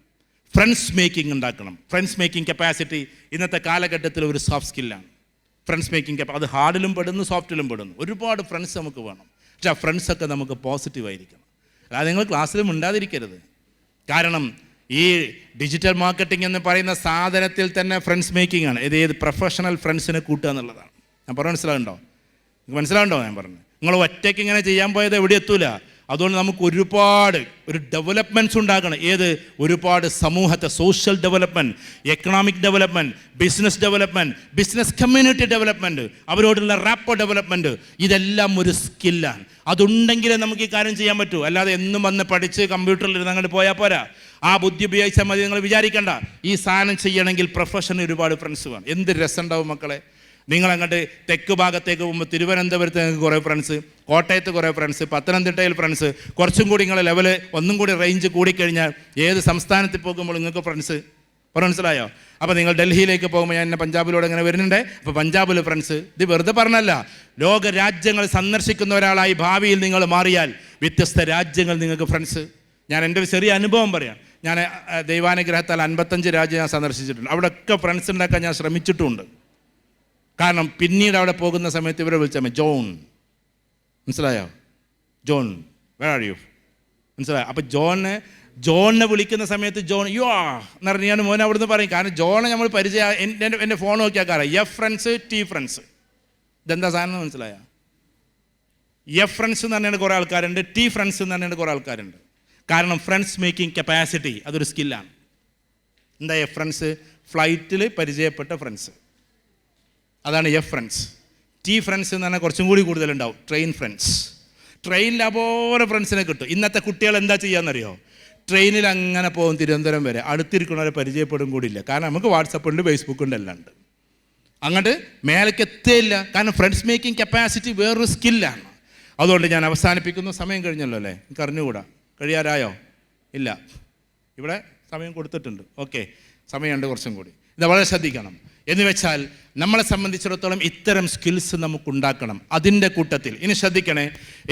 ഫ്രണ്ട്സ് മേക്കിംഗ് ഉണ്ടാക്കണം. ഫ്രണ്ട്സ് മേക്കിംഗ് കപ്പാസിറ്റി ഇന്നത്തെ കാലഘട്ടത്തിൽ ഒരു സോഫ്റ്റ് സ്കില്ലാണ്. ഫ്രണ്ട്സ് മേക്കിംഗ് അത് ഹാർഡിലും പെടുന്നു, സോഫ്റ്റിലും പെടുന്നു. ഒരുപാട് ഫ്രണ്ട്സ് നമുക്ക് വേണം. പക്ഷേ ആ ഫ്രണ്ട്സൊക്കെ നമുക്ക് പോസിറ്റീവായിരിക്കണം. അല്ലാതെ നിങ്ങൾ ക്ലാസ്സിൽ മിണ്ടാതിരിക്കരുത്. കാരണം ഈ ഡിജിറ്റൽ മാർക്കറ്റിംഗ് എന്ന് പറയുന്ന സാധനത്തിൽ തന്നെ ഫ്രണ്ട്സ് മേക്കിംഗ് ആണ്. ഏത് പ്രൊഫഷണൽ ഫ്രണ്ട്സിനെ കൂട്ടുക എന്നുള്ളതാണ്. ഞാൻ പറഞ്ഞ മനസ്സിലാവുണ്ടോ? മനസ്സിലാവുണ്ടോ ഞാൻ പറഞ്ഞു? നിങ്ങൾ ഒറ്റയ്ക്ക് ഇങ്ങനെ ചെയ്യാൻ പോയത് എവിടെ എത്തൂല. അതുകൊണ്ട് നമുക്ക് ഒരുപാട് ഡെവലപ്മെൻറ്റ്സ് ഉണ്ടാക്കണം. ഒരുപാട് സമൂഹത്തെ social development, economic development, business development, business community development, അവരോടുള്ള റാപ്പോ ഡെവലപ്മെൻറ്റ്, ഇതെല്ലാം ഒരു സ്കില്ലാണ്. അതുണ്ടെങ്കിലേ നമുക്ക് ഈ കാര്യം ചെയ്യാൻ പറ്റൂ. അല്ലാതെ എന്നും വന്ന് പഠിച്ച് കമ്പ്യൂട്ടറിൽ ഇരുന്ന് അങ്ങോട്ട് പോയാൽ പോരാ. ആ ബുദ്ധി ഉപയോഗിച്ചാൽ മതി. നിങ്ങൾ വിചാരിക്കേണ്ട ഈ സാധനം ചെയ്യണമെങ്കിൽ പ്രൊഫഷന് ഒരുപാട് ഫ്രണ്ട്സ് വേണം. എന്ത് രസമുണ്ടാവും മക്കളെ. നിങ്ങളങ്ങോട്ട് തെക്ക് ഭാഗത്തേക്ക് പോകുമ്പോൾ തിരുവനന്തപുരത്ത് നിങ്ങൾക്ക് കുറേ ഫ്രണ്ട്സ്, കോട്ടയത്ത് കുറേ ഫ്രണ്ട്സ്, പത്തനംതിട്ടയിൽ ഫ്രണ്ട്സ്, കുറച്ചും കൂടി നിങ്ങളെ ലെവല് ഒന്നും കൂടി റേഞ്ച് കൂടിക്കഴിഞ്ഞാൽ ഏത് സംസ്ഥാനത്തിൽ പോകുമ്പോൾ നിങ്ങൾക്ക് ഫ്രണ്ട്സ്. മനസ്സിലായോ? അപ്പോൾ നിങ്ങൾ ഡൽഹിയിലേക്ക് പോകുമ്പോൾ, ഞാൻ എന്നെ പഞ്ചാബിലൂടെ ഇങ്ങനെ വരുന്നുണ്ട്, അപ്പോൾ പഞ്ചാബിൽ ഫ്രണ്ട്സ്. ഇത് വെറുതെ പറഞ്ഞല്ല. ലോക രാജ്യങ്ങൾ സന്ദർശിക്കുന്ന ഒരാളായി ഭാവിയിൽ നിങ്ങൾ മാറിയാൽ വ്യത്യസ്ത രാജ്യങ്ങൾ നിങ്ങൾക്ക് ഫ്രണ്ട്സ്. ഞാൻ എൻ്റെ ഒരു ചെറിയ അനുഭവം പറയാം. ഞാൻ ദൈവാനുഗ്രഹത്താൽ 55 രാജ്യം ഞാൻ സന്ദർശിച്ചിട്ടുണ്ട്. അവിടെയൊക്കെ ഫ്രണ്ട്സ് ഉണ്ടാക്കാൻ ഞാൻ ശ്രമിച്ചിട്ടുമുണ്ട്. കാരണം പിന്നീട് അവിടെ പോകുന്ന സമയത്ത് ഇവരെ വിളിച്ചാൽ ജോൺ, മനസ്സിലായോ? John, where are you? മനസ്സിലായോ? അപ്പോൾ ജോണിനെ വിളിക്കുന്ന സമയത്ത് ജോൺ യോ എന്ന് പറഞ്ഞ് ഞാൻ മോനെ അവിടുന്ന് പറയും. കാരണം ജോണെ നമ്മൾ പരിചയം, എൻ്റെ ഫോൺ നോക്കിയാൽ കാരണം എഫ് ഫ്രണ്ട്സ്, ടി ഫ്രണ്ട്സ്. ഇതെന്താ സാധനം മനസ്സിലായോ? എഫ് ഫ്രണ്ട്സ് എന്ന് പറഞ്ഞാൽ കുറേ ആൾക്കാരുണ്ട്, ടി ഫ്രണ്ട്സ് എന്ന് പറഞ്ഞാൽ കുറേ ആൾക്കാരുണ്ട്. കാരണം ഫ്രണ്ട്സ് മേക്കിംഗ് കപ്പാസിറ്റി അതൊരു സ്കില്ലാണ്. എന്താ എഫ് ഫ്രണ്ട്സ്? ഫ്ലൈറ്റിൽ പരിചയപ്പെട്ട ഫ്രണ്ട്സ്, അതാണ് എഫ് ഫ്രണ്ട്സ്. ടി ഫ്രണ്ട്സ് എന്ന് പറഞ്ഞാൽ കുറച്ചും കൂടി കൂടുതലുണ്ടാവും, ട്രെയിൻ ഫ്രണ്ട്സ്. ട്രെയിനിൽ അപോലെ ഫ്രണ്ട്സിനെ കിട്ടും. ഇന്നത്തെ കുട്ടികൾ എന്താ ചെയ്യാമെന്നറിയോ? ട്രെയിനിൽ അങ്ങനെ പോകും തിരുവനന്തപുരം വരെ, അടുത്തിരിക്കുന്നവരെ പരിചയപ്പെടും കൂടിയില്ല. കാരണം നമുക്ക് വാട്സപ്പുണ്ട്, ഫേസ്ബുക്കുണ്ട്, എല്ലാം ഉണ്ട്. അങ്ങോട്ട് മേലേക്ക് എത്തില്ല. കാരണം ഫ്രണ്ട്സ് മേക്കിംഗ് കപ്പാസിറ്റി വേറൊരു സ്കില്ലാണ്. അതുകൊണ്ട് ഞാൻ അവസാനിപ്പിക്കുന്നു. സമയം കഴിഞ്ഞല്ലോ അല്ലേ? എനിക്ക് അറിഞ്ഞുകൂടാ. കഴിയാറായോ? ഇല്ല, ഇവിടെ സമയം കൊടുത്തിട്ടുണ്ട്. ഓക്കെ, സമയമുണ്ട് കുറച്ചും കൂടി. ഇത് വളരെ ശ്രദ്ധിക്കണം. എന്ന് വെച്ചാൽ നമ്മളെ സംബന്ധിച്ചിടത്തോളം ഇത്തരം സ്കിൽസ് നമുക്കുണ്ടാക്കണം. അതിൻ്റെ കൂട്ടത്തിൽ ഇനി ശ്രദ്ധിക്കണേ,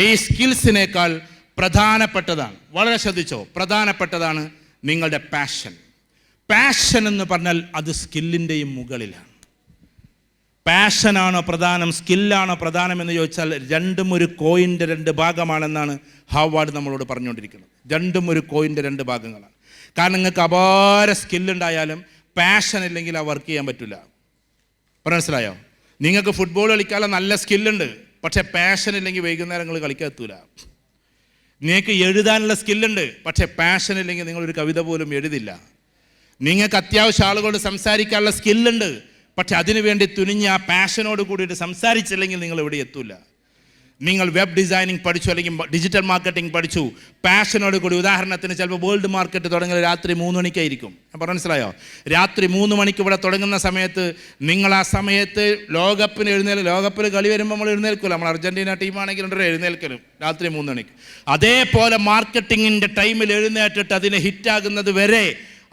ഈ സ്കിൽസിനേക്കാൾ പ്രധാനപ്പെട്ടതാണ്, വളരെ ശ്രദ്ധിച്ചോ, പ്രധാനപ്പെട്ടതാണ് നിങ്ങളുടെ പാഷൻ. പാഷൻ എന്ന് പറഞ്ഞാൽ അത് സ്കില്ലിൻ്റെയും മുകളിലാണ്. പാഷനാണോ പ്രധാനം, സ്കില്ലാണോ പ്രധാനം എന്ന് ചോദിച്ചാൽ രണ്ടും ഒരു കോയിൻ്റെ രണ്ട് ഭാഗമാണെന്നാണ് ഹാവാർഡ് നമ്മളോട് പറഞ്ഞുകൊണ്ടിരിക്കുന്നത്. രണ്ടും ഒരു കോയിൻ്റെ രണ്ട് ഭാഗങ്ങളാണ്. കാരണം നിങ്ങൾക്ക് അപാര സ്കില്ലുണ്ടായാലും പാഷൻ ഇല്ലെങ്കിൽ ആ വർക്ക് ചെയ്യാൻ പറ്റില്ല. മനസ്സിലായോ? നിങ്ങൾക്ക് ഫുട്ബോൾ കളിക്കാനുള്ള നല്ല സ്കില്ലുണ്ട്, പക്ഷേ പാഷൻ ഇല്ലെങ്കിൽ വൈകുന്നേരം നിങ്ങൾ കളിക്കാൻ എത്തൂല. നിങ്ങൾക്ക് എഴുതാനുള്ള സ്കില്ലുണ്ട്, പക്ഷേ പാഷൻ ഇല്ലെങ്കിൽ നിങ്ങളൊരു കവിത പോലും എഴുതില്ല. നിങ്ങൾക്ക് അത്യാവശ്യം ആളുകളോട് സംസാരിക്കാനുള്ള സ്കില്ലുണ്ട്, പക്ഷെ അതിനുവേണ്ടി തുനിഞ്ഞ് ആ പാഷനോട് കൂടിയിട്ട് സംസാരിച്ചില്ലെങ്കിൽ നിങ്ങൾ എവിടെ എത്തൂല. നിങ്ങൾ വെബ് ഡിസൈനിങ് പഠിച്ചു, അല്ലെങ്കിൽ ഡിജിറ്റൽ മാർക്കറ്റിംഗ് പഠിച്ചു, പാഷനോട് കൂടി, ഉദാഹരണത്തിന് ചിലപ്പോൾ വേൾഡ് മാർക്കറ്റ് തുടങ്ങുന്നത് രാത്രി 3 മണിക്കായിരിക്കും. അപ്പോൾ മനസ്സിലായോ? രാത്രി 3 മണിക്ക് ഇവിടെ തുടങ്ങുന്ന സമയത്ത് നിങ്ങൾ ആ സമയത്ത് ലോകകപ്പിൽ കളി വരുമ്പോൾ നമ്മൾ എഴുന്നേൽക്കില്ല. നമ്മൾ അർജൻറ്റീന ടീമാണെങ്കിൽ എഴുന്നേൽക്കലും രാത്രി 3 മണിക്ക്. അതേപോലെ മാർക്കറ്റിങ്ങിൻ്റെ ടൈമിൽ എഴുന്നേറ്റിട്ട് അതിന് ഹിറ്റാകുന്നത് വരെ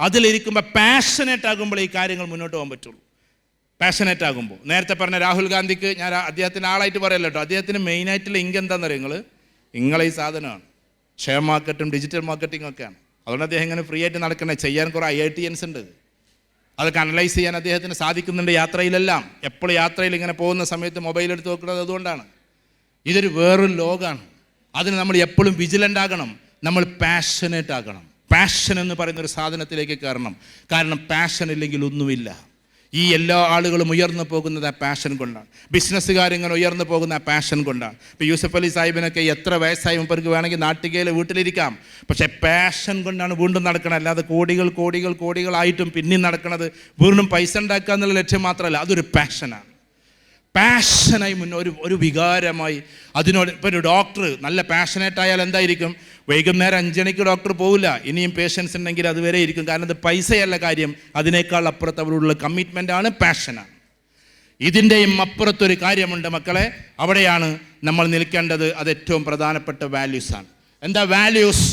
അതിലിരിക്കുമ്പോൾ പാഷനേറ്റ് ആകുമ്പോൾ ഈ കാര്യങ്ങൾ മുന്നോട്ട് പോകാൻ പറ്റുള്ളൂ. പാഷനേറ്റ് ആകുമ്പോൾ, നേരത്തെ പറഞ്ഞ രാഹുൽ ഗാന്ധിക്ക് ഞാൻ അദ്ദേഹത്തിന് ആളായിട്ട് പറയല്ലോ കേട്ടോ, അദ്ദേഹത്തിന് മെയിനായിട്ടുള്ള ഇങ്ക് എന്താണെന്ന് നിങ്ങളെ ഈ സാധനമാണ്, ഷെയർ മാർക്കറ്റും ഡിജിറ്റൽ മാർക്കറ്റിംഗ് ഒക്കെയാണ്. അതുകൊണ്ട് അദ്ദേഹം ഇങ്ങനെ ഫ്രീ ആയിട്ട് നടക്കണേ. ചെയ്യാൻ കുറേ IITians ഉണ്ട്, അതൊക്കെ അനലൈസ് ചെയ്യാൻ അദ്ദേഹത്തിന് സാധിക്കുന്നുണ്ട് യാത്രയിലെല്ലാം. എപ്പോഴും യാത്രയിൽ ഇങ്ങനെ പോകുന്ന സമയത്ത് മൊബൈൽ എടുത്ത് നോക്കുന്നത് അതുകൊണ്ടാണ്. ഇതൊരു വേറൊരു ലോകമാണ്. അതിന് നമ്മൾ എപ്പോഴും വിജിലൻ്റ് ആകണം, നമ്മൾ പാഷനേറ്റ് ആകണം. പാഷൻ എന്ന് പറയുന്ന ഒരു സാധനത്തിലേക്ക് കയറണം. കാരണം പാഷൻ ഇല്ലെങ്കിൽ ഒന്നുമില്ല. ഈ എല്ലാ ആളുകളും ഉയർന്നു പോകുന്നത് ആ പാഷൻ കൊണ്ടാണ്. ബിസിനസ്സുകാരിങ്ങനെ ഉയർന്നു പോകുന്ന ആ പാഷൻ കൊണ്ടാണ്. ഇപ്പോൾ യൂസഫ് അലി സാഹിബിനൊക്കെ എത്ര വയസ്സായി മുമ്പർക്ക് വേണമെങ്കിൽ നാട്ടികയിൽ വീട്ടിലിരിക്കാം, പക്ഷേ പാഷൻ കൊണ്ടാണ് വീണ്ടും നടക്കണം. അല്ലാതെ കോടികളായിട്ടും പിന്നെയും നടക്കുന്നത് വീണ്ടും പൈസ ഉണ്ടാക്കുക എന്നുള്ള ലക്ഷ്യം മാത്രമല്ല, അതൊരു പാഷനാണ്. പാഷനായി ഒരു വികാരമായി അതിനോട്. ഇപ്പോൾ ഒരു ഡോക്ടർ നല്ല പാഷനേറ്റ് ആയാൽ എന്തായിരിക്കും? വൈകുന്നേരം 5 മണിക്ക് ഡോക്ടർ പോവില്ല, ഇനിയും പേഷ്യൻസ് ഉണ്ടെങ്കിൽ അതുവരെ ഇരിക്കും. കാരണം അത് പൈസയല്ല കാര്യം, അതിനേക്കാൾ അപ്പുറത്ത് അവരോടുള്ള കമ്മിറ്റ്മെൻ്റാണ്, പാഷനാണ്. ഇതിൻ്റെയും അപ്പുറത്തൊരു കാര്യമുണ്ട് മക്കളെ, അവിടെയാണ് നമ്മൾ നിൽക്കേണ്ടത്. അത് ഏറ്റവും പ്രധാനപ്പെട്ട വാല്യൂസാണ്. എന്താ വാല്യൂസ്?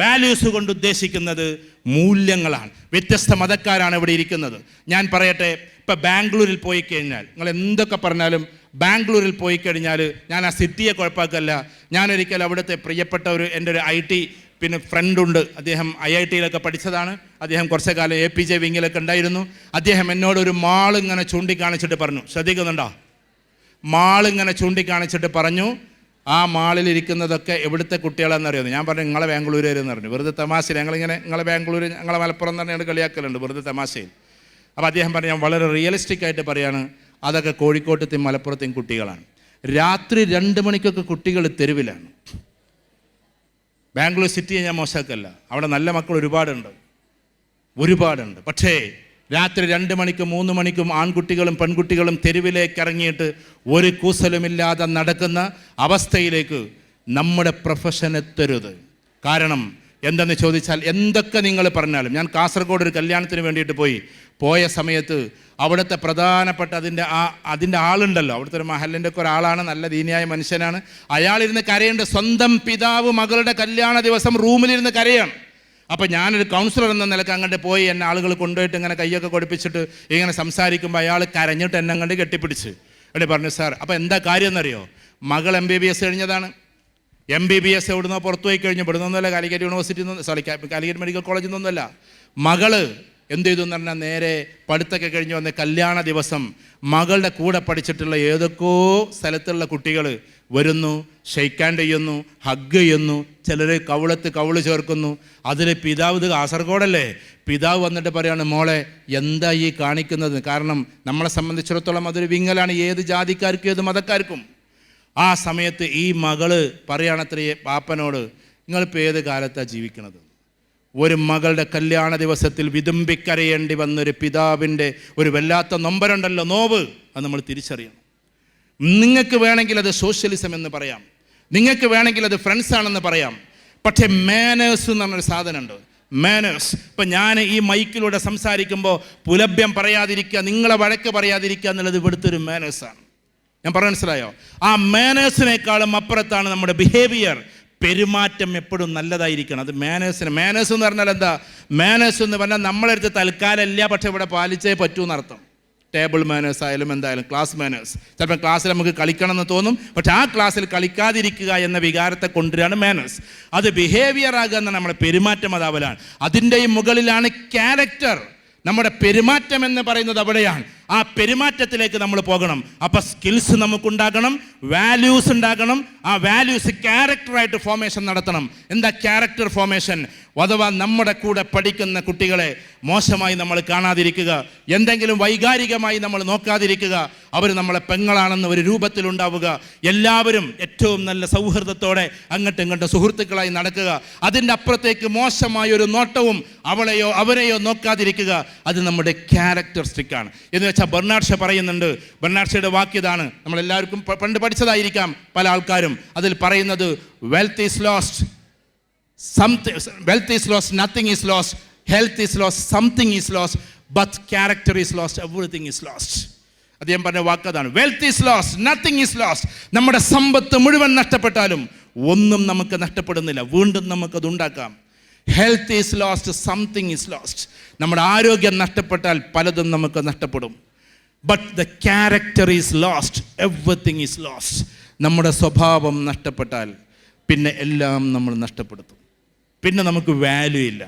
വാല്യൂസ് കൊണ്ട് ഉദ്ദേശിക്കുന്നത് മൂല്യങ്ങളാണ്. വ്യത്യസ്ത മതക്കാരാണ് ഇവിടെ ഇരിക്കുന്നത്. ഞാൻ പറയട്ടെ, ഇപ്പം ബാംഗ്ലൂരിൽ പോയി കഴിഞ്ഞാൽ, നിങ്ങൾ എന്തൊക്കെ പറഞ്ഞാലും ബാംഗ്ലൂരിൽ പോയി കഴിഞ്ഞാൽ, ഞാൻ ആ സിറ്റിയെ കുഴപ്പമാക്കല്ല, ഞാനൊരിക്കൽ അവിടുത്തെ പ്രിയപ്പെട്ട എൻ്റെ ഒരു IT ഫ്രണ്ടുണ്ട്. അദ്ദേഹം IITയിലൊക്കെ പഠിച്ചതാണ്. അദ്ദേഹം കുറച്ച് കാലം APJ വിങ്ങിലൊക്കെ ഉണ്ടായിരുന്നു. അദ്ദേഹം എന്നോട് ഒരു മാളിങ്ങനെ ചൂണ്ടിക്കാണിച്ചിട്ട് പറഞ്ഞു, ശ്രദ്ധിക്കുന്നുണ്ടോ? മാളിങ്ങനെ ചൂണ്ടിക്കാണിച്ചിട്ട് പറഞ്ഞു, ആ മാളിലിരിക്കുന്നതൊക്കെ എവിടുത്തെ കുട്ടികളെന്നറിയുന്നു. ഞാൻ പറഞ്ഞു നിങ്ങളെ ബാംഗ്ലൂരുകാരെന്ന് പറഞ്ഞു. വെറുതെ തമാശയിൽ നിങ്ങളെ ബാംഗ്ലൂർ, ഞങ്ങളെ മലപ്പുറം തന്നെയാണ് കളിയാക്കലുണ്ട് വെറുതെ തമാശയിൽ. അപ്പോൾ അദ്ദേഹം പറഞ്ഞു, ഞാൻ വളരെ റിയലിസ്റ്റിക് ആയിട്ട് പറയാണ്, അതൊക്കെ കോഴിക്കോട്ടത്തെയും മലപ്പുറത്തെയും കുട്ടികളാണ്. രാത്രി 2 മണിക്കൊക്കെ കുട്ടികൾ തെരുവിലാണ്. ബാംഗ്ലൂർ സിറ്റിയെ ഞാൻ മോശമാക്കല്ല, അവിടെ നല്ല മക്കൾ ഒരുപാടുണ്ട്. പക്ഷേ രാത്രി 2 മണിക്കും 3 മണിക്കും ആൺകുട്ടികളും പെൺകുട്ടികളും തെരുവിലേക്ക് ഇറങ്ങിയിട്ട് ഒരു കൂസലുമില്ലാതെ നടക്കുന്ന അവസ്ഥയിലേക്ക് നമ്മുടെ പ്രൊഫഷൻ എത്തരുത്. കാരണം എന്തെന്ന് ചോദിച്ചാൽ, എന്തൊക്കെ നിങ്ങൾ പറഞ്ഞാലും, ഞാൻ കാസർഗോഡ് ഒരു കല്യാണത്തിന് വേണ്ടിയിട്ട് പോയ സമയത്ത് അവിടുത്തെ പ്രധാനപ്പെട്ട അതിൻ്റെ ആളുണ്ടല്ലോ, അവിടുത്തെ ഒരു മഹലിൻ്റെ ഒക്കെ ഒരാളാണ്, നല്ല ദീനിയായ മനുഷ്യനാണ്. അയാളിരുന്ന് കരയുണ്ട്. സ്വന്തം പിതാവ് മകളുടെ കല്യാണ ദിവസം റൂമിലിരുന്ന് കരയാണ്. അപ്പോൾ ഞാനൊരു കൗൺസിലർ എന്ന നിലക്ക് അങ്ങോട്ട് പോയി, എന്നെ ആളുകൾ കൊണ്ടുപോയിട്ട് ഇങ്ങനെ കൈയൊക്കെ കൊടുപ്പിച്ചിട്ട് ഇങ്ങനെ സംസാരിക്കുമ്പോൾ അയാൾ കരഞ്ഞിട്ട് എന്നെ അങ്ങോട്ട് കെട്ടിപ്പിടിച്ച് എന്നിട്ട് പറഞ്ഞു, സാർ അപ്പോൾ എന്താ കാര്യം എന്നറിയോ? മകൾ MBBS കഴിഞ്ഞതാണ്. MBBS എവിടുന്നോ പുറത്തു പോയി കഴിഞ്ഞു, ഇവിടുന്നൊന്നുമല്ല, കാലിക്കറ്റ് യൂണിവേഴ്സിറ്റി കാലിക്കറ്റ് മെഡിക്കൽ കോളേജിൽ നിന്നൊന്നുമല്ല. മകള് എന്ത് ചെയ്തു എന്ന് പറഞ്ഞാൽ, നേരെ പഠിത്തമൊക്കെ കഴിഞ്ഞ് വന്ന് കല്യാണ ദിവസം മകളുടെ കൂടെ പഠിച്ചിട്ടുള്ള ഏതൊക്കെയോ സ്ഥലത്തുള്ള കുട്ടികൾ വരുന്നു, ഷെയ്ക്കാൻഡ് ചെയ്യുന്നു, ഹഗ് ചെയ്യുന്നു, ചിലർ കവിളത്ത് കവിള് ചേർക്കുന്നു. അതിൽ പിതാവ്, ഇത് കാസർഗോഡല്ലേ, പിതാവ് വന്നിട്ട് പറയാണ്, മോളെ എന്താ ഈ കാണിക്കുന്നത്? കാരണം നമ്മളെ സംബന്ധിച്ചിടത്തോളം അതൊരു വിങ്ങലാണ്, ഏത് ജാതിക്കാർക്കും ഏത് മതക്കാർക്കും. ആ സമയത്ത് ഈ മകള് പറയുകയാണത്രേ പാപ്പനോട്, നിങ്ങളിപ്പോൾ ഏത് കാലത്താണ് ജീവിക്കണത്? ഒരു മകളുടെ കല്യാണ ദിവസത്തിൽ വിതുമ്പിക്കരയേണ്ടി വന്നൊരു പിതാവിൻ്റെ ഒരു വല്ലാത്ത നൊമ്പരുണ്ടല്ലോ, നോവ്, അത് നമ്മൾ തിരിച്ചറിയണം. നിങ്ങൾക്ക് വേണമെങ്കിൽ അത് സോഷ്യലിസം എന്ന് പറയാം, നിങ്ങൾക്ക് വേണമെങ്കിൽ അത് ഫ്രണ്ട്സാണെന്ന് പറയാം, പക്ഷേ മാനേഴ്സ് എന്ന് പറഞ്ഞൊരു സാധനമുണ്ട്. മാനേഴ്സ്. ഇപ്പം ഞാൻ ഈ മൈക്കിലൂടെ സംസാരിക്കുമ്പോൾ പുലഭ്യം പറയാതിരിക്കുക, നിങ്ങളെ വഴക്ക് പറയാതിരിക്കുക എന്നുള്ളത് ഇവിടുത്തെ ഒരു മാനേഴ്സാണ്. ഞാൻ പറഞ്ഞ മനസ്സിലായോ? ആ മാനേഴ്സിനേക്കാളും അപ്പുറത്താണ് നമ്മുടെ ബിഹേവിയർ. പെരുമാറ്റം എപ്പോഴും നല്ലതായിരിക്കണം. അത് മാനേഴ്സ് എന്ന് പറഞ്ഞാൽ എന്താ? മാനേഴ്സ് എന്ന് പറഞ്ഞാൽ നമ്മളെടുത്ത് തൽക്കാലമില്ല, പക്ഷെ ഇവിടെ പാലിച്ചേ പറ്റൂ എന്നർത്ഥം. ടേബിൾ മാനേഴ്സ് ആയാലും എന്തായാലും ക്ലാസ് മാനേഴ്സ്. ചിലപ്പോൾ ക്ലാസ്സിൽ നമുക്ക് കളിക്കണം എന്ന് തോന്നും, പക്ഷെ ആ ക്ലാസ്സിൽ കളിക്കാതിരിക്കുക എന്ന വികാരത്തെ കൊണ്ടുവരികയാണ് മാനേഴ്സ്. അത് ബിഹേവിയർ ആകുക എന്ന നമ്മുടെ പെരുമാറ്റം അതാവലാണ്. അതിൻ്റെയും മുകളിലാണ് ക്യാരക്ടർ. നമ്മുടെ പെരുമാറ്റം എന്ന് പറയുന്നത് അവിടെയാണ്. ആ പെരുമാറ്റത്തിലേക്ക് നമ്മൾ പോകണം. അപ്പോൾ സ്കിൽസ് നമുക്കുണ്ടാകണം, വാല്യൂസ് ഉണ്ടാകണം. ആ വാല്യൂസ് ക്യാരക്ടറായിട്ട് ഫോർമേഷൻ നടത്തണം. എന്താ ക്യാരക്ടർ ഫോർമേഷൻ? അഥവാ നമ്മുടെ കൂടെ പഠിക്കുന്ന കുട്ടികളെ മോശമായി നമ്മൾ കാണാതിരിക്കുക, എന്തെങ്കിലും വൈകാരികമായി നമ്മൾ നോക്കാതിരിക്കുക, അവർ നമ്മളെ പെങ്ങളാണെന്ന് ഒരു രൂപത്തിലുണ്ടാവുക, എല്ലാവരും ഏറ്റവും നല്ല സൗഹൃദത്തോടെ അങ്ങോട്ടും ഇങ്ങോട്ടും സുഹൃത്തുക്കളായി നടക്കുക. അതിൻ്റെ അപ്പുറത്തേക്ക് മോശമായൊരു നോട്ടവും അവളെയോ അവരെയോ നോക്കാതിരിക്കുക. അത് നമ്മുടെ ക്യാരക്ടറിസ്റ്റിക്കാണ് എന്ന് വെച്ചാൽ ബെർണാഡ് ഷാ പറയുന്നുണ്ട്. ബെർണാഡ് ഷായുടെ വാക്യതാണ്, നമ്മളെല്ലാവർക്കും പണ്ട് പഠിച്ചതായിരിക്കാം പല ആൾക്കാരും. അതിൽ പറയുന്നത് wealth is lost, wealth is lost, nothing is lost, health is lost, something is lost, but character is lost, everything is lost. അദ്ദേഹം പറഞ്ഞ വാക്കതാണ്, wealth is lost, nothing is lost. നമ്മുടെ സമ്പത്ത് മുഴുവൻ നഷ്ടപ്പെട്ടാലും ഒന്നും നമുക്ക് നഷ്ടപ്പെടുന്നില്ല, വീണ്ടും നമുക്കത് ഉണ്ടാക്കാം. Health is lost, something is lost. നമ്മുടെ ആരോഗ്യം നഷ്ടപ്പെട്ടാൽ പലതും നമുക്ക് നഷ്ടപ്പെടും. But the character is lost, everything is lost. നമ്മുടെ സ്വഭാവം നഷ്ടപ്പെട്ടാൽ പിന്നെ എല്ലാം നമ്മൾ നഷ്ടപ്പെടുത്തും. പിന്നെ നമുക്ക് വാല്യൂ ഇല്ല,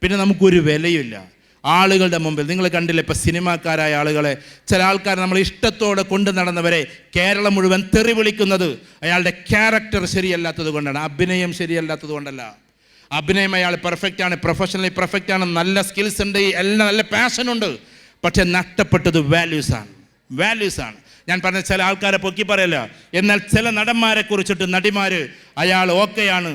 പിന്നെ നമുക്കൊരു വിലയില്ല. ആളുകളുടെ മുമ്പിൽ നിങ്ങൾ കണ്ടില്ല, ഇപ്പം സിനിമാക്കാരായ ആളുകളെ, ചില ആൾക്കാർ നമ്മൾ ഇഷ്ടത്തോടെ കൊണ്ടു നടന്നവരെ കേരളം മുഴുവൻ തെറി വിളിക്കുന്നത് അയാളുടെ ക്യാരക്ടർ ശരിയല്ലാത്തത് കൊണ്ടാണ്, അഭിനയം ശരിയല്ലാത്തത് കൊണ്ടല്ല. അഭിനയം അയാൾ പെർഫെക്റ്റ് ആണ്, പ്രൊഫഷണലി പെർഫെക്റ്റ് ആണ്, നല്ല സ്കിൽസ് ഉണ്ട്, എല്ലാം നല്ല പാഷനുണ്ട്. പക്ഷെ നഷ്ടപ്പെട്ടത് വാല്യൂസാണ്. ഞാൻ പറഞ്ഞ ചില ആൾക്കാരെ പൊക്കി പറയല്ല, എന്നാൽ ചില നടന്മാരെ കുറിച്ചിട്ട് നടിമാർ അയാൾ ഓക്കെയാണ്,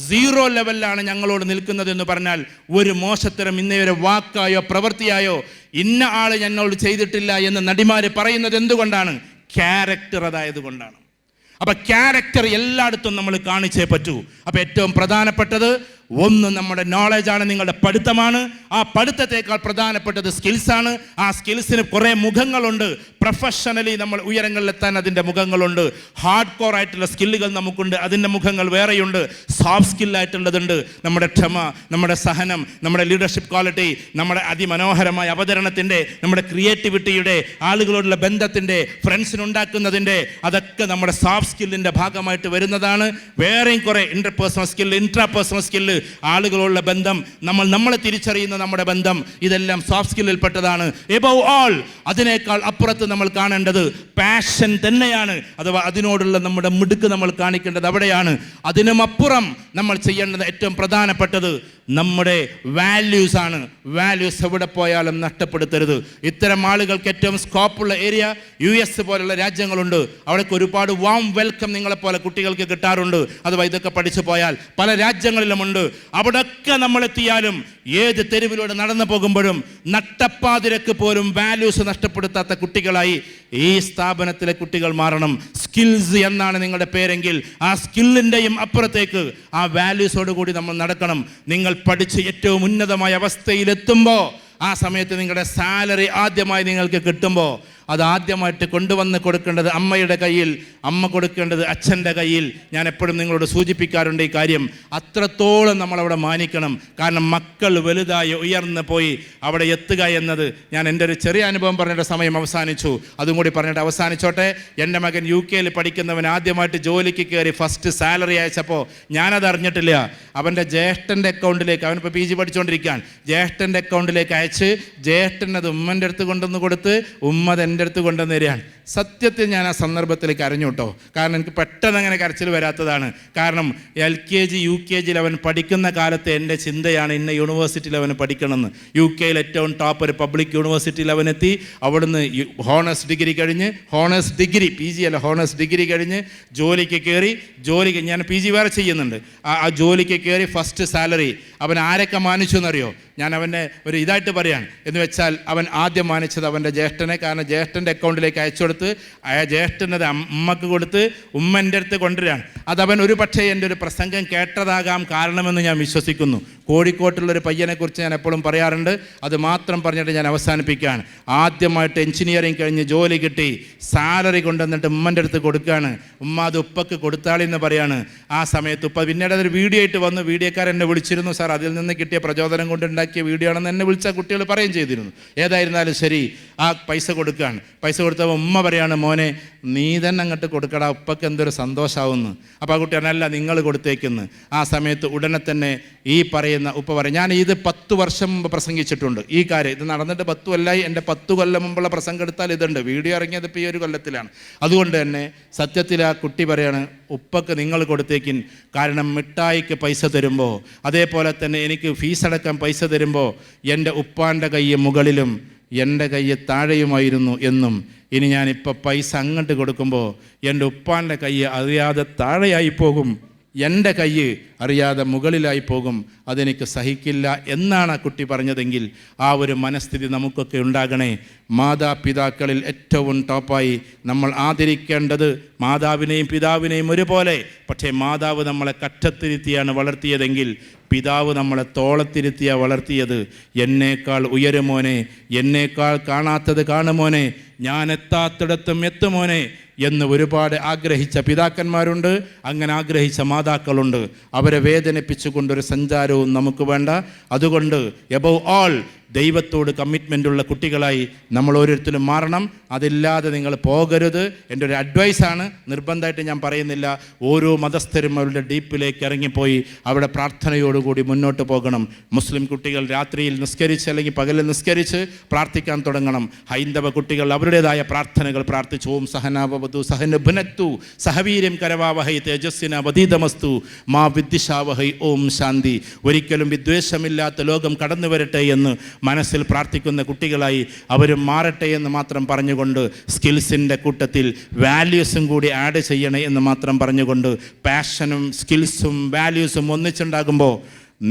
0 ലെവലിലാണ് ഞങ്ങളോട് നിൽക്കുന്നത് എന്ന് പറഞ്ഞാൽ ഒരു മോശത്തരം ഇന്നേ വരെ വാക്കായോ പ്രവൃത്തിയായോ ഇന്ന ആൾ ഞങ്ങളോട് ചെയ്തിട്ടില്ല എന്ന് നടിമാർ പറയുന്നത് എന്തുകൊണ്ടാണ്? ക്യാരക്ടർ അതായത് കൊണ്ടാണ്. അപ്പം ക്യാരക്ടർ എല്ലായിടത്തും നമ്മൾ കാണിച്ചേ പറ്റൂ. അപ്പം ഏറ്റവും പ്രധാനപ്പെട്ടത് ഒന്ന് നമ്മുടെ നോളജാണ്, നിങ്ങളുടെ പഠിത്തമാണ്. ആ പഠിത്തത്തേക്കാൾ പ്രധാനപ്പെട്ടത് സ്കിൽസാണ്. ആ സ്കിൽസിന് കുറേ മുഖങ്ങളുണ്ട്. പ്രൊഫഷണലി നമ്മൾ ഉയരങ്ങളിലെത്താൻ അതിൻ്റെ മുഖങ്ങളുണ്ട്. ഹാർഡ് കോർ ആയിട്ടുള്ള സ്കില്ലുകൾ നമുക്കുണ്ട്, അതിൻ്റെ മുഖങ്ങൾ വേറെയുണ്ട്. സോഫ്റ്റ് സ്കില്ലായിട്ടുള്ളതുണ്ട്. നമ്മുടെ ക്ഷമ, നമ്മുടെ സഹനം, നമ്മുടെ ലീഡർഷിപ്പ് ക്വാളിറ്റി, നമ്മുടെ അതിമനോഹരമായ അവതരണത്തിൻ്റെ, നമ്മുടെ ക്രിയേറ്റിവിറ്റിയുടെ, ആളുകളോടുള്ള ബന്ധത്തിൻ്റെ, ഫ്രണ്ട്സിനുണ്ടാക്കുന്നതിൻ്റെ, അതൊക്കെ നമ്മുടെ സോഫ്റ്റ് സ്കില്ലിൻ്റെ ഭാഗമായിട്ട് വരുന്നതാണ്. വേറെയും കുറേ ഇന്റർപേഴ്സണൽ സ്കില്ല്, ഇൻട്രാപേഴ്സണൽ സ്കില്ല്, ആളുകളുള്ള ബന്ധം, നമ്മളെ തിരിച്ചറിയുന്ന നമ്മുടെ ബന്ധം, ഇതെല്ലാം സോഫ്റ്റ് സ്കില്ലിൽപ്പെട്ടതാണ്. എബവ് ഓൾ, അതിനേക്കാൾ അപ്പുറത്ത് നമ്മൾ കാണേണ്ടത് പാഷൻ തന്നെയാണ്. അഥവാ അതിനോടുള്ള നമ്മുടെ മിടുക്ക് നമ്മൾ കാണിക്കേണ്ടത് അവിടെയാണ്. അതിനുമപ്പുറം നമ്മൾ ചെയ്യേണ്ടത് ഏറ്റവും പ്രധാനപ്പെട്ടത് നമ്മുടെ വാല്യൂസ് ആണ്. വാല്യൂസ് എവിടെ പോയാലും നഷ്ടപ്പെടുത്തരുത്. ഇത്തരം ആളുകൾക്ക് ഏറ്റവും സ്കോപ്പുള്ള ഏരിയ US പോലുള്ള രാജ്യങ്ങളുണ്ട്. അവിടേക്ക് ഒരുപാട് വാം വെൽക്കം നിങ്ങളെപ്പോലെ കുട്ടികൾക്ക് കിട്ടാറുണ്ട്. അഥവാ ഇതൊക്കെ പഠിച്ചു പോയാൽ പല രാജ്യങ്ങളിലുമുണ്ട്. അവിടെയൊക്കെ നമ്മളെത്തിയാലും ഏത് തെരുവിലൂടെ നടന്നു പോകുമ്പോഴും നട്ടപ്പാതിരക്ക് പോലും വാല്യൂസ് നഷ്ടപ്പെടുത്താത്ത കുട്ടികളായി ഈ സ്ഥാപനത്തിലെ കുട്ടികൾ മാറണം. സ്കിൽസ് എന്നാണ് നിങ്ങളുടെ പേരെങ്കിൽ ആ സ്കില്ലിൻ്റെയും അപ്പുറത്തേക്ക് ആ വാല്യൂസോട് കൂടി നമ്മൾ നടക്കണം. നിങ്ങൾ പഠിച്ച് ഏറ്റവും ഉന്നതമായ അവസ്ഥയിലെത്തുമ്പോൾ ആ സമയത്ത് നിങ്ങളുടെ സാലറി ആദ്യമായി നിങ്ങൾക്ക് കിട്ടുമ്പോൾ അത് ആദ്യമായിട്ട് കൊണ്ടുവന്ന് കൊടുക്കേണ്ടത് അമ്മയുടെ കയ്യിൽ, അമ്മ കൊടുക്കേണ്ടത് അച്ഛൻ്റെ കയ്യിൽ. ഞാൻ എപ്പോഴും നിങ്ങളോട് സൂചിപ്പിക്കാറുണ്ട് ഈ കാര്യം. അത്രത്തോളം നമ്മളവിടെ മാനിക്കണം. കാരണം മക്കൾ വലുതായി ഉയർന്നു പോയി അവിടെ എത്തുക എന്നത്, ഞാൻ എൻ്റെ ഒരു ചെറിയ അനുഭവം പറഞ്ഞിട്ട് സമയം അവസാനിച്ചു, അതും കൂടി പറഞ്ഞിട്ട് അവസാനിച്ചോട്ടെ. എൻ്റെ മകൻ UK പഠിക്കുന്നവൻ ആദ്യമായിട്ട് ജോലിക്ക് കയറി ഫസ്റ്റ് സാലറി അയച്ചപ്പോൾ ഞാനത് അറിഞ്ഞിട്ടില്ല. അവൻ്റെ ജ്യേഷ്ഠൻ്റെ അക്കൗണ്ടിലേക്ക്, അവനിപ്പോൾ PG പഠിച്ചുകൊണ്ടിരിക്കുകയാണ്, ജ്യേഷ്ഠൻ്റെ അക്കൗണ്ടിലേക്ക് അയച്ച് ജ്യേഷ്ഠനത് ഉമ്മൻ്റെ അടുത്ത് കൊണ്ടുവന്ന് കൊടുത്ത് ഉമ്മ എൻ്റെ അടുത്ത് കൊണ്ടുവന്ന് തരികയാണ്. സത്യത്തിൽ ഞാൻ ആ സന്ദർഭത്തിലേക്ക് അറിഞ്ഞു കേട്ടോ. കാരണം എനിക്ക് പെട്ടെന്ന് അങ്ങനെ കരച്ചിൽ വരാത്തതാണ്. കാരണം LKG UKG അവൻ പഠിക്കുന്ന കാലത്ത് എൻ്റെ ചിന്തയാണ് ഇന്ന യൂണിവേഴ്സിറ്റിയിൽ അവന് പഠിക്കണമെന്ന്. UK ഏറ്റവും ടോപ്പ് ഒരു പബ്ലിക് യൂണിവേഴ്സിറ്റിയിൽ അവനെത്തി. അവിടുന്ന് ഹോണേഴ്സ് ഡിഗ്രി കഴിഞ്ഞ്, PG അല്ല ഹോണേഴ്സ് ഡിഗ്രി കഴിഞ്ഞ് ജോലിക്ക് കയറി. ഞാൻ PG വേറെ ചെയ്യുന്നുണ്ട്. ആ ജോലിക്ക് കയറി ഫസ്റ്റ് സാലറി അവൻ ആരൊക്കെ മാനിച്ചു എന്നറിയോ? ഞാൻ അവൻ്റെ ഒരു ഇതായിട്ട് പറയാണ് എന്ന് വെച്ചാൽ അവൻ ആദ്യം മാനിച്ചത് അവൻ്റെ ജ്യേഷ്ഠനെ. കാരണം ജ്യേഷ്ഠൻ്റെ അക്കൗണ്ടിലേക്ക് അയച്ചു കൊടുത്ത് ആ ജ്യേഷ്ഠനത് അമ്മക്ക് കൊടുത്ത് ഉമ്മ എൻ്റെ അടുത്ത് കൊണ്ടുവരികയാണ്. അതവൻ ഒരു പക്ഷേ എൻ്റെ ഒരു പ്രസംഗം കേട്ടതാകാം കാരണമെന്ന് ഞാൻ വിശ്വസിക്കുന്നു. കോഴിക്കോട്ടുള്ളൊരു പയ്യനെക്കുറിച്ച് ഞാൻ എപ്പോഴും പറയാറുണ്ട്. അത് മാത്രം പറഞ്ഞിട്ട് ഞാൻ അവസാനിപ്പിക്കുകയാണ്. ആദ്യമായിട്ട് എഞ്ചിനീയറിങ് കഴിഞ്ഞ് ജോലി കിട്ടി, സാലറി കൊണ്ടുവന്നിട്ട് ഉമ്മൻ്റെ അടുത്ത് കൊടുക്കുകയാണ്. ഉമ്മ അത് ഉപ്പക്ക് കൊടുത്താളിന്ന് പറയാണ്. ആ സമയത്ത് ഉപ്പ പിന്നീട് അതൊരു വീഡിയോ ആയിട്ട് വന്നു. വീഡിയോക്കാർ എന്നെ വിളിച്ചിരുന്നു, സാർ അതിൽ നിന്ന് കിട്ടിയ പ്രചോദനം കൊണ്ടുണ്ടായി ഉണ്ടാക്കിയ വീഡിയോ ആണെന്ന് എന്നെ വിളിച്ച കുട്ടികൾ പറയുകയും ചെയ്തിരുന്നു. ഏതായിരുന്നാലും ശരി, ആ പൈസ കൊടുക്കുകയാണ്. പൈസ കൊടുത്തപ്പോൾ ഉമ്മ പറയാണ്, മോനെ നീ തന്നെ അങ്ങോട്ട് കൊടുക്കടാ, ഉപ്പക്ക് എന്തൊരു സന്തോഷമാവുന്നു. അപ്പോൾ ആ കുട്ടി പറഞ്ഞല്ല, നിങ്ങൾ കൊടുത്തേക്കുന്നു. ആ സമയത്ത് ഉടനെ തന്നെ ഈ പറയുന്ന ഉപ്പ പറയും, ഞാൻ ഇത് 10 വർഷം മുമ്പ് പ്രസംഗിച്ചിട്ടുണ്ട് ഈ കാര്യം. ഇത് നടന്നിട്ട് 10 കൊല്ലമായി. എൻ്റെ 10 കൊല്ലം മുമ്പുള്ള പ്രസംഗം എടുത്താൽ ഇതുണ്ട്. വീഡിയോ ഇറങ്ങിയത് ഇപ്പോൾ ഈ ഒരു കൊല്ലത്തിലാണ്. അതുകൊണ്ട് തന്നെ സത്യത്തിൽ ആ കുട്ടി പറയാണ്, ഉപ്പക്ക് നിങ്ങൾ കൊടുത്തേക്കിൻ. കാരണം മിഠായിക്ക് പൈസ തരുമ്പോൾ, അതേപോലെ തന്നെ എനിക്ക് ഫീസ് അടക്കാൻ പൈസ തരുമ്പോൾ എൻ്റെ ഉപ്പാൻ്റെ കൈ മുകളിലും എൻ്റെ കൈ താഴെയുമായിരുന്നു എന്നും, ഇനി ഞാനിപ്പോൾ പൈസ അങ്ങോട്ട് കൊടുക്കുമ്പോൾ എൻ്റെ ഉപ്പാൻ്റെ കൈ അറിയാതെ താഴെയായി പോകും, എൻ്റെ കൈ അറിയാതെ മുകളിലായി പോകും, അതെനിക്ക് സഹിക്കില്ല എന്നാണ് ആ കുട്ടി പറഞ്ഞതെങ്കിൽ ആ ഒരു മനസ്ഥിതി നമുക്കൊക്കെ ഉണ്ടാകണേ. മാതാപിതാക്കളിൽ ഏറ്റവും ടോപ്പായി നമ്മൾ ആദരിക്കേണ്ടത് മാതാവിനെയും പിതാവിനെയും ഒരുപോലെ. പക്ഷേ മാതാവ് നമ്മളെ കറ്റത്തിരുത്തിയാണ് വളർത്തിയതെങ്കിൽ പിതാവ് നമ്മളെ തോളത്തിരുത്തിയാണ് വളർത്തിയത്. എന്നേക്കാൾ ഉയരുമോനെ, എന്നേക്കാൾ കാണാത്തത് കാണുമോനെ, ഞാൻ എത്താത്തിടത്തും എത്തുമോനെ എന്ന് ഒരുപാട് ആഗ്രഹിച്ച പിതാക്കന്മാരുണ്ട്. അങ്ങനെ ആഗ്രഹിച്ച മാതാക്കളുണ്ട്. അവരെ വേദനിപ്പിച്ചുകൊണ്ടൊരു സഞ്ചാരവും നമുക്ക് വേണ്ട. അതുകൊണ്ട് എബവ് ഓൾ ദൈവത്തോട് കമ്മിറ്റ്മെൻ്റുള്ള കുട്ടികളായി നമ്മൾ ഓരോരുത്തരും മാറണം. അതില്ലാതെ നിങ്ങൾ പോകരുത്. എൻ്റെ ഒരു അഡ്വൈസാണ്, നിർബന്ധമായിട്ട് ഞാൻ പറയുന്നില്ല. ഓരോ മതസ്ഥരും അവരുടെ ഡീപ്പിലേക്ക് ഇറങ്ങിപ്പോയി അവിടെ പ്രാർത്ഥനയോടുകൂടി മുന്നോട്ട് പോകണം. മുസ്ലിം കുട്ടികൾ രാത്രിയിൽ നിസ്കരിച്ച് അല്ലെങ്കിൽ പകലിൽ നിസ്കരിച്ച് പ്രാർത്ഥിക്കാൻ തുടങ്ങണം. ഹൈന്ദവ കുട്ടികൾ അവരുടേതായ പ്രാർത്ഥനകൾ പ്രാർത്ഥിച്ചു. ഓം സഹനാവവതു സഹനുഭുനക്തു സഹവീര്യം കരവാവഹൈ തേജസ്സിന വധീതമസ്തു മാ വിദ്വിഷാവഹൈ ഓം ശാന്തി. ഒരിക്കലും വിദ്വേഷമില്ലാത്ത ലോകം കടന്നു വരട്ടെ എന്ന് മനസ്സിൽ പ്രാർത്ഥിക്കുന്ന കുട്ടികളായി അവരും മാറട്ടെ എന്ന് മാത്രം പറഞ്ഞുകൊണ്ട്, സ്കിൽസിൻ്റെ കൂട്ടത്തിൽ വാല്യൂസും കൂടി ആഡ് ചെയ്യണേ എന്ന് മാത്രം പറഞ്ഞുകൊണ്ട്, പാഷനും സ്കിൽസും വാല്യൂസും ഒന്നിച്ചുണ്ടാകുമ്പോൾ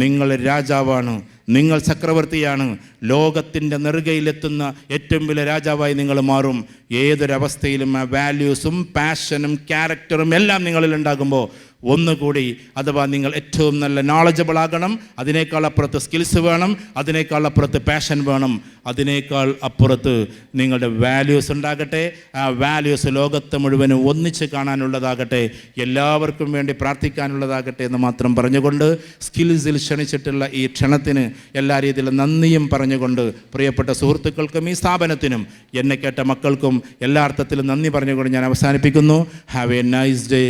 നിങ്ങൾ രാജാവാണ്, നിങ്ങൾ ചക്രവർത്തിയാണ്. ലോകത്തിൻ്റെ നെറുകയിലെത്തുന്ന ഏറ്റവും വലിയ രാജാവായി നിങ്ങൾ മാറും. ഏതൊരവസ്ഥയിലും ആ വാല്യൂസും പാഷനും ക്യാരക്ടറും എല്ലാം നിങ്ങളിൽ ഉണ്ടാകുമ്പോൾ ഒന്നുകൂടി, അഥവാ നിങ്ങൾ ഏറ്റവും നല്ല നോളജബിൾ ആകണം. അതിനേക്കാൾ അപ്പുറത്ത് സ്കിൽസ് വേണം, അതിനേക്കാൾ അപ്പുറത്ത് പാഷൻ വേണം, അതിനേക്കാൾ അപ്പുറത്ത് നിങ്ങളുടെ വാല്യൂസ് ഉണ്ടാകട്ടെ. ആ വാല്യൂസ് ലോകത്തെ മുഴുവനും ഒന്നിച്ച് കാണാനുള്ളതാകട്ടെ, എല്ലാവർക്കും വേണ്ടി പ്രാർത്ഥിക്കാനുള്ളതാകട്ടെ എന്ന് മാത്രം പറഞ്ഞുകൊണ്ട്, സ്കിൽസിൽ ക്ഷണിച്ചിട്ടുള്ള ഈ ക്ഷണത്തിന് എല്ലാ രീതിയിലും നന്ദിയും പറഞ്ഞുകൊണ്ട്, പ്രിയപ്പെട്ട സുഹൃത്തുക്കൾക്കും ഈ സ്ഥാപനത്തിനും എന്നെ കേട്ട മക്കൾക്കും എല്ലാ അർത്ഥത്തിലും നന്ദി പറഞ്ഞുകൊണ്ട് ഞാൻ അവസാനിപ്പിക്കുന്നു. Have A nice day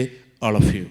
all of you.